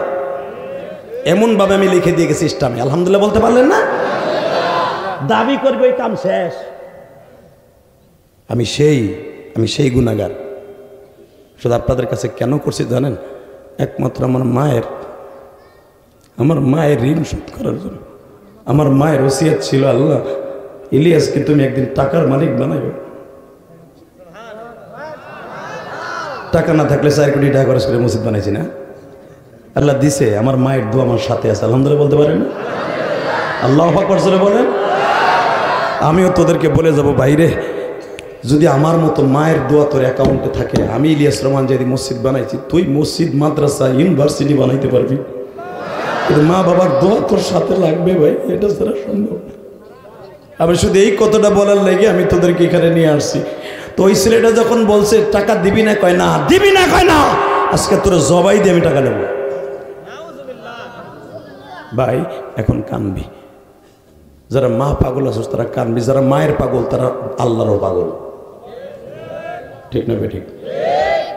এমনভাবে আমি লিখে দিয়ে গেছি ইসলামে। আলহামদুলিল্লাহ বলতে পারলেন না? দাবি করবে ওই কাম শেষ। আমি সেই গুনাহগার। শুধু আপনাদের কাছে কেন করছি জানেন? একমাত্র আমার মায়ের ঋণ শোধ করার জন্য। আমার মায়ের ওসিয়ত ছিল, আল্লাহ ইলিয়াসকে তুমি একদিন টাকার মালিক বানাইবে। টাকা না থাকলে 4 কোটি টাকা খরচ করে মসজিদ বানাইছি না, আল্লাহ দিছে। আমার মায়ের দোয়া আমার সাথে আছে, আলহামদুলিল্লাহ বলতে পারেন? আল্লাহু আকবার জোরে বলেন। আমিও তোদেরকে বলে যাব, বাইরে যদি আমার মতো মায়ের দোয়া তোর অ্যাকাউন্টে থাকে, আমি ইলিয়াস রহমান যদি মসজিদ বানাইছি, তুই মসজিদ, মাদ্রাসা, ইউনিভার্সিটি বানাইতে পারবি, কিন্তু মা বাবার দোয়া তোর সাথে লাগবে ভাই, এটা ছাড়া সম্ভব না। আমি শুধু এই কথাটা বলার লেগে আমি তোদেরকে এখানে নিয়ে আসছি। তো ওই ছেলেটা যখন বলছে টাকা দিবি না, কয় না দিবি না, কয় না আজকে তোর জবাই দিয়ে আমি টাকা নেব। ভাই এখন কানবি, যারা মা পাগল আছে তারা কানবি, যারা মায়ের পাগল তারা আল্লাহরও পাগল। ঠিক না ঠিক?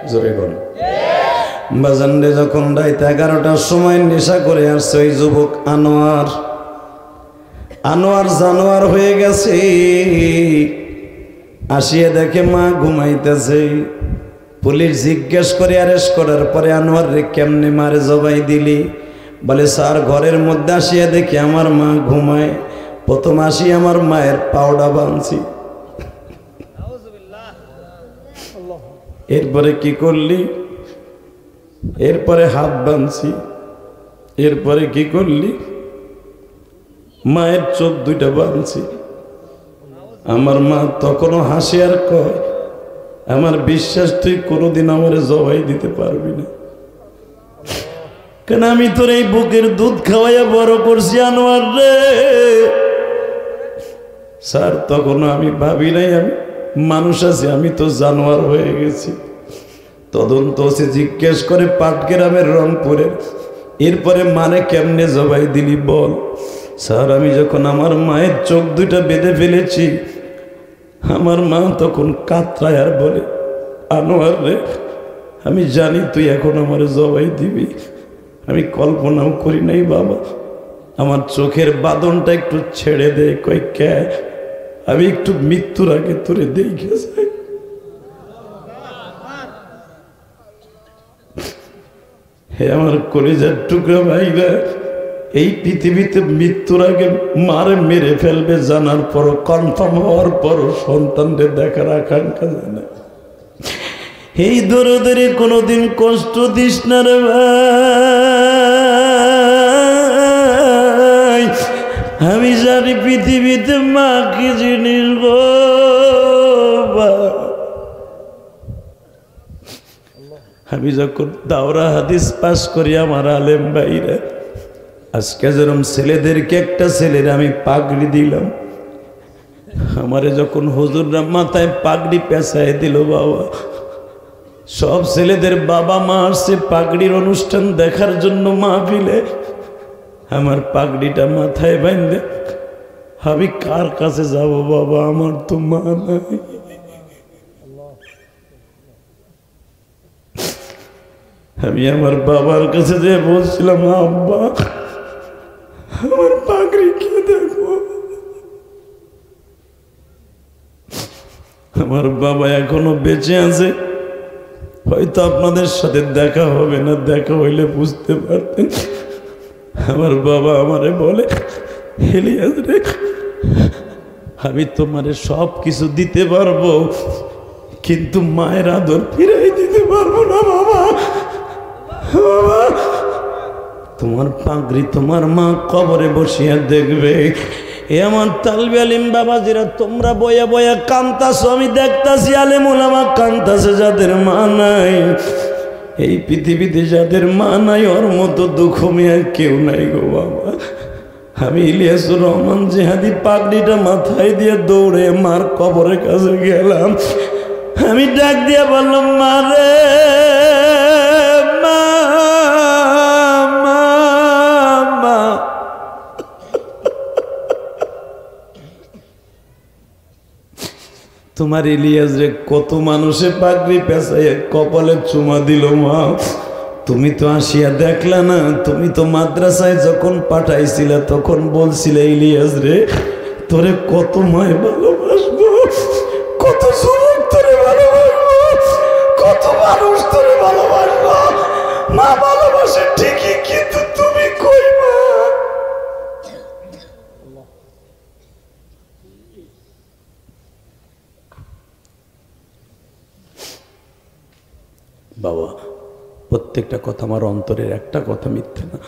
জোরে বলেন। বাজানরে যখন রাত 11টার সময় নেশা করে আসছে ওই যুবক আনোয়ার জানোয়ার হয়ে গেছে। আসিয়া দেখে মা ঘুমাইতেছে। পুলিশ জিজ্ঞেস করে অ্যারেস্ট করার পরে আনোয়ার রে কেমনে মারে জবাই দিলি? বলে স্যার ঘরের মধ্যে আসিয়া দেখি আমার মা ঘুমায়, প্রথম আসি আমার মায়ের পাউডা বাঁধছি। এরপরে কি করলি? এরপরে হাত বাঁধছি। এরপরে কি করলি? মায়ের চোখ দুইটা বাঁধছি। আমার মা তখনও হাসি আর কয়, আমার বিশ্বাস তুই কোনোদিন আমারে জবাই দিতে পারবি না, কেন আমি তোর এই বুকের দুধ খাওয়াইয়া বড় করছি আনোয়ার রে। স্যার তখনও আমি ভাবি নাই আমি মানুষ আছি, আমি তো জানোয়ার হয়ে গেছি। তদন্ত সে জিজ্ঞেস করে পাটগ্রামের রংপুরের। এরপরে মানে কেমনে জবাই দিলি বল? স্যার আমি যখন আমার মায়ের চোখ দুইটা বেঁধে ফেলেছি, আমার মা তখন কাতরায় আর বলে, আনোয়ার রে আমি জানি তুই এখন আমার জবাই দিবি, আমি কল্পনাও করি নাই বাবা, আমার চোখের বাঁধনটা একটু ছেড়ে দে। কই কে? আমি একটু মৃত্যুর আগে তোরে দেখে যাই। হে আমার কলিজার টুকরা ভাইরা, এই পৃথিবীতে মৃত্যুর আগে মারে মেরে ফেলবে জানার পর, কনফার্ম হওয়ার পর সন্তানদের দেখার আকাঙ্ক্ষা জানে। এই দরদরে কোনোদিন কষ্ট দিস না রে ভাই। আমি জানি পৃথিবীতে মা কি জিনিস গো। আমি যখন দাওরা হাদিস পাস করি আমার আলেম ভাইরা, আজকে যেরকম ছেলেদেরকে একটা ছেলের আমি পাগড়ি দিলাম, আমারে যখন হুজুররা মাথায় পাগড়ি পেঁচায় দিল বাবা, সব ছেলেদের বাবা মা আসছে পাগড়ির অনুষ্ঠান দেখার জন্য মাহফিলে। আমার পাগড়িটা মাথায় বাঁধে আমি কার কাছে যাব বাবা? আমার তো মা নাই। আমি আমার বাবার কাছে যে বলছিলাম, আব্বা আমার পাগড়ি কে দেখো। আমার বাবা এখনো বেঁচে আছে, হয়তো আপনাদের সাথে দেখা হবে না, দেখা হইলে বুঝতে পারতেন। আমার বাবা আমারে বলে, ইলিয়াস রে আমি তোমারে সব কিছু দিতে পারবো, কিন্তু মায়ের আদর ফিরাই দিতে পারবো না বাবা। বাবা তোমার পাগড়ি তোমার মা কবরে বসিয়া দেখবে। এ আমার তালবে আলিম বাবাজিরা, তোমরা বয়া বয়া কান্তাছো, আমি দেখতাছি আলেম ওলামা কান্তাছে যাদের মা নাই। এই পৃথিবীতে যাদের মা নাই ওর মতো দুঃখ মেয়ে কেউ নাই গো বাবা। আমি ইলিয়াসুর রহমান জিহাদি পাগড়িটা মাথায় দিয়ে দৌড়ে মার কবরের কাছে গেলাম। আমি ডাক দিয়ে বললাম, মা রে মা, মা, মা। তোমার ইলিয়াস রে কত মানুষে পাগড়ি পেঁচাইয়া কপালে চুমা দিল মা, তুমি তো আসিয়া দেখলা না। তুমি তো মাদ্রাসায় যখন পাঠাইছিলে তখন বলছিলে, ইলিয়াস রে তোরে কত মায় ভালোবাসবো, কত যুবক তোরে ভালোবাসবো, কত মানুষ তোরে ভালোবাসবো। মা ভালোবাসে ঠিকই, কিন্তু তুমি কই মা? বাবা প্রত্যেকটা কথা আমার অন্তরের একটা কথা মিথ্যে না।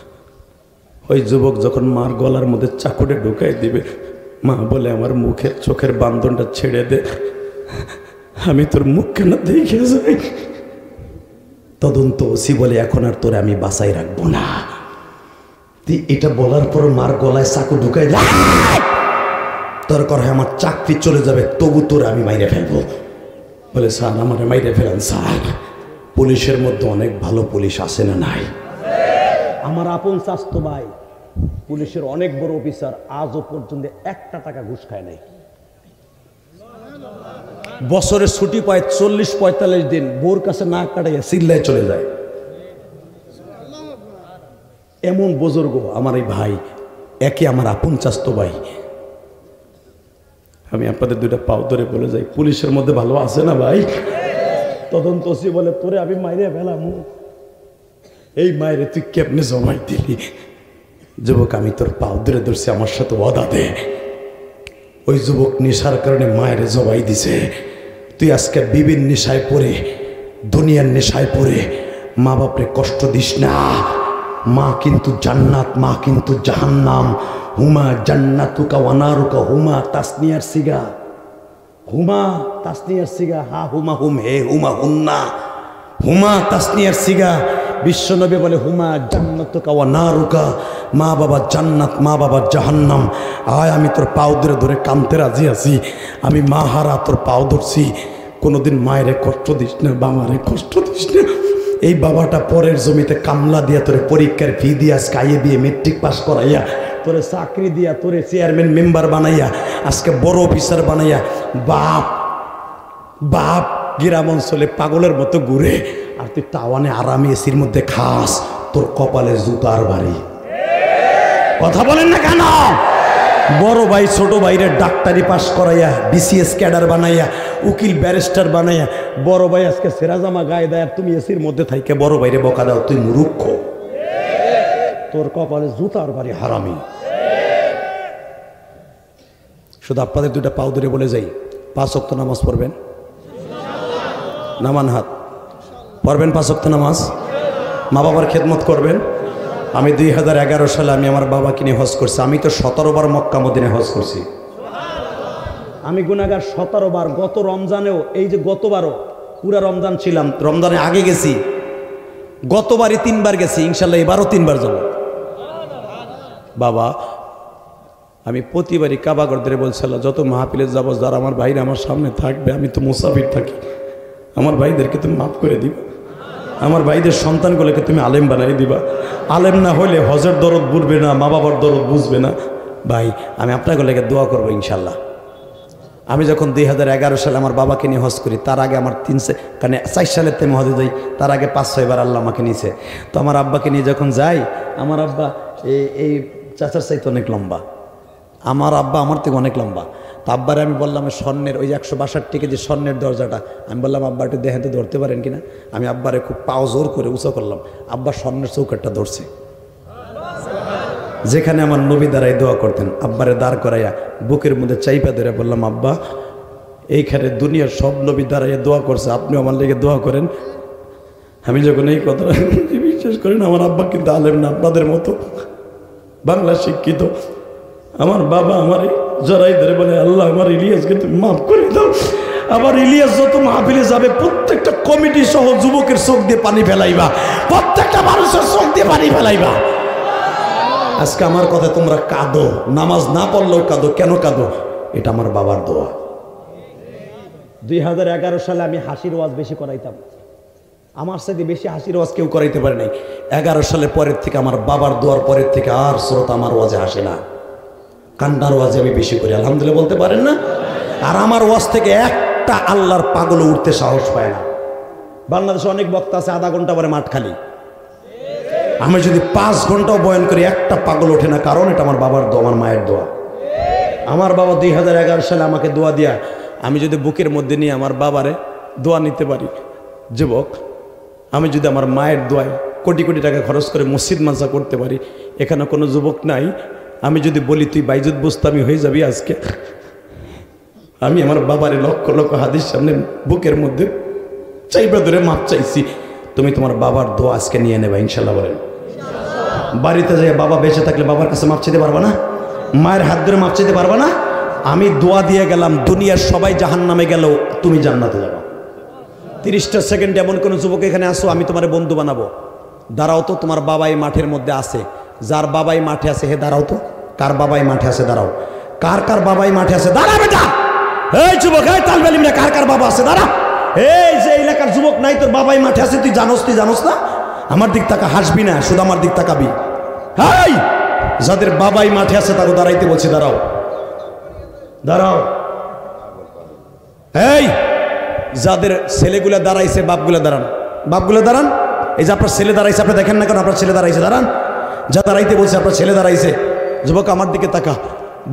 ওই যুবক যখন মার গলার মধ্যে চাকুটা ঢুকাই দিবে, মা বলে আমার মুখের চোখের বান্ধনটা ছেড়ে দে, আমি তোর মুখ কেন দেখে যাই। তদন্ত ওসি বলে, এখন আর তোরে আমি বাঁচাই রাখবো না। এটা বলার পর মার গলায় চাকু ঢুকাই দে, দরকার হয় আমার চাকরি চলে যাবে, তবু তোরে আমি মাইরে ফেলবো। বলে স্যার আমারে মাইরে ফেলেন স্যার, পুলিশের মধ্যে অনেক ভালো পুলিশ আছে না নাই? আমার আপন চাস্তো ভাই পুলিশের অনেক বড় অফিসার আজও পর্যন্ত 1 টাকা ঘুষ খায় নাই। বছরের ছুটি পায় 40-45 দিন, বোর কাছে না কাটাইয়া সিল্লায় চলে যায়। এমন বুজুর্গ আমার এই ভাই, একে আমার আপন চাস্তো ভাই। আমি আপনাদের 2টা পাও ধরে বলে যাই, পুলিশের মধ্যে ভালো আছে না ভাই? তদন্ত ওসি বলে, তোরে আমি মাইরে ফেলাম। এই মায়েরে তুই কেমনে জমাই দিলি? যুবক, আমি তোর পাও ধরে ধরছি, আমার সাথে ওয়াদা দে। ওই যুবক নেশার কারণে মায়ের জবাই দিছে। তুই আজকে বিবির নেশায় পড়ে, দুনিয়ার নেশায় পড়ে মা বাপরে কষ্ট দিস না। মা কিন্তু জান্নাত, মা কিন্তু জাহান্নাম। হুমা জান্নাতুকা ওয়ানারুকা, হুমা তাসনিয়ার সিগা, হুমা তাসনিয়ার সিগা, হা হুমা হুম হে হুমা হুন্না, হুমা তাসনিয়ার সিগা। বিশ্বনবী বলে, হুমা জান্নাতুকা ওয়ানারুকা, মা বাবা জান্নাত, মা বাবা জাহান্নাম। আয় আমি তোর পাও ধরে ধরে কানতে রাজি আছি। আমি মা হারা তোর পাও ধরছি, কোনোদিন মায়েরে কষ্ট দিস না, বাবারে কষ্ট দিস না। এই বাবাটা পরের জমিতে কামলা দিয়া তোরে পরীক্ষার ফি দিয়া স্কাইয়ে দিয়ে মেট্রিক পাস করাইয়া, তোরে চাকরি দিয়া, তোরে চেয়ারম্যান মেম্বার বানাইয়া, আজকে বড় অফিসার বানাইয়া বাপ বাপ গ্রাম অঞ্চলে পাগলের মতো ঘুরে, আর তুই টাওয়ানে আরামে এসির মধ্যে খাস। তোর কপালে জুতার বাড়ি। কথা বলেন না কেন? বড় ভাই ছোট ভাইরে ডাক্তারি পাস করাইয়া, বিসিএস ক্যাডার বানাইয়া, উকিল ব্যারিস্টার বানাইয়া, বড় ভাই আজকে সেরাজামা গায়ে দেয়, আর তুমি এসির মধ্যে থাইকে বড় ভাইরে বকা দাও, তুই মূর্খ। তোর কপালে জুতার বাড়ি, হারামি। শুধু আপনাদের 2টা পাও ধরে বলে যাই, 5 ওয়াক্ত নামাজ পড়বেন, নামান হাত পড়বেন, 5 ওয়াক্ত নামাজ, মা বাবার খেদমত করবেন। আমি 2011 সালে আমি আমার বাবাকে নিয়ে হজ করছি। আমি তো 17 বার মক্কা মদিনায় হজ করছি। আমি গুনাহগার 17 বার। গত রমজানেও, এই যে গতবারও পুরা রমজান ছিলাম, রমজানে আগে গেছি, গতবারই 3 বার গেছি, ইনশাল্লাহ এবারও 3 বার যাব। বাবা, আমি প্রতিবারই কাবাগর ধরে বলছিলাম, যত মাহফিলে যাবো, যারা আমার ভাইরা আমার সামনে থাকবে, আমি তো মুসাফির থাকি, আমার ভাইদেরকে তুমি মাফ করে দিবা। আমার ভাইদের সন্তানগুলোকে তুমি আলেম বানাই দিবা। আলেম না হইলে হজের দরদ বুঝবে না, মা বাবার দরদ বুঝবে না। ভাই, আমি আপনাগুলোকে দোয়া করবো ইনশাল্লাহ। আমি যখন 2011 সালে আমার বাবাকে নিয়ে হজ করি, তার আগে আমার 4 সালের তেমন হজে যাই, তার আগে 5-6 বার আল্লাহ আমাকে নিয়েছে। তো আমার আব্বাকে নিয়ে যখন যাই, আমার আব্বা এই চাচার চাইতে অনেক লম্বা, আমার আব্বা আমার থেকে অনেক লম্বা। তো আব্বারে আমি বললাম, স্বর্ণের ওই 162 কেজি স্বর্ণের দরজাটা, আমি বললাম আব্বা একটু দেখেন তো ধরতে পারেন কিনা। আমি আব্বারে খুব পাও জোর করে উঁচু করলাম, আব্বা স্বর্ণের চৌকাটটা ধরছে, যেখানে আমার নবী দাঁড়াই দোয়া করতেন। আব্বারে দাঁড় করাইয়া বুকের মধ্যে চাইপা ধরে বললাম, আব্বা এইখানে দুনিয়ার সব নবী দাঁড়াইয়া দোয়া করছে, আপনিও আমার লেগে দোয়া করেন। আমি যখন এই কথা বিশ্বাস করেন, আমার আব্বা কিন্তু আলেম না, আপনাদের মতো বাংলা শিক্ষিত। আমার বাবা আমার জড়াই ধরে বলে, আল্লাহ আমার ইলিয়াসকে তুমি মাফ করে দাও। আবার ইলিয়াস যত মাহফিলে যাবে, প্রত্যেকটা কমিটি সহ যুবকের চোখ দিয়ে পানি ফেলাইবা, প্রত্যেকটা মানুষের চোখ দিয়ে পানি ফেলাইবা। আজকে আমার কথা তোমরা কাঁদো, নামাজ না পড়লেও কাঁদো। কেন কাঁদো? এটা আমার বাবার দোয়া। 2011 সালে আমি হাসির ওয়াজ বেশি করাইতাম, আমার সাথে বেশি হাসির ওয়াজ কেউ করাইতে পারে নাই। 11 সালে পরের থেকে, আমার বাবার দোয়ার পরের থেকে আর শ্রোতা আমার ওয়াজে হাসে না, কান্নার ওয়াজে আমি বেশি করি। আলহামদুলিল্লাহ বলতে পারেন না? আর আমার ওয়াজ থেকে একটা আল্লাহর পাগল উঠতে সাহস পায় না। বাংলাদেশে অনেক বক্তা আছে, আধা ঘন্টা পরে মাঠ খালি। আমি যদি 5 ঘন্টাও বয়ান করি, একটা পাগল ওঠে না, কারণ এটা আমার বাবার দোয়া, আমার মায়ের দোয়া। আমার বাবা 2011 সালে আমাকে দোয়া দিয়া, আমি যদি বুকের মধ্যে নিয়ে আমার বাবারে দোয়া নিতে পারি, যুবক, আমি যদি আমার মায়ের দোয়ায় কোটি কোটি টাকা খরচ করে মসজিদ মাদ্রাসা করতে পারি, এখানে কোনো যুবক নাই। আমি যদি বলি তুই বাইজুত বুস্তামি হয়ে যাবি আজকে, আমি আমার বাবারে লক্ষ লক্ষ হাদিস সামনে বুকের মধ্যে চাইবা ধরে মাপ চাইছি, তুমি তোমার বাবার দোয়া আজকে নিয়ে নেবা ইনশাল্লাহ। বলেন, বাড়িতে যাই বাবা বেঁচে থাকলে বাবার কাছে মাপ চাইতে পারবা না? মায়ের হাত ধরে মাপ চাইতে পারবা না? আমি দোয়া দিয়ে গেলাম, দুনিয়ার সবাই জাহান্নামে গেলেও তুমি জান্নাতে যাবা। 30টা সেকেন্ড এমন কোন যুবক এখানে আসো, আমি তোমার বন্ধু বানাবো। দাঁড়াও তো, তোমার বাবাই মাঠের মধ্যে আছে, যার বাবাই মাঠে আছে হে দাঁড়াও তো। কার বাবাই মাঠে আছে দাঁড়াও, কার কার বাবাই মাঠে আছে দাঁড়া বেটা। এই যুবক, এই তালবেলিমরা, কার কার বাবা আছে দাঁড়া। এই যে এলাকার যুবক নাই, তোর বাবাই মাঠে আছে, তুই জানোস না? আমার দিক তাকা, হাসবি না, শুধু আমার দিক তাকাবি। এই যাদের বাবাই মাঠে আছে তাকে দাঁড়াইতে বলছি, দাঁড়াও দাঁড়াও। এই যাদের ছেলেগুলা দাঁড়াইছে, বাপগুলা দাঁড়ান, বাপগুলা দাঁড়ান। এই যে আপনার ছেলে দাঁড়াইছে, আপনি দেখেন না কেন আপনার ছেলে দাঁড়াইছে? দাঁড়ান, যা দাঁড়াইতে বলছে আপনার ছেলে দাঁড়াইছে। যুবক আমার দিকে তাকা,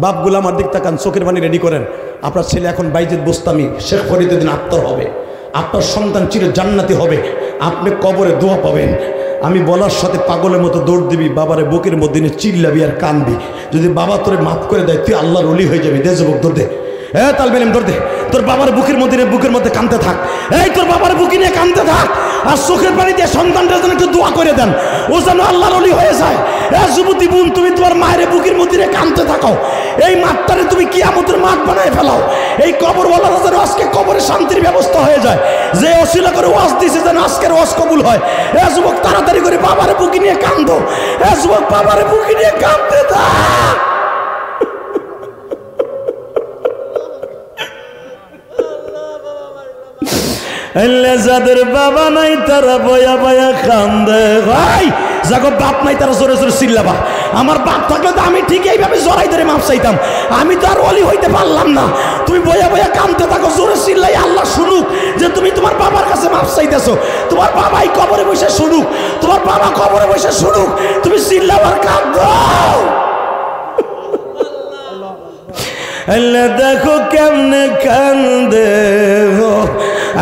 বাপগুলো আমার দিকে তাকান, চোখের পানি রেডি করেন। আপনার ছেলে এখন বাইজিদ বোস্তামি শেখ ফরিদুদ্দিন আত্মর হবে, আপনার সন্তান চির জান্নাতি হবে, আপনি কবরে দোয়া পাবেন। আমি বলার সাথে পাগলের মতো দৌড় দিবি, বাবারে বুকের মধ্যে নিয়ে চিল্লাবি আর কানবি। যদি বাবা তোরে মাফ করে দেয় তুই আল্লাহর ওলি হয়ে যাবি। দে যুবক দৌড় দে, হ্যাঁ তালবেন দৌড় দে। তোর বাবার বুকের মধ্যে নিয়ে বুকের মধ্যে কানতে থাক। এই তোর বাবার বুকে নিয়ে কানতে থাক, আর চোখের পানি দিয়ে সন্তানটা যেন একটু দোয়া করে দেন, ও যেন আল্লাহর ওলি হয়ে যায়। যুবতী বোন, তুমি তোমার মায়ের বুকের মধ্যে নিয়ে কানতে থাকো। এই মাঠটারে তুমি কিয়ামতের মাঠ বানায় ফেলাও। এই কবরওয়ালারা যেন আজকে কবরে শান্তির ব্যবস্থা হয়ে যায়। যে অশিলা করে ওয়াজ দিছে যেন আজকের ওয়াজ কবুল হয়। যুবক তাড়াতাড়ি করে বাবার বুকে নিয়ে কান্দো। যুবক বাবার বুকে নিয়ে কান্দতে থাক। যাদের বাবা নাই তারা বয়া বয়া কান্দে। ভাই যাগো বাপ নাই তারা জোরে জোরে চিল্লাবা। আমার বাপ থাকলে তো আমি ঠিক এইভাবে জড়াই ধরে মাপ চাইতাম, আমি তো আর ওলি হইতে পারলাম না। তুমি বয়া বয়া কান্দতে থাকো, জোরে চিল্লাই আল্লাহ শুনুক যে তুমি তোমার বাবার কাছে মাপ চাইতেছো। তোমার বাবাই কবরে বসে শুনুক, তোমার বাবা কবরে বসে শুনুক, তুমি চিল্লাবার কান্দো। আল্লাহ দেখো কেমনে কান্দে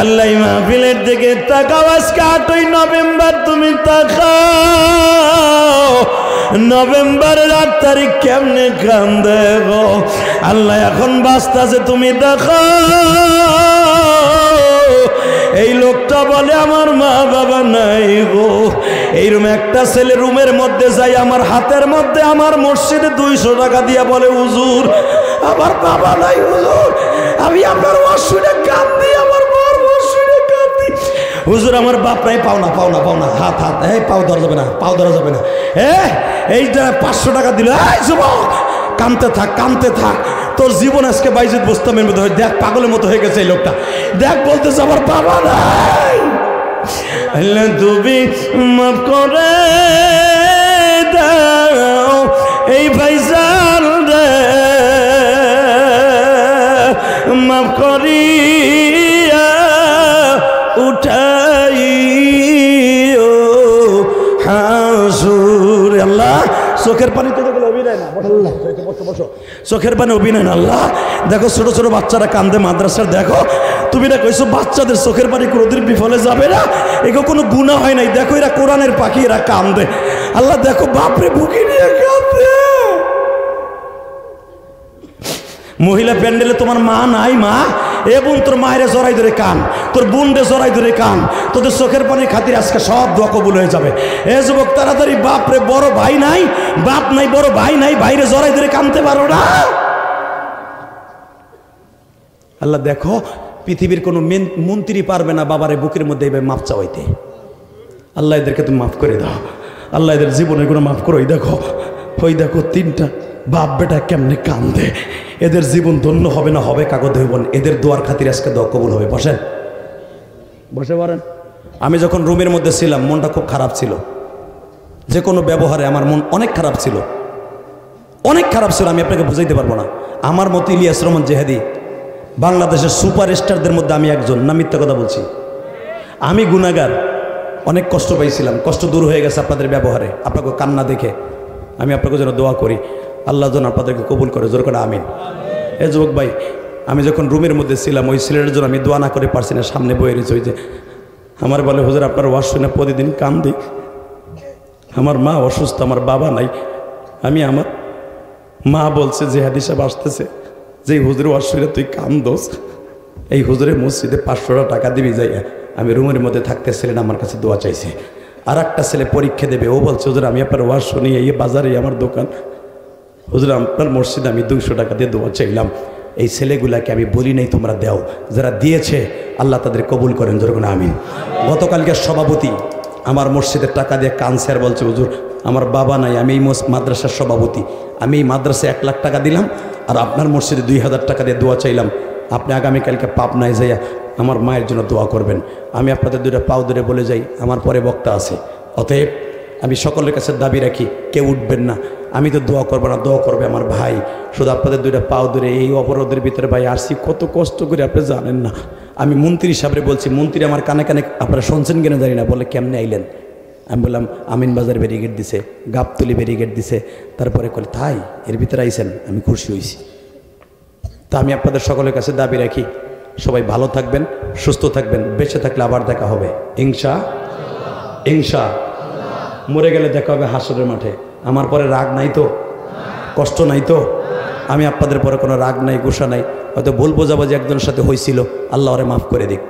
আল্লাহ। মাহফিলের দিকে তাকাও, আজকে 8ই নভেম্বর, তুমি তাকাও নভেম্বরের 8 তারিখ কেমনে কান্দে গো আল্লাহ। এখন বাঁচতেছে, তুমি দেখো। এই লোকটা বলে আমার মা বাবা নাই গো। এই রুমে একটা ছেলে রুমের মধ্যে যাই, আমার হাতের মধ্যে আমার মসজিদে 200 টাকা দিয়ে বলে, হুজুর আমার বাবা নাই হুজুর, আমি আপনার ওয়াজ শুনে কাঁদি, আমার মার ওয়াজ শুনে কাঁদি। হুজুর আমার বাপ নাই। পাওনা পাওনা পাওনা, হাত হাত, এই পাও ধরা যাবে না, পাও ধরা যাবে না। এইটা 500 টাকা দিল। এই যুবক কাঁদতে থাক, কাঁদতে থাক, তোর জীবন আজকে বাইজিদ বোস্তামের মতো হয়। দেখ পাগলের মতো হয়ে গেছে এই লোকটা। দেখ বলতেছে আমার বাবা নাই। আল্লাহ তুমি মাফ করে দাও এই ভাইজান রে, মাফ করিয়া উঠাইও হাসুর। আল্লাহ চোখের পানি তো দেখলে অভিনয় না, বসো, চোখের পানি অভিনয় না। আল্লাহ দেখো ছোট ছোট বাচ্চারা কান্দে মাদ্রাসার, দেখো তুমি না কইছো বাচ্চাদের চোখের পানি কোনোদিন বিফলে যাবে না, এগুলো কোনো গুনাহ হয় নাই। দেখো এরা কোরআনের পাখি, এরা কান্দে। আল্লাহ দেখো বাপরে বুকে নিয়ে কান্দে। মহিলা প্যান্ডেলে তোমার মা নাই, মা এ বোন তোর মায়ের জড়াই ধরে কান, তোর বোনরে জড়াই ধরে কান, তোদের চোখের পানির খাতির আজকে সব দোয়া কবুল হয়ে যাবে। এ যুবক তাড়াতাড়ি, বাপরে বড় ভাই নাই, বাপ নাই, বড় ভাই নাই, ভাইরে জড়াই ধরে কানতে পারো না। আল্লাহ দেখো পৃথিবীর কোনো মন্ত্রী পারবে না বাবারে বুকের মধ্যে এভাবে মাপ চাওয়াইতে। আল্লাহ এদেরকে তুমি মাফ করে দাও, আল্লাহ এদের জীবনের কোনো মাফ করো। ওই দেখো, ওই দেখো 3টা বাপ বেটা কেমনে কান্দে। এদের জীবন ধন্য হবে না, হবে কাগজ হইব। এদের দোয়ার খাতির আজকে দোয়া কবুল হবে। বসেন, বসে পড়েন। আমি যখন রুমের মধ্যে ছিলাম মনটা খুব খারাপ ছিল, যে কোনো ব্যবহারে আমার মন অনেক খারাপ ছিল, অনেক খারাপ ছিল। আমি আপনাকে বুঝাইতে পারবো না। আমার মতো ইলিয়াস রহমান জেহাদি বাংলাদেশের সুপারস্টারদের মধ্যে আমি একজন, না মিথ্যা কথা বলছি? আমি গুনাহগার, অনেক কষ্ট পাইছিলাম। কষ্ট দূর হয়ে গেছে আপনাদের ব্যবহারে, আপনাকে কান্না দেখে। আমি আপনাকে যেন দোয়া করি আল্লাহ যেন আপনাদেরকে কবুল করে, জোর করে আমিন। এ যুবক ভাই, আমি যখন রুমের মধ্যে ছিলাম ওই ছেলেটার জন্য আমি দোয়া না করে পারছি না। সামনে বয়ে রয়েছে, ওই যে আমার বলে, হুজুর আপনার ওয়াজ শুনে প্রতিদিন কান্দি, আমার মা অসুস্থ, আমার বাবা নাই। আমি আমার মা বলছে যে হাদিস সাহেব আসতেছে, যে হুজুরের ওয়াজ শুনে তুই কান্দোস, এই হুজুরের মসজিদে 500 টাকা দিবি যাইয়া। আমি রুমের মধ্যে থাকতে ছেলেটা আমার কাছে দোয়া চাইছে। আর একটা ছেলে পরীক্ষা দেবে, ও বলছে হুজুর আমি আপনার ওয়াজ শুনি, এই বাজারে আমার দোকান, হুজুর আপনার মসজিদে আমি 200 টাকা দিয়ে দোয়া চাইলাম। এই ছেলেগুলাকে আমি বলি নাই তোমরা দাও, যারা দিয়েছে আল্লাহ তাদের কবুল করেন, যেরকম আমিন। গতকালকে সভাপতি আমার মসজিদের টাকা দিয়ে কানসার বলছে হুজুর আমার বাবা নাই, আমি এই মাদ্রাসার সভাপতি, আমি এই মাদ্রাসায় 1 লাখ টাকা দিলাম, আর আপনার মসজিদে 2000 টাকা দিয়ে দোয়া চাইলাম। আপনি আগামীকালকে পাবনায় যাইয়া আমার মায়ের জন্য দোয়া করবেন। আমি আপনাদের 2টা পাও ধরে বলে যাই, আমার পরে বক্তা আছে, অতএব আমি সকলের কাছে দাবি রাখি, কেউ উঠবেন না। আমি তো দোয়া করবো না, দোয়া করবে আমার ভাই। শুধু আপনাদের দুইটা পাও ধরে এই অবরোধের ভিতরে ভাই আসছি কত কষ্ট করে, আপনি জানেন না। আমি মন্ত্রী সাহেবরে বলছি, মন্ত্রী আমার কানে কানে আপনারা শুনছেন কিনা জানি না, বলে কেমনে আইলেন? আমি বললাম আমিনবাজার ব্যারিকেড দিছে, গাবতলি ব্যারিকেড দিছে। তারপরে বলে তাই এর ভিতরে আইছেন, আমি খুশি হয়েছি। তা আমি আপনাদের সকলের কাছে দাবি রাখি, সবাই ভালো থাকবেন, সুস্থ থাকবেন, বেঁচে থাকলে আবার দেখা হবে ইনশা। মরে গেলে দেখা হবে হাসরের মাঠে। আমার পরে রাগ নাই তো, কষ্ট নাই তো? আমি আপনাদের পরে কোনো রাগ নাই, গুসা নাই। হয়তো ভুল বোঝাবুঝি একজনের সাথে হয়েছিল, আল্লাহ ওরে মাফ করে দিক।